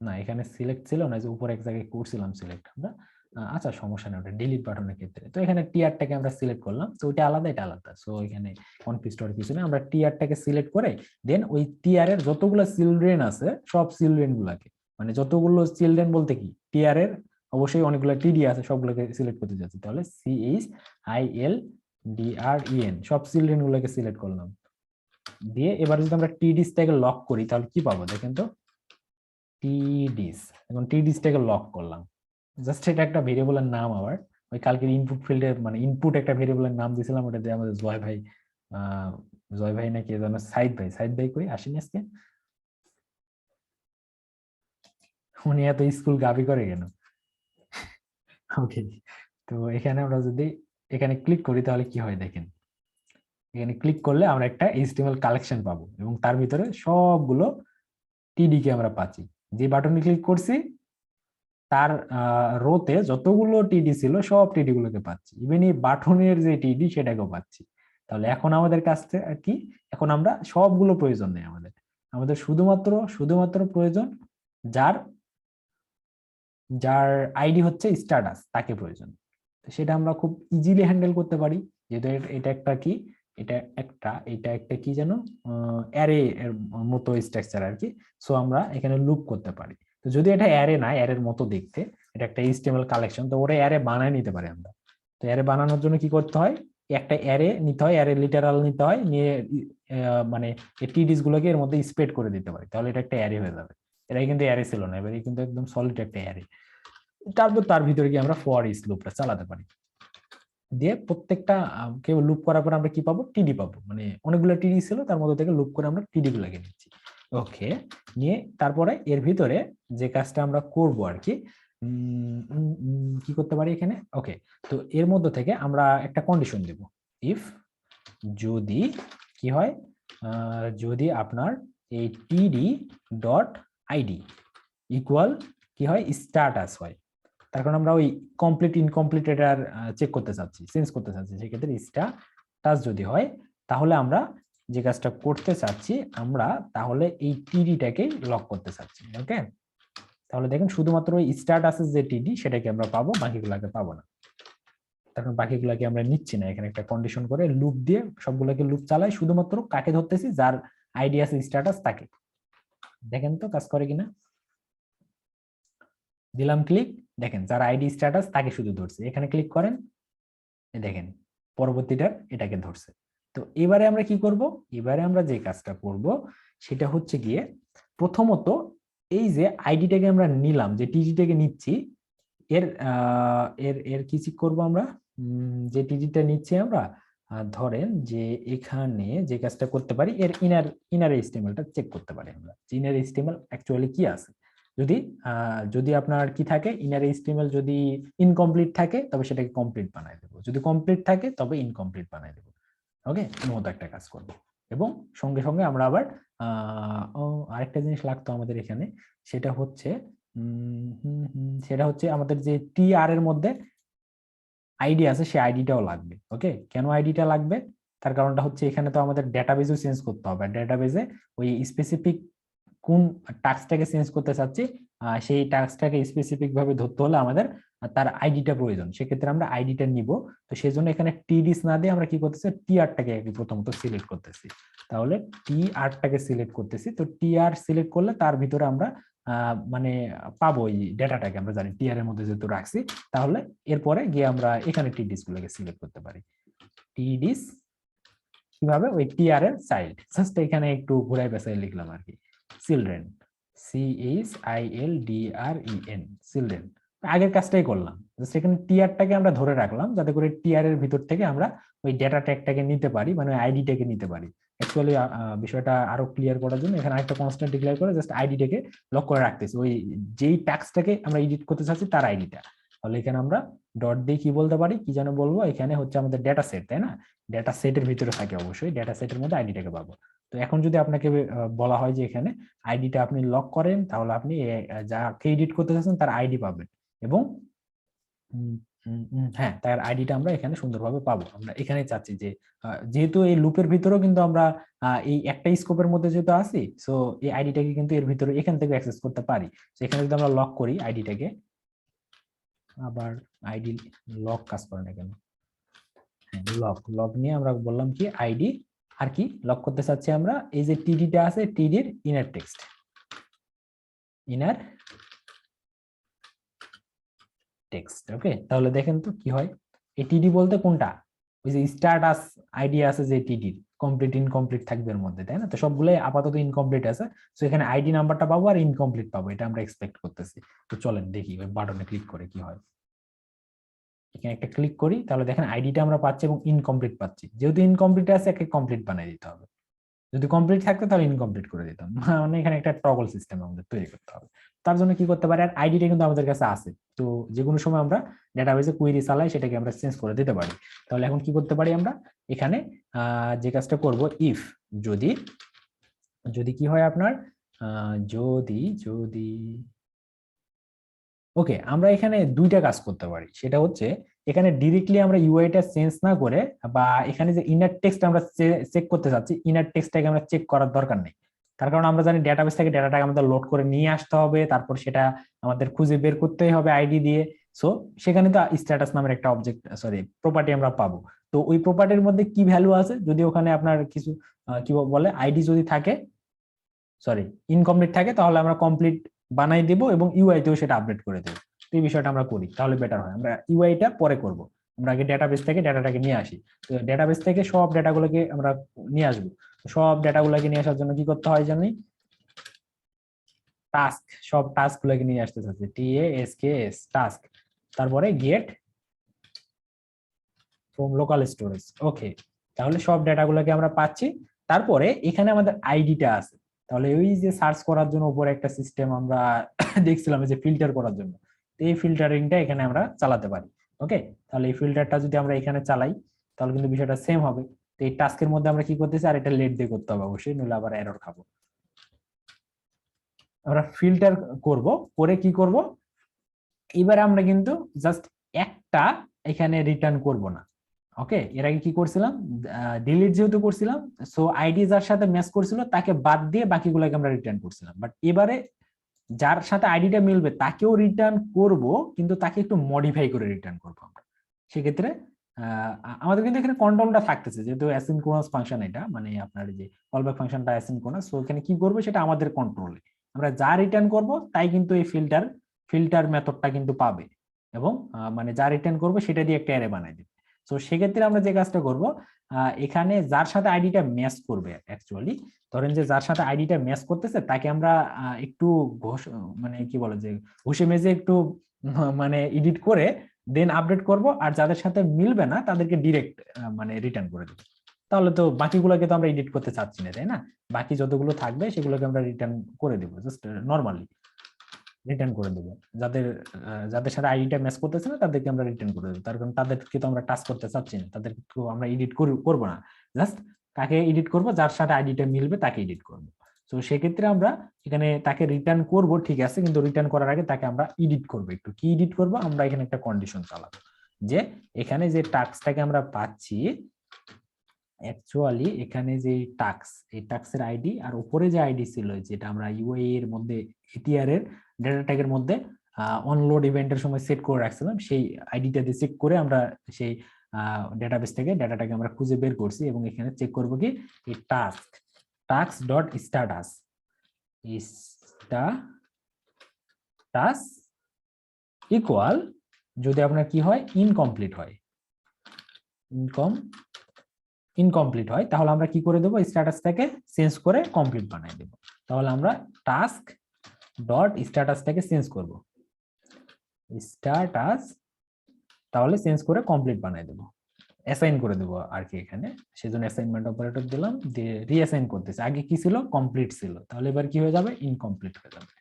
না এখানে সিলেক্ট ছিল না, যে উপরে এক জায়গায় করছিলাম সিলেক্ট আমরা। আচ্ছা সমস্যা নেই, ওটা ডিলিট বাটনের ক্ষেত্রে। তো এখানে টিআরটাকে আমরা সিলেক্ট করলাম, তো ওইটা আলাদা এটা আলাদা, সো এখানে কনফিউজ হওয়ার কিছু নেই। আমরা টিআরটাকে সিলেক্ট করে দেন ওই টিআর এর যতগুলো চিলড্রেন আছে সব চিলড্রেন গুলাকে, মানে যতগুলো চিলড্রেন বলতে কি, টিআর এর অবশ্যই অনেকগুলো টিডি আছে, সবগুলোকে সিলেক্ট করতে যাচ্ছি। তাহলে CHILDREN সব চিলড্রেন গুলোকে সিলেক্ট করলাম, দিয়ে এবার যদি আমরা টিডিসটাকে লক করি তাহলে কি পাবো দেখেন তো, টিডিস। এখন টিডিসটাকে লক করলাম, জাস্ট এটা একটা ভেরিয়েবলের নাম। আবার ওই কালকের ইনপুট ফিল্ডে মানে ইনপুট একটা ভেরিয়েবলের নাম দিয়েছিলাম, ওটা দিয়ে আমাদের জয় ভাই না কে যেন, সাইদ ভাই কই আসেনি আজকে, উনি এত স্কুল গাবি করে কেন? ওকে, তো এখানে আমরা যদি এখানে ক্লিক করি তাহলে কি হয় দেখেন, এখানে ক্লিক করলে আমরা একটা HTML কালেকশন পাবো এবং তার ভিতরে সবগুলো টিডি কে আমরা পাচ্ছি। যে বাটনে ক্লিক করছি তার রোতে যতগুলো টিডি ছিল সব টিডি গুলোকে পাচ্ছি, ইভেন এই বাটনের যে টিডি সেটাকেও পাচ্ছি। তাহলে এখন আমাদের কাছে কি, এখন আমরা সবগুলো প্রয়োজন নেই, আমাদের শুধুমাত্র প্রয়োজন যার যার আইডি হচ্ছে স্ট্যাটাস, তাকে প্রয়োজন। সেটা আমরা খুব ইজিলি হ্যান্ডেল করতে পারি, যেহেতু এটা একটা কি, এটা একটা কি জানো অ্যারে এর মতো স্ট্রাকচার আর কি। সো আমরা এখানে লুপ করতে পারি। তো যদি এটা অ্যারে না, অ্যারের মতো দেখতে, এটা একটা HTML কালেকশন, তো ওরা অ্যারে বানায় নিতে পারি আমরা। তো অ্যারে বানানোর জন্য কি করতে হয়, একটা অ্যারে নিতে হয়, অ্যারে লিটারাল নিতে হয়, নিয়ে মানে এই টিডিস গুলোকে এর মধ্যে স্প্রেড করে দিতে পারি, তাহলে এটা একটা অ্যারে হয়ে যাবে। এটা কিন্তু অ্যারে ছিল না, এবারে কিন্তু একদম সলিড একটা অ্যারে। তারপর তার ভিতরে কি আমরা ফর ইচ লুপটা চালাতে পারি, দিয়ে প্রত্যেকটা কেউ লুপ করার পর আমরা কি পাবো, টিডি পাবো, মানে অনেকগুলো টিডি ছিল তার মধ্যে থেকে লুপ করে আমরা টিডি গুলোকে নিচ্ছি। ওকে, নিয়ে তারপরে এর ভিতরে যে কাজটা আমরা করব আর কি, কি করতে পারি এখানে। ওকে, তো এর মধ্যে থেকে আমরা একটা কন্ডিশন দেব, ইফ যদি কি হয়, যদি আপনার এই টিডি ডট আইডি ইকুয়াল কি হয়, স্ট্যাটাস হয়। তার কারণ আমরা ওই কমপ্লিট ইনকমপ্লিট এটার চেক করতে চাচ্ছি, চেঞ্জ করতে চাচ্ছি, সেক্ষেত্রে স্ট্যাটাস যদি হয় তাহলে আমরা যে কাজটা করতে চাচ্ছি আমরা, তাহলে এই টিডিটাকে লক করতে চাচ্ছি। ওকে, তাহলে দেখেন শুধুমাত্র ওই স্ট্যাটাসের যে টিডি সেটাকে আমরা পাবো, বাকিগুলোকে পাবো না। তখন বাকিগুলোকে আমরা নিচ্ছি না, এখানে একটা কন্ডিশন করে লুপ দিয়ে সবগুলোকে লুপ চালাই, শুধুমাত্র কাকে ধরতেছি, যার আইডি আছে স্ট্যাটাস তাকে। দেখেন তো কাজ করে কিনা, দিলাম ক্লিক, দেখেন যার আইডি স্ট্যাটাস তাকে শুধু ধরছে, এখানে ক্লিক করেন, দেখেন পরবর্তীটার এটাকে ধরছে। তো এবারে আমরা কি করব, এবারে আমরা যে কাজটা করব সেটা হচ্ছে গিয়ে, প্রথমত এই যে আইডিটাকে আমরা নিলাম, যে টিজিটাকে নিচ্ছি, এর এর এর কি চেক করবো আমরা, যে টিজিটা নিচ্ছি আমরা, ধরেন যে এখানে যে কাজটা করতে পারি, এর ইনার এইচটিএমএলটা চেক করতে পারি আমরা, ইনার এইচটিএমএল অ্যাকচুয়ালি কি আছে। যদি যদি আপনার কি থাকে, ইনার এইচটিএমএল যদি ইনকমপ্লিট থাকে তবে সেটাকে কমপ্লিট বানাই দেবো, যদি কমপ্লিট থাকে তবে ইনকমপ্লিট বানাই দেবো। ওকে, এর মতো একটা কাজ করবো। এবং সঙ্গে সঙ্গে আমরা আবার আরেকটা জিনিস লাগতো আমাদের এখানে, সেটা হচ্ছে আমাদের যে টিআর এর মধ্যে আইডি আছে, সেই আইডিটাও লাগবে। ওকে, কেন আইডিটা লাগবে, তার কারণটা হচ্ছে এখানে তো আমাদের ডেটাবেজও চেঞ্জ করতে হবে, ডেটাবেজে ওই স্পেসিফিক কোন টাস্কটাকে চেঞ্জ করতে চাচ্ছি, সেই টাস্কটাকে স্পেসিফিক ভাবে ধরতে হলে আমাদের তার আইডিটা প্রয়োজন, সেক্ষেত্রে আমরা আইডিটা নিব। তো সেই জন্য এখানে টিডিস না দিয়ে আমরা কি করতেছি, টিআরটাকে প্রথমত সিলেক্ট করতেছি। তাহলে টিআরটাকে সিলেক্ট করতেছি, তো টিআর সিলেক্ট করলে তার ভিতরে আমরা মানে পাবো এই ডেটাটাকে, আমরা জানি টিআর এর মধ্যে যেহেতু রাখছি, তাহলে এরপরে গিয়ে আমরা এখানে টিডিস গুলোকে সিলেক্ট করতে পারি। টিডিস কিভাবে, ওই টিআর এর চাইল্ড, জাস্ট এখানে একটু ঘুরাই পেঁচাই লিখলাম আর কি, চিলড্রেন, CHILDREN, চিলড্রেন। আগের কাজটাই করলাম, জাস্ট এখানে টিআরটাকে আমরা ধরে রাখলাম, যাতে করে টিআর এর ভিতর থেকে আমরা ওই ডেটা ট্যাগটাকে নিতে পারি, মানে আইডিটাকে নিতে পারি। অ্যাকচুয়ালি বিষয়টা আরো ক্লিয়ার করার জন্য এখানে একটা কনস্ট্যান্ট ডিক্লেয়ার করে জাস্ট আইডিটাকে লক করে রাখতেছি, ওই যেই ট্যাক্সটাকে আমরা এডিট করতে চাচ্ছি তার আইডিটা। তাহলে এখানে আমরা ডট দিয়ে কি বলতে পারি, কি যেন বলবো, এখানে হচ্ছে আমাদের ডেটা সেট, তাই না, ডেটা সেটের ভিতরে থাকে, অবশ্যই ডেটা সেটের মধ্যে আইডিটাকে পাবো। তো এখন যদি আপনাকে বলা হয় যে এখানে আইডিটা আপনি লক করেন, তাহলে আপনি যাকে এডিট করতে চাচ্ছেন তার আইডি পাবেন, এবং হ্যাঁ, তার আইডিটা আমরা এখানে সুন্দরভাবে পাবো। আমরা এখানে চাচ্ছি যে যেহেতু এই লুপের ভিতরেও কিন্তু আমরা এই একটা স্কোপের মধ্যে যেহেতু আছি, সো এই আইডিটাকে কিন্তু এর ভিতরে এখান থেকে অ্যাক্সেস করতে পারি। তো এখানে যদি আমরা লক করি আইডিটাকে, আবার আইডি লক কাজ করে না কেন, লক নিয়ে আমরা বললাম কি আইডি, আর কি লক করতে চাচ্ছি আমরা, এই যে টিডিটা আছে, টিডির ইনার টেক্সট। ওকে, তাহলে দেখেন তো কি হয়, এই টিডি বলতে কোনটা, ওই যে স্ট্যাটাস আইডি আছে যে টিডির, কমপ্লিট ইনকমপ্লিট থাকবে এর মধ্যে, তাই না। তো সবগুলোই আপাতত ইনকমপ্লিট আছে, তো এখানে আইডি নাম্বারটা পাবো আর ইনকমপ্লিট পাবো, এটা আমরা এক্সপেক্ট করতেছি। তো চলেন দেখি ওই বাটনে ক্লিক করে কি হয়। এখানে একটা ক্লিক করি, তাহলে দেখেন আইডিটা আমরা পাচ্ছি এবং ইনকমপ্লিট পাচ্ছি, যেহেতু ইনকমপ্লিট আছে একে কমপ্লিট বানিয়ে দিতে হবে, যদি কমপ্লিট থাকতো তাহলে ইনকমপ্লিট করে দিতাম, মানে এখানে একটা টগল সিস্টেম আমাদের তৈরি করতে হবে। তার জন্য কি করতে পারি, আর আইডিটা কিন্তু আমাদের কাছে আছে, তো যে কোনো সময় আমরা ডেটাবেজে কুইরি চালাই, সেটাকে আমরা চেঞ্জ করে দিতে পারি। তাহলে এখন কি করতে পারি আমরা, এখানে যে কাজটা করব, ইফ যদি যদি কি হয় আপনার, যদি যদি ওকে, আমরা এখানে দুইটা কাজ করতে পারি, সেটা হচ্ছে এখানে ডিরেক্টলি আমরা ইউআইটা চেঞ্জ না করে, বা এখানে যে ইনার টেক্সট আমরা চেক করতে চাচ্ছি, ইনার টেক্সটটাকে আমরা চেক করার দরকার নেই। তার কারণ আমরা জানি ডেটাবেস থেকে ডেটাটাকে আমাদের লোড করে নিয়ে আসতে হবে, তারপর সেটা আমাদের খুঁজে বের করতেই হবে আইডি দিয়ে। সো সেখানে তো স্ট্যাটাস নামের একটা অবজেক্ট সরি প্রপার্টি আমরা পাবো। তো ওই প্রপার্টির মধ্যে কি ভ্যালু আছে, যদি ওখানে আপনার কিছু কি বলে আইডি যদি থাকে সরি ইনকমপ্লিট থাকে, তাহলে আমরা কমপ্লিট বানাই দেব এবং ইউআই তেও সেটা আপডেট করে দেবো। তো এই বিষয়টা আমরা করি, তাহলে বেটার হয়। আমরা ইউআইটা পরে করব, আমরা আগে ডেটাবেস থেকে ডাটাটাকে নিয়ে আসি। তো ডেটাবেস থেকে সব ডাটাগুলোকে আমরা নিয়ে আসবো। সব ডাটাগুলোকে নিয়ে আসার জন্য কি করতে হয় জানি, টাস্ক, সব টাস্ক গুলোকে নিয়ে আসতে চাচ্ছি, TASKS টাস্ক, তারপরে get from local storage. Okay, তাহলে সব ডাটাগুলোকে আমরা পাচ্ছি। তারপরে এখানে আমাদের আইডিটা আছে, তাহলে ওই যে সার্চ করার জন্য উপরে একটা সিস্টেম আমরা দেখছিলাম যে ফিল্টার করার জন্য, তো এই ফিল্টারিংটা এখানে আমরা চালাতে পারি। ওকে, তাহলে এই ফিল্টারটা যদি আমরা এখানে চালাই তাহলে কিন্তু বিষয়টা সেম হবে। তো এই টাস্কের মধ্যে আমরা কি করতেছি, আর এটা লেট দিয়ে করতে হবে অবশ্যই, নইলে আবার এরর খাবো। আমরা ফিল্টার করব, করে কি করব, এবারে আমরা কিন্তু জাস্ট একটা এখানে রিটার্ন করব না। ওকে, এর আগে কি করছিলাম, ডিলিট যেহেতু করছিলাম, সো আইডি যার সাথে ম্যাচ করছিল তাকে বাদ দিয়ে বাকিগুলোকে আমরা রিটার্ন করছিলাম। বাট এবারে যার সাথে আইডিটা মিলবে তাকেও রিটার্ন করব, কিন্তু তাকে একটু মডিফাই করে রিটার্ন করব আমরা। সেক্ষেত্রে আমাদের কিন্তু এখানে কন্ট্রোলটা থাকতেছে, যেহেতু অ্যাসিনক্রোনাস ফাংশন, এটা মানে আপনার যে কলব্যাক ফাংশনটা অ্যাসিনক্রোনাস, সো এখানে কি করব সেটা আমাদের কন্ট্রোলে। আমরা যা রিটার্ন করব তাই কিন্তু এই ফিল্টার মেথডটা কিন্তু পাবে, এবং মানে যা রিটার্ন করব সেটা দিয়ে একটা অ্যারে বানাই দেবে। তো সেক্ষেত্রে আমরা যে কাজটা করব, এখানে যার সাথে আইডিটা ম্যাচ করবে, অ্যাকচুয়ালি ধরেন যে যার সাথে আইডিটা ম্যাচ করতেছে তাকে আমরা একটু মানে কি বলে যে ঘষে মেজে একটু মানে এডিট করে দেন আপডেট করব, আর যাদের সাথে মিলবে না তাদেরকে ডিরেক্ট মানে রিটার্ন করে দেবো। তাহলে তো বাকিগুলোকে তো আমরা এডিট করতে চাচ্ছি না, তাই না? বাকি যতগুলো থাকবে সেগুলোকে আমরা রিটার্ন করে দেবো, জাস্ট নর্মালি রিটার্ন করে দেবো। যাদের সাথে আইডিটা ম্যাচ করতেছে না তাদেরকে আমরা রিটার্ন করে দেবো, তার কারণ তাদেরকে তো আমরা টাচ করতে চাচ্ছি না, তাদেরকে আমরা এডিট করবো না। জাস্ট কাকে এডিট করব, যার সাথে আইডিটা মিলবে তাকে এডিট করব। তো সেক্ষেত্রে আমরা এখানে তাকে রিটার্ন করব, ঠিক আছে, কিন্তু রিটার্ন করার আগে তাকে আমরা এডিট করব। একটু কি এডিট করব, আমরা এখানে একটা কন্ডিশন চালাবো যে এখানে যে টাস্কটাকে আমরা পাচ্ছি, অ্যাকচুয়ালি এখানে যে টাস্ক, এই টাস্কের আইডি আর উপরে যে আইডি ছিল যেটা আমরা ইউআই এর মধ্যে এটিআর এর ডেটা ট্যাগের মধ্যে অনলোড ইভেন্টের সময় সেট করে রাখছিলাম, সেই আইডিটা দিয়ে চেক করে আমরা সেই ডেটাবেস থেকে ডাটাটাকে আমরা খুঁজে বের করছি, এবং এখানে চেক করব কি এই টাস্ক ডট স্ট্যাটাস ইকুয়াল, যদি আপনার কি হয় ইনকমপ্লিট হয়, ইনকমপ্লিট হয়, তাহলে আমরা কি করে দেবো, স্ট্যাটাসটাকে চেঞ্জ করে কমপ্লিট বানাই দেবো। তাহলে আমরা টাস্ক ডট স্ট্যাটাসটাকে চেঞ্জ করব, স্ট্যাটাস তাহলে চেঞ্জ করে কমপ্লিট বানাই দেবো, অ্যাসাইন করে দেবো আর কি। এখানে সেজন্য অ্যাসাইনমেন্ট অপারেটর দিলাম, দিয়ে রিঅ্যাসাইন করতেছে। আগে কি ছিল, কমপ্লিট ছিল, তাহলে এবার কি হয়ে যাবে, ইনকমপ্লিট হয়ে যাবে,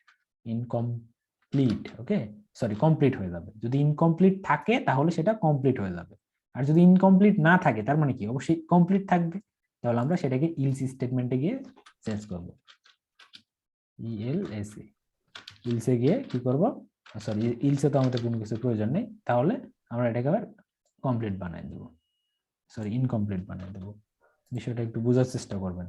ইনকমপ্লিট। ওকে, সরি কমপ্লিট হয়ে যাবে। যদি ইনকমপ্লিট থাকে তাহলে সেটা কমপ্লিট হয়ে যাবে, আর যদি ইনকমপ্লিট না থাকে তার মানে কি, অবশ্যই কমপ্লিট থাকবে। তাহলে আমরা সেটাকে ইলস স্টেটমেন্টে গিয়ে চেঞ্জ করব, ইলসে গিয়ে কি করব, সরি ইলসে তো আমাদের কোনো কিছু প্রয়োজন নেই, তাহলে আমরা এটাকে আবার কমপ্লিট বানাই দেবো, সরি ইনকমপ্লিট বানাই দেবো। বিষয়টা একটু বোঝার চেষ্টা করবেন।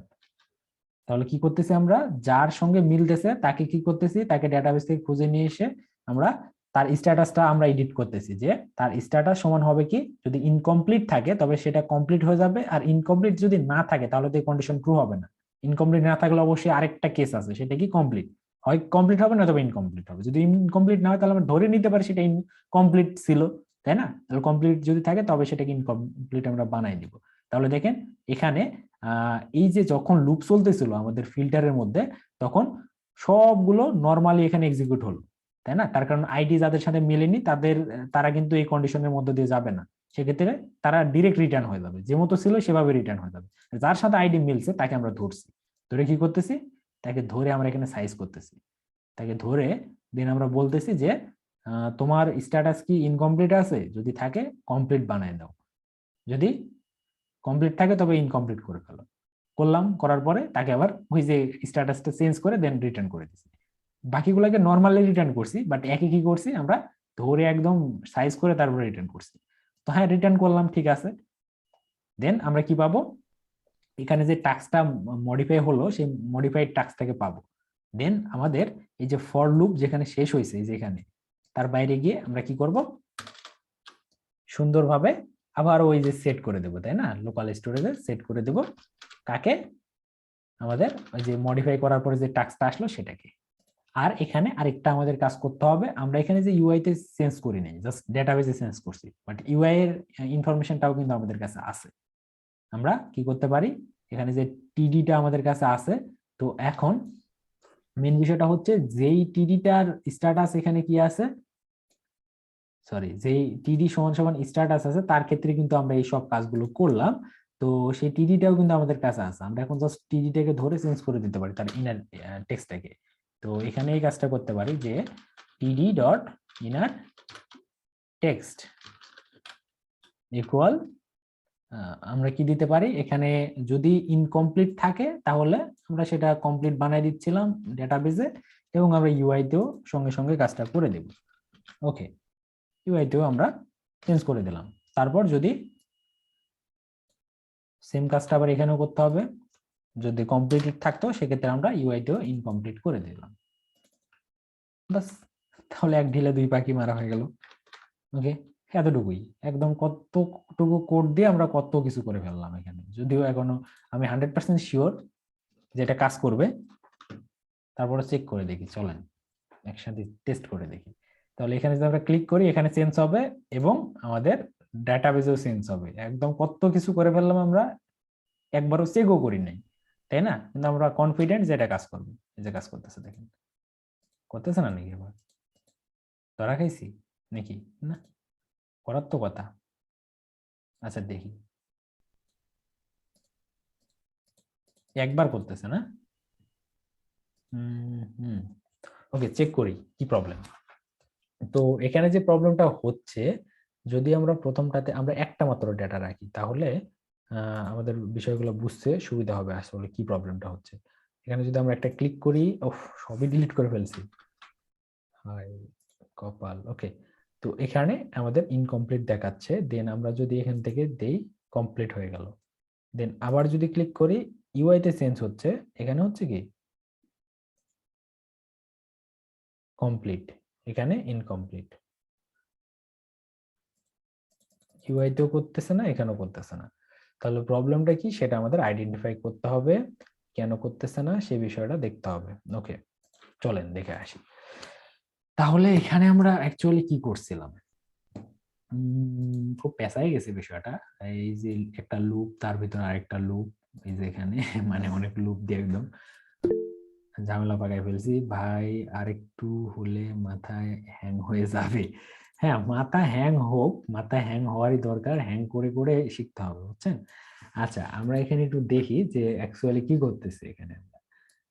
তাহলে কি করতেছি আমরা, যার সঙ্গে মিলতেছে তাকে কি করতেছি, তাকে ডেটাবেস থেকে খুঁজে নিয়ে এসে আমরা তার স্ট্যাটাসটা আমরা এডিট করতেছি, যে তার স্ট্যাটাস সমান হবে কি, যদি ইনকমপ্লিট থাকে তবে সেটা কমপ্লিট হয়ে যাবে, আর ইনকমপ্লিট যদি না থাকে তাহলে তো এই কন্ডিশন ট্রু হবে না। ইনকমপ্লিট না থাকলে অবশ্যই আরেকটা কেস আছে, সেটা কি কমপ্লিট, হয় কমপ্লিট হবে না তবে ইনকমপ্লিট হবে। যদি ইনকমপ্লিট না হয় তাহলে আমরা ধরে নিতে পারি সেটা ইনকমপ্লিট ছিল, তাই না? তাহলে কমপ্লিট যদি থাকে তবে সেটাকে ইনকমপ্লিট আমরা বানাই দিব। তাহলে দেখেন এখানে এই যে যখন লুপ চলতেছিল আমাদের ফিল্টারের মধ্যে, তখন সবগুলো নরমালি এখানে এক্সিকিউট হলো, তাই না? তার কারণ আইডি যাদের সাথে মেলেনি তারা কিন্তু এই কন্ডিশনের মধ্যে দিয়ে যাবে না, সেক্ষেত্রে তারা ডিরেক্ট রিটার্ন হয়ে যাবে, যে মতো ছিল সেভাবে রিটার্ন হয়ে যাবে। যার সাথে আইডি মিলছে তাকে আমরা ধরছি, ধরে কি করতেছি, তাকে ধরে আমরা এখানে সাইজ করতেছি, তাকে ধরে দেন আমরা বলতেছি যে তোমার স্ট্যাটাস কি ইনকমপ্লিট আছে, যদি থাকে কমপ্লিট বানায় দাও, যদি কমপ্লিট থাকে তবে ইনকমপ্লিট করে ফেলো। করার পরে তাকে আবার ওই যে স্ট্যাটাসটা চেঞ্জ করে দেন রিটার্ন করে দিছি। বাকিগুলোকে নর্মালি রিটার্ন করছি, বাট একই কি করছি আমরা, ধরে একদম সাইজ করে তারপরে রিটার্ন করছি। তো হ্যাঁ, রিটার্ন করলাম, ঠিক আছে। দেন আমরা কি পাবো, এখানে যে টাস্কটা মডিফাই হলো সেই মডিফাইড টাস্কটাকে পাবো। দেন আমাদের এই যে ফর লুপ যেখানে শেষ হয়েছে, যেখানে তার বাইরে গিয়ে আমরা কি করব, সুন্দরভাবে আবার ওই যে সেট করে দেব, তাই না, লোকাল স্টোরেজে সেট করে দেব কাকে, আমাদের ওই যে মডিফাই করার পরে যে টাস্কটা আসলো সেটাকে। আর এখানে আরেকটা আমাদের কাজ করতে হবে, আমরা এখানে যে ইউআই তে চেঞ্জ করি নাই, জাস্ট ডেটাবেজে চেঞ্জ করছি, বাট ইউআই এর ইনফরমেশনটাও কিন্তু আমাদের কাছে আছে। আমরা কি করতে পারি, এখানে যে টিডিটা আমাদের কাছে আছে, তো এখন মেন বিষয়টা হচ্ছে যেই টিডিটার স্ট্যাটাস এখানে কি আছে, সরি, যেই টিডি সমান সমান স্ট্যাটাস আছে তার ক্ষেত্রে কিন্তু আমরা এই সব কাজগুলো করলাম। তো সেই টিডিটাও কিন্তু আমাদের কাছে আছে, আমরা এখন জাস্ট টিডিটাকে ধরে চেঞ্জ করে দিতে পারি তার ইনার টেক্সটটাকে। তো এখানে এই কাজটা করতে পারি যে টিডি ডট ইনার টেক্সট ইকুয়াল, আমরা কি দিতে পারি এখানে, যদি ইনকমপ্লিট থাকে তাহলে আমরা সেটা কমপ্লিট বানাই দিচ্ছিলাম ডেটাবেজে, এবং আমরা ইউআই তেও সঙ্গে সঙ্গে কাজটা করে দেব। ওকে, ইউআই তেও আমরা চেঞ্জ করে দিলাম। তারপর যদি সেম কাজটা আবার এখানেও করতে হবে, যদি কমপ্লিটেড থাকতো সেক্ষেত্রে আমরা ইউআই তেও ইনকমপ্লিট করে দিলাম। বাস, তাহলে এক ঢিলে দুই পাখি মারা হয়ে গেল। ওকে, এতটুকুই, একদম কতটুকু কোড দিয়ে আমরা কত কিছু করে ফেললাম এখানে, যদিও এখনো আমি 100% শিওর যেটা কাজ করবে। তারপরে চেক করে দেখি, চলেন একসাথে টেস্ট করে দেখি। তাহলে এখানে যদি আমরা ক্লিক করি এখানে চেঞ্জ হবে এবং আমাদের ডাটাবেজেও চেঞ্জ হবে। একদম কত কিছু করে ফেললাম আমরা, একবারও চেকও করি নাই, তাই না? কিন্তু আমরা কনফিডেন্ট যে এটা কাজ করবে। এই যে কাজ করতেছে, দেখেন করতেছে না নাকি? আবার ধরা খাইছি নাকি? না, করার তো কথা। আচ্ছা দেখি, একবার করতেছে না? হুম, ওকে, চেক করি কি প্রবলেম। তো এখানে যে প্রবলেমটা হচ্ছে, যদি আমরা প্রথমটাতে আমরা একটা মাত্র ডেটা রাখি তাহলে আমাদের বিষয়গুলো বুঝতে সুবিধা হবে আসলে কি প্রবলেমটা হচ্ছে। এখানে যদি আমরা একটা ক্লিক করি, সবই ডিলিট করে ফেলছি, হাই কপাল। ওকে, তো এখানে আমাদের ইনকমপ্লিট দেখাচ্ছে, দেন আমরা যদি এখান থেকে দেই কমপ্লিট হয়ে গেল, দেন আবার যদি ক্লিক করি ইউআই তে চেঞ্জ হচ্ছে, এখানে হচ্ছে কি কমপ্লিট, এখানে ইনকমপ্লিট। ইউআই তেও করতেছে না, এখানেও করতেছে না। তাহলে প্রবলেমটা কি সেটা আমাদের আইডেন্টিফাই করতে হবে, কেন করতেছে না সেই বিষয়টা দেখতে হবে। ওকে, চলেন দেখে আসি। তাহলে এখানে আমরা অ্যাকচুয়ালি কি করছিলাম, খুব পেঁচাই গেছে বিষয়টা। এই যে একটা লুপ, তার ভিতরে আরেকটা লুপ, এই যে এখানে মানে অনেক লুপ দিয়ে একদম ঝামেলা পাকাই ফেলছি ভাই। আরেকটু হলে মাথায় হ্যাং হয়ে যাবে। হ্যাঁ, মাথা হ্যাং হোক, মাথা হ্যাং হওয়ারই দরকার, হ্যাং করে করে শিখতে হবে, বুঝছেন? আচ্ছা, আমরা এখানে একটু দেখি যে অ্যাকচুয়ালি কি করতেছে এখানে। আমরা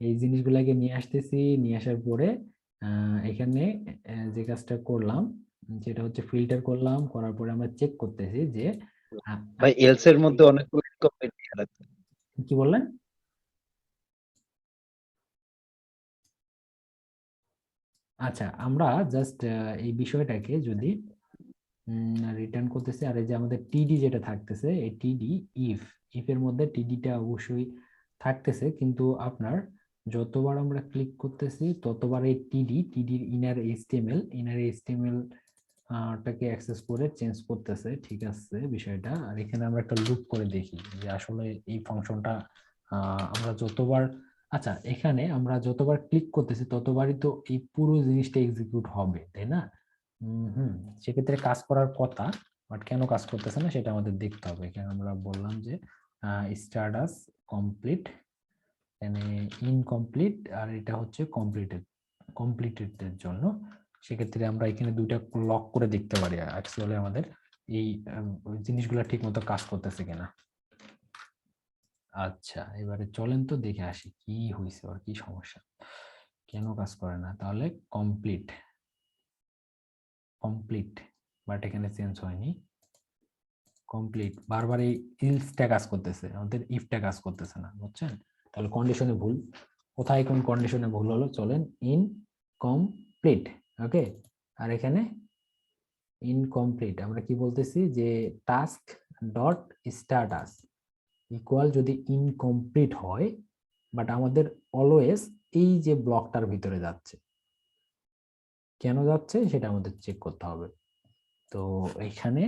এই জিনিসগুলোকে নিয়ে আসতেছি, নিয়ে আসার পরে এখানে যে কাজটা করলাম যেটা হচ্ছে ফিল্টার করলাম, করার পরে আমরা চেক করতেছি যে ভাই এলস এর মধ্যে অনেকগুলো ইনকমপ্লিট লেখা থাকবে। কি বললেন? আচ্ছা, আমরা জাস্ট এই বিষয়টাকে যদি রিটার্ন করতেছি, আর এই যে আমাদের টিডি যেটা থাকতেছে, এই টিডি ইফ এর মধ্যে টিডিটা অবশ্যই থাকতেছে, কিন্তু আপনার যতবার আমরা ক্লিক করতেছি ততবার এই টিডির ইনার এইচটিএমএল টাকে অ্যাক্সেস করে চেঞ্জ করতেছে। ঠিক আছে বিষয়টা। আর এখানে আমরা একটা লুপ করে দেখি যে আসলে এই ফাংশনটা আমরা যতবার, আচ্ছা এখানে আমরা যতবার ক্লিক করতেছি ততবারই তো এই পুরো জিনিসটা এক্সিকিউট হবে, তাই না? সেক্ষেত্রে কাজ করার কথা, বাট কেন কাজ করতেছে না সেটা আমাদের দেখতে হবে। এখানে আমরা বললাম যে স্ট্যাটাস কমপ্লিট, এখানে ইনকমপ্লিট, আর এটা হচ্ছে কমপ্লিটেড জন্য। সেক্ষেত্রে আমরা এখানে দুইটা লক করে দেখতে পারি অ্যাকচুয়ালি আমাদের এই জিনিসগুলো ঠিক মতো কাজ করতেছে কিনা। আচ্ছা, এবারে চলেন তো দেখে আসি কি হয়েছে, আর কি সমস্যা, কেন কাজ করে না। তাহলে কমপ্লিট, বাট এখানে চেঞ্জ হয়নি। কমপ্লিট, বারবার এই ইলসটা কাজ করতেছে, আমাদের ইফটা কাজ করতেছে না, বুঝছেন? তাহলে কন্ডিশনে ভুল। কোথায় কোন কন্ডিশনে ভুল হলো, চলেন ইনকমপ্লিট। ওকে, আর এখানে ইনকমপ্লিট আমরা কি বলতেছি যে টাস্ক ডট স্ট্যাটাস ইকুয়াল যদি ইনকমপ্লিট হয়, বাট আমাদের অলওয়েজ এই যে ব্লকটার ভিতরে যাচ্ছে, কেন যাচ্ছে সেটা আমাদের চেক করতে হবে। তো এখানে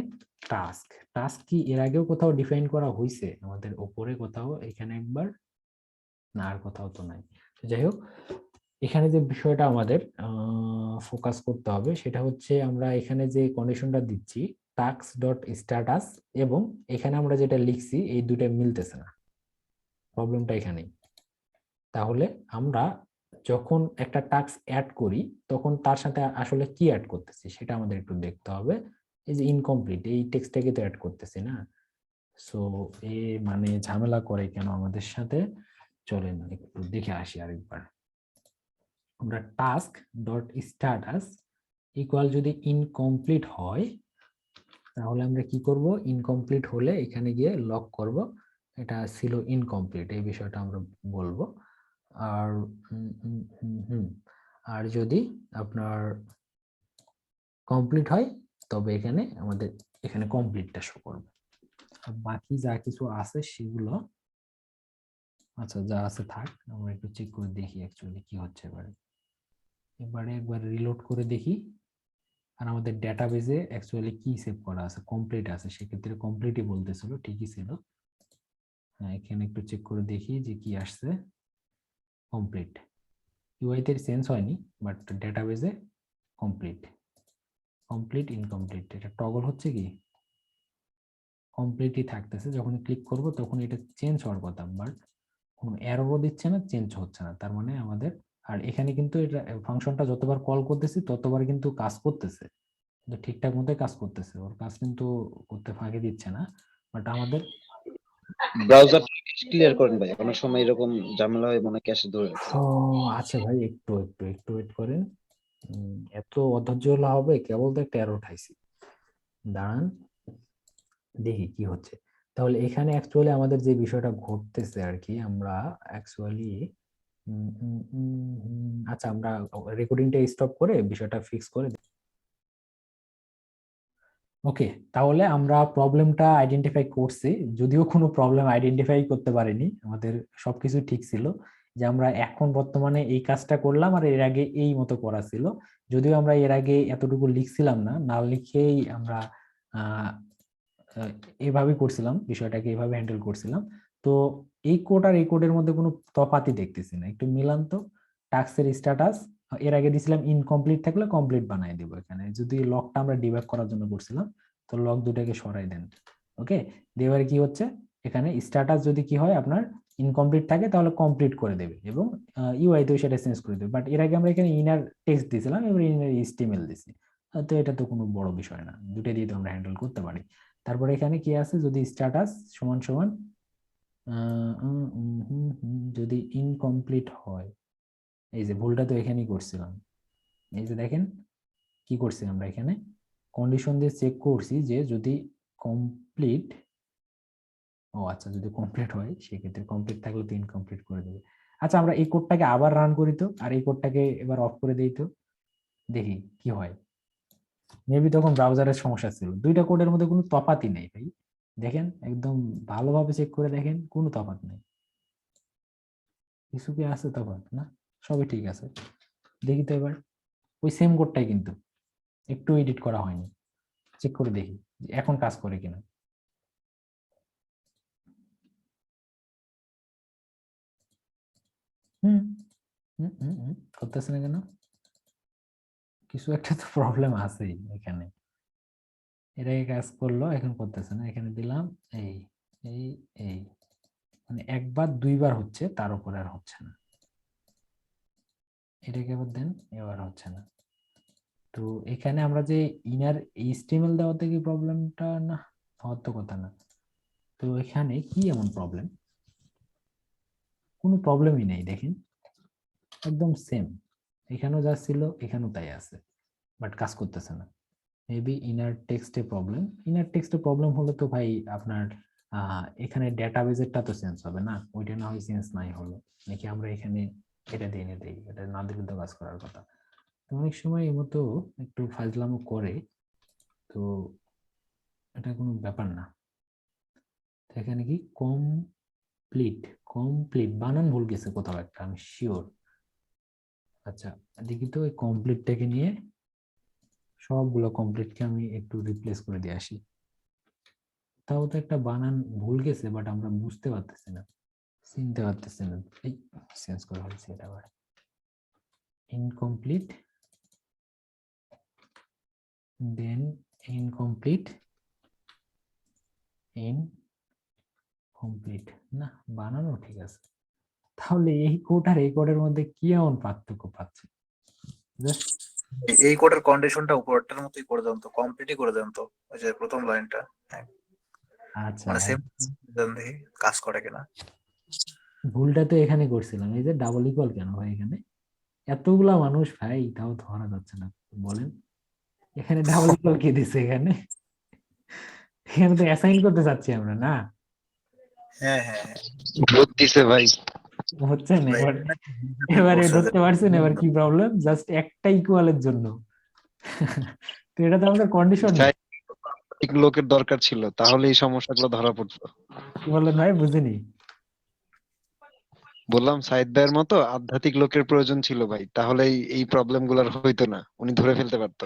টাস্ক টাস্ক কি এর আগেও কোথাও ডিফাইন করা হয়েছে আমাদের উপরে কোথাও, এখানে একবার, না আর কোথাও তো নাই। তো যাই হোক, এখানে যে বিষয়টা আমাদের ফোকাস করতে হবে সেটা হচ্ছে আমরা এখানে যে কন্ডিশনটা দিচ্ছি টাস্ক ডট স্ট্যাটাস, এবং এখানে আমরা যেটা লিখছি এই দুটো মিলতেছে না, প্রবলেমটা এখানেই। তাহলে আমরা যখন একটা টাস্ক অ্যাড করি তখন তার সাথে আসলে কি অ্যাড করতেছি সেটা আমাদের একটু দেখতে হবে। এই যে ইনকমপ্লিট এই টেক্সটটাকে তো অ্যাড করতেছি না, সো এ মানে ঝামেলা করে কেন আমাদের সাথে, চলেন একটু দেখে আসি আরেকবার। আমরা টাস্ক ডট স্ট্যাটাস ইকুয়াল যদি ইনকমপ্লিট হয় তাহলে আমরা কি করব, ইনকমপ্লিট হলে এখানে গিয়ে লক করব এটা ছিল ইনকমপ্লিট, এই বিষয়টা আমরা বলবো। আর আর যদি আপনার কমপ্লিট হয় তবে এখানে আমাদের এখানে কমপ্লিটটা শো করবে। আর বাকি যা কিছু আছে সেগুলো, আচ্ছা যা আছে থাক, আমরা একটু চেক করে দেখি অ্যাকচুয়ালি কি হচ্ছে এবারে। এবারে একবার রিলোড করে দেখি। আর আমাদের ডেটাবেজে অ্যাকচুয়ালি কি সেভ করা আছে, কমপ্লিট আছে, সেক্ষেত্রে কমপ্লিটই বলতেছিল, ঠিকই ছিল। হ্যাঁ, এখানে একটু চেক করে দেখি যে কি আসছে, কমপ্লিট। ইউআইতে চেঞ্জ হয়নি, বাট ডেটাবেজে কমপ্লিট, কমপ্লিট ইনকমপ্লিট এটা টগল হচ্ছে কি, কমপ্লিটই থাকতেছে। যখন ক্লিক করব তখন এটা চেঞ্জ হওয়ার কথা, বাট কোনো এররও দিচ্ছে না, চেঞ্জ হচ্ছে না, তার মানে আমাদের। আর এখানে কিন্তু এটা ফাংশনটা যতবার কল করতেছি ততবার কিন্তু কাজ করতেছে, কিন্তু ঠিকঠাক মতোই কাজ করতেছে, ওর কাজ কিন্তু করতে ফাঁকি দিচ্ছে না, বাট আমাদের। ব্রাউজার ক্লিয়ার করেন ভাই, অনেক সময় এরকম ঝামেলা হয়, মনে ক্যাশে ধরে রাখছে। ও আচ্ছা ভাই, একটু একটু একটু ওয়েট করেন। এত অধৈর্য হলে হবে, কেবল তো একটা এরর খাইছি, দাঁড়ান দেখি কি হচ্ছে। তাহলে এখানে অ্যাকচুয়ালি আমাদের যে বিষয়টা ঘটতেছে আর কি, আমরা অ্যাকচুয়ালি আচ্ছা আমরা রেকর্ডিংটা স্টপ করে বিষয়টা ফিক্স করে। ওকে, তাহলে আমরা প্রবলেমটা আইডেন্টিফাই করছি, যদিও কোনো প্রবলেম আইডেন্টিফাই করতে পারিনি, আমাদের সবকিছু ঠিক ছিল, যে আমরা এখন বর্তমানে এই কাজটা করলাম আর এর আগে এই মতো করা ছিল, যদিও আমরা এর আগে এতটুকু লিখছিলাম না, না লিখেই আমরা আহ এভাবেই করছিলাম, বিষয়টাকে এভাবে হ্যান্ডেল করছিলাম। তো এই কোড আর এই কোডের মধ্যে কোনো তফাৎই দেখতেছি না, একটু মিলান তো। টাস্কের স্ট্যাটাস এর আগে দিছিলাম ইনকমপ্লিট থাকলে কমপ্লিট বানাই দেবো, এখানে যদি লকটা আমরা ডিবাগ করার জন্য করছিলাম, তো লক দুটাকে সরাই দেন। ওকে, এবারে কি হচ্ছে, এখানে স্ট্যাটাস যদি কি হয় আপনার ইনকমপ্লিট থাকে তাহলে কমপ্লিট করে দেবে, এবং ইউআই তেও সেটা চেঞ্জ করে দেবে, বাট এর আগে আমরা এখানে ইনার টেক্সট দিয়েছিলাম, এবার ইনার এইচটিএমএল দিছি। তো এটা তো কোনো বড় বিষয় না, দুটো দিয়ে তো আমরা হ্যান্ডেল করতে পারি। তারপরে এখানে কি আছে, যদি স্ট্যাটাস সমান সমান যদি ইনকমপ্লিট হয়, এই যে ভুলটা তো এখানেই করছিলাম, এই যে দেখেন কি করছি আমরা এখানে কন্ডিশন দিয়ে চেক করছি যে যদি কমপ্লিট, ও আচ্ছা যদি কমপ্লিট হয় সেক্ষেত্রে কমপ্লিট থাকলে তো ইনকমপ্লিট করে দেবে। আচ্ছা আমরা এই কোডটাকে আবার রান করি তো, আর এই কোডটাকে এবার অফ করে দেই তো, দেখি কি হয়। মেবি তখন ব্রাউজারের সমস্যা ছিল, দুইটা কোডের মধ্যে কোনো তফাৎই নেই ভাই, দেখেন একদম ভালোভাবে চেক করে দেখেন, কোনো তফাৎ নেই, কিছু কি আছে তফাৎ না, সবই ঠিক আছে। দেখি তো এবার, ওই সেম কোডটাই কিন্তু একটু এডিট করা হয়নি, চেক করে দেখি যে এখন কাজ করে কিনা। হুম হুম হুম হুম, করতেছে না কেন, কিছু একটা তো প্রবলেম আছেই এখানে, এটাই কাজ করলো এখন করতেছে না, এখানে দিলাম এই এই এই, মানে একবার দুইবার হচ্ছে, তার উপরে আর হচ্ছে না, এটাকে আবার দেন, এবার হচ্ছে না। তো এখানে আমরা যে ইনার এইচটিএমএল দেওয়াতে কি প্রবলেমটা, না হওয়ার তো কথা না। তো এখানে কি এমন প্রবলেম, কোনো প্রবলেমই নেই দেখেন, একদম সেম, এখানেও যা ছিল এখানেও তাই আছে, বাট কাজ করতেছে না। মেবি ইনার টেক্সটে প্রবলেম, ইনার টেক্সটে প্রবলেম হলে তো ভাই আপনার এখানে ডেটাবেজেরটা তো চেঞ্জ হবে না, ওইটা না হয় চেঞ্জ নাই হলো, নাকি আমরা এখানে এটা দিয়ে এনে দিই, এটা না দিলে তো কাজ করার কথা। তো অনেক সময় এই মতো একটু ফাজলামো করে, তো এটা কোনো ব্যাপার না। তো এখানে কি কমপ্লিট, কমপ্লিট বানান ভুল গেছে কোথাও একটা, আমি শিওর। আচ্ছা দেখি তো ওই কমপ্লিটটাকে নিয়ে সবগুলো কমপ্লিটকে আমি একটু রিপ্লেস করে দিয়ে আসি। তাও তো একটা বানান ভুল গেছে, বাট আমরা বুঝতে পারতেছি না, চিনতে পারতেছি না। এই চেঞ্জ করা হয়েছে এটা আবার, ইনকমপ্লিট, দেন ইনকমপ্লিট, ইনকমপ্লিট। না, বানানো ঠিক আছে। তাহলে এই কোড আর এই কোডের মধ্যে কি এমন পার্থক্য পাচ্ছি? জাস্ট এই কোডের কন্ডিশনটা উপরটার মতোই করে দেন তো, কমপ্লিটই করে দেন তো, ওই যে প্রথম লাইনটা। হ্যাঁ, আচ্ছা, মানে সেম দেখি কাজ করে কিনা। ভুলটা তো এখানে করছিলাম, এই যে ডাবল ইকুয়াল কেন ভাই এখানে? এতগুলা মানুষ ভাই, তাও ধরা যাচ্ছে না, বলেন এখানে ডাবল ইকুয়াল কে দিছে? এখানে এখানে তো অ্যাসাইন করতে চাচ্ছি আমরা না, হ্যাঁ হ্যাঁ হ্যাঁ ভোট দিছে ভাই। হচ্ছে না। ভাই, এবার এটা এবারে করছে যে ধরতে পারছেন এবার কি প্রবলেম? জাস্ট একটা ইকুয়ালের জন্য। তো এটা তো আমাদের কন্ডিশন না। সাহিত্যিক লোকের দরকার ছিল, তাহলে এই সমস্যাগুলো ধরা পড়তো। কি বললেন ভাই, বুঝিনি। বললাম সাইদ ভাইয়ের মতো আধ্যাত্মিক লোকের প্রয়োজন ছিল ভাই, তাহলে এই প্রবলেম গুলার হইতো না, উনি ধরে ফেলতে পারতো।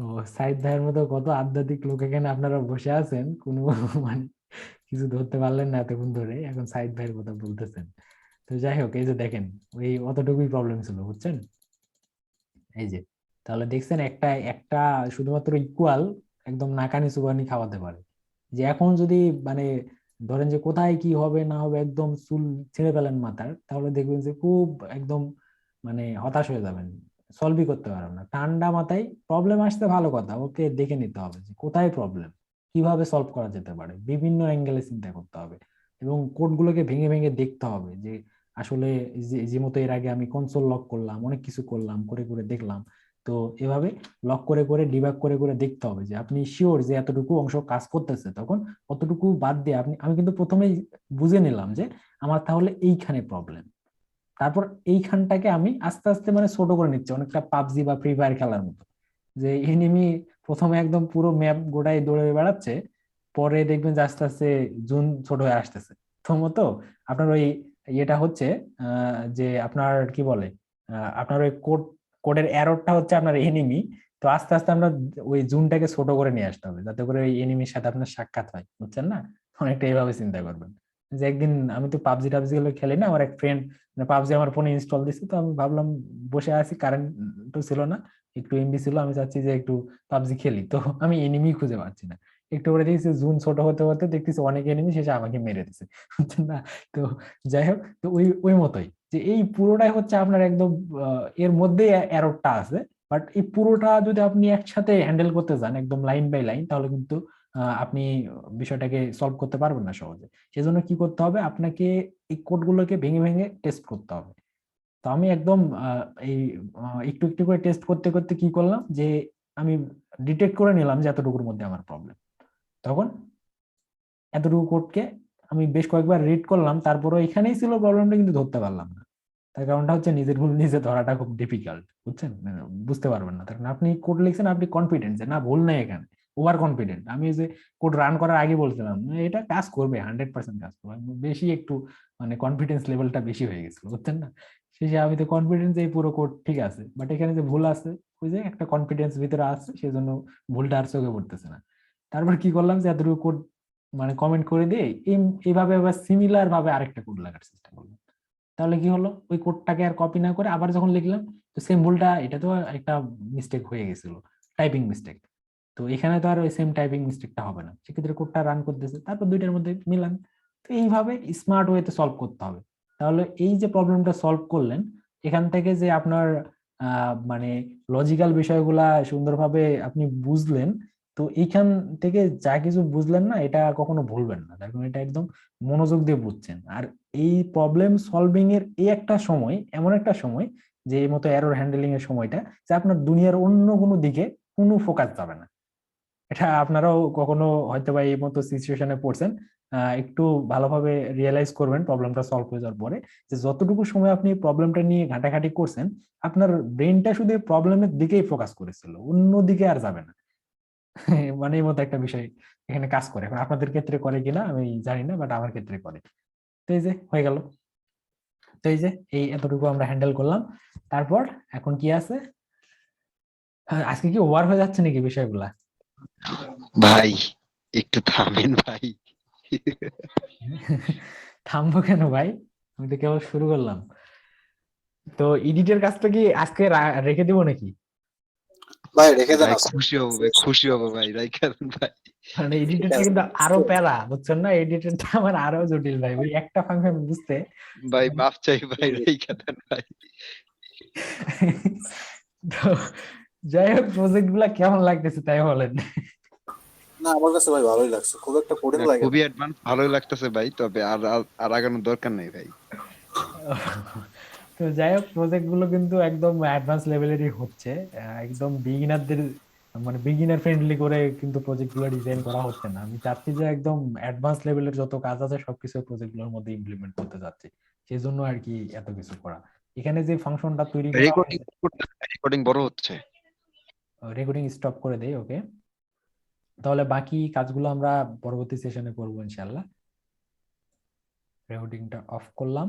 ও, সাইদ ভাইয়ের মতো কত আধ্যাত্মিক লোক এখানে আপনারা বসে আছেন, কোনো মানে কিছু ধরতে পারলেন না এতক্ষণ ধরে, এখন সাইদ ভাইয়ের কথা বলতেছেন। তো যাই হোক, এই যে দেখেন, ওই অতটুকুই প্রবলেম ছিল, বুঝছেন? এই যে, তাহলে দেখছেন একটা একটা শুধুমাত্র ইকুয়াল একদম নাকানি চুবানি খাওয়াতে পারে। যে এখন যদি মানে ধরেন যে কোথায় কি হবে না হবে একদম চুল ছিঁড়ে ফেলেন মাথার, তাহলে দেখবেন যে খুব একদম মানে হতাশ হয়ে যাবেন, সলভই করতে পারবেন না। ঠান্ডা মাথায় প্রবলেম আসতে ভালো কথা, ওকে দেখে নিতে হবে যে কোথায় প্রবলেম, কিভাবে সলভ করা যেতে পারে, বিভিন্ন অ্যাঙ্গেলে চিন্তা করতে হবে, এবং কোডগুলোকে ভেঙে ভেঙে দেখতে হবে যে আসলে যে মতো এর আগে আমি কনসোল লক করলাম, অনেক কিছু করলাম, করে করে দেখলাম। তো এভাবে লক করে করে ডিবাগ করে করে দেখতে হবে যে আপনি শিওর যে এতটুকু অংশ কাজ করতেছে, তখন অতটুকু বাদ দিয়ে আমি কিন্তু প্রথমেই বুঝে নিলাম যে আমার তাহলে এইখানে প্রবলেম। তারপর এইখানটাকে আমি আস্তে আস্তে মানে ছোট করে নিচ্ছি, অনেকটা পাবজি বা ফ্রি ফায়ার খেলার মতো, যে এনিমি প্রথমে একদম পুরো ম্যাপ গোটাই দৌড়ে বেড়াচ্ছে, পরে দেখবেন যে আস্তে আস্তে জুন ছোট হয়ে আসতেছে। প্রথমত আপনার ওই ইয়েটা হচ্ছে যে আপনার কি বলে, আপনার ওই কোডের এররটা হচ্ছে আপনার এনিমি। তো আস্তে আস্তে আমরা ওই জুনটাকে ছোট করে নিয়ে আসতে হবে, যাতে করে ওই এনিমির সাথে আপনার সাক্ষাৎ হয়, বুঝছেন না? অনেকটা এইভাবে চিন্তা করবেন। যে একদিন আমি তো পাবজি টাবজি গুলো খেলি না, আমার এক ফ্রেন্ড পাবজি আমার ফোনে ইনস্টল দিচ্ছে, তো আমি ভাবলাম বসে আছি, কারেন্ট তো ছিল না, একটু এমবি ছিল, আমি চাচ্ছি যে একটু পাবজি খেলি, তো আমি এনিমি খুঁজে পাচ্ছি না। একটু করে দেখছি জুন ছোট হতে হতে দেখতেছি অনেক এনিমি, শেষে আমাকে মেরে দিছে, বুঝছেন না? তো যাই হোক, তো ওই ওই মতোই যে এই পুরোটাই হচ্ছে আপনার একদম এর মধ্যে এররটা আছে, বাট এই পুরোটা যদি আপনি একসাথে হ্যান্ডেল করতে যান একদম লাইন বাই লাইন, তাহলে কিন্তু আপনি বিষয়টাকে সলভ করতে পারবেন না সহজে। সেজন্য কি করতে হবে, আপনাকে এই কোডগুলোকে ভেঙে ভেঙে টেস্ট করতে হবে। তো আমি একদম এই একটু একটু করে টেস্ট করতে করতে কি করলাম, যে আমি ডিটেক্ট করে নিলাম যে এতটুকুর মধ্যে আমার প্রবলেম। তখন এতটুকু কোডকে আমি বেশ কয়েকবার রিড করলাম, তারপরে এখানেই ছিল প্রবলেমটা, কিন্তু ধরতে পারলাম না। তার কারণটা হচ্ছে নিজের ভুল নিজে ধরাটা খুব ডিফিকাল্ট, বুঝছেন? মানে বুঝতে পারবেন না, কারণ আপনি কোড লিখছেন, আপনি কনফিডেন্ট যে না ভুল নাই এখানে, ওভার কনফিডেন্ট। আমি যে কোড রান করার আগে বলছিলাম এটা কাজ করবে, 100% কাজ করবে, আমি বেশি একটু মানে কনফিডেন্স লেভেলটা বেশি হয়ে গেছিল, বুঝছেন না? শেষে আমি তো কনফিডেন্স এই পুরো কোড ঠিক আছে, বাট এখানে যে ভুল আছে, ওই যে একটা কনফিডেন্স ভিতরে আছে, সেজন্য ভুলটা আর চোখে পড়তেছে না। তারপর কি করলাম, যে এতটুকু কোড মানে কমেন্ট করে দিয়ে এইভাবে আবার সিমিলার ভাবে আরেকটা কোড লাগার চেষ্টা করলাম। তাহলে কি হলো, ওই কোডটাকে আর কপি না করে আবার যখন লিখলাম, তো সেম ভুলটা, এটা তো একটা মিস্টেক হয়ে গেছিল, টাইপিং মিস্টেক। তো এখানে তো আর ওই সেম টাইপিং মিস্টেকটা হবে না, সেক্ষেত্রে কোডটা রান করতেছে, তারপর দুইটার মধ্যে মিলান। তো এইভাবে স্মার্ট ওয়েতে সলভ করতে হবে। তাহলে এই যে প্রবলেমটা সলভ করলেন, এখান থেকে যে আপনার মানে লজিক্যাল বিষয়গুলা সুন্দরভাবে আপনি বুঝলেন, তো এইখান থেকে যা কিছু বুঝলেন না, এটা কখনো ভুলবেন না, তার কারণ এটা একদম মনোযোগ দিয়ে বুঝছেন। আর এই প্রবলেম সলভিং এর এই একটা সময়, এমন একটা সময়, যে এই মতো এরর হ্যান্ডেলিং এর সময়টা, যে আপনার দুনিয়ার অন্য কোনো দিকে কোনো ফোকাস যাবে না। এটা আপনারাও কখনো হয়তো বা এই মতো সিচুয়েশনে পড়ছেন, একটু ভালোভাবে রিয়েলাইজ করবেন প্রবলেমটা সলভ হয়ে যাওয়ার পরে, যে যতটুকু সময় আপনি প্রবলেমটা নিয়ে ঘাটাঘাটি করছেন, আপনার ব্রেনটা শুধু প্রবলেমের দিকেই ফোকাস করেছিল, অন্য দিকে আর যাবে না। মানে এই মতো একটা বিষয় এখানে কাজ করে। এখন আপনাদের ক্ষেত্রে করে কিনা আমি জানি না, বাট আমার ক্ষেত্রে করে। তো এই যে হয়ে গেল। তো এই যে এই এতটুকু আমরা হ্যান্ডেল করলাম। তারপর এখন কি আছে, হ্যাঁ, আজকে কি ওভার হয়ে যাচ্ছে নাকি বিষয়গুলা? ভাই একটু থামেন ভাই। থামবো কেন ভাই, আমি তো কেবল শুরু করলাম। তো এডিটের কাজটা কি আজকে রেখে দিব নাকি? ভাই রেখে দেন ভাই আজকে। খুশি হবো ভাই, খুশি হবো ভাই, রাইখা দেন ভাই। মানে এডিটরটা কিন্তু আরো প্যারা, বুঝছেন না? এডিটরটা আমার আরো জটিল ভাই, ওই একটা ফাংশন বুঝতে। ভাই মাফ চাই ভাই, রাইখা দেন ভাই। তো যাই হোক, প্রজেক্ট গুলা কেমন লাগতেছে তাই বলেন। না আমার কাছে ভাই ভালোই লাগছে, খুব একটা কঠিন না, লাগে না। খুবই অ্যাডভান্স ভালোই লাগতেছে ভাই, তবে আর আর আগানোর দরকার নেই ভাই। তো যাই হোক, প্রজেক্ট গুলো কিন্তু একদম অ্যাডভান্স লেভেলেরই হচ্ছে। একদম বিগিনারদের, মানে বিগিনার ফ্রেন্ডলি করে কিন্তু প্রজেক্ট গুলো ডিজাইন করা হচ্ছে না। আমি চাচ্ছি যে একদম অ্যাডভান্স লেভেলের যত কাজ আছে সবকিছু প্রজেক্ট গুলোর মধ্যে ইমপ্লিমেন্ট করতে যাচ্ছি। সেই জন্য আর কি এত কিছু করা। এখানে যে ফাংশনটা তৈরি করা রেকর্ডিং হয়েছে, রেকর্ডিং বড় হচ্ছে। রেকর্ডিং স্টপ করে দেই, ওকে। তাহলে বাকি কাজগুলো আমরা পরবর্তী সেশনে করবো ইনশাল্লাহ। রেকর্ডিংটা অফ করলাম।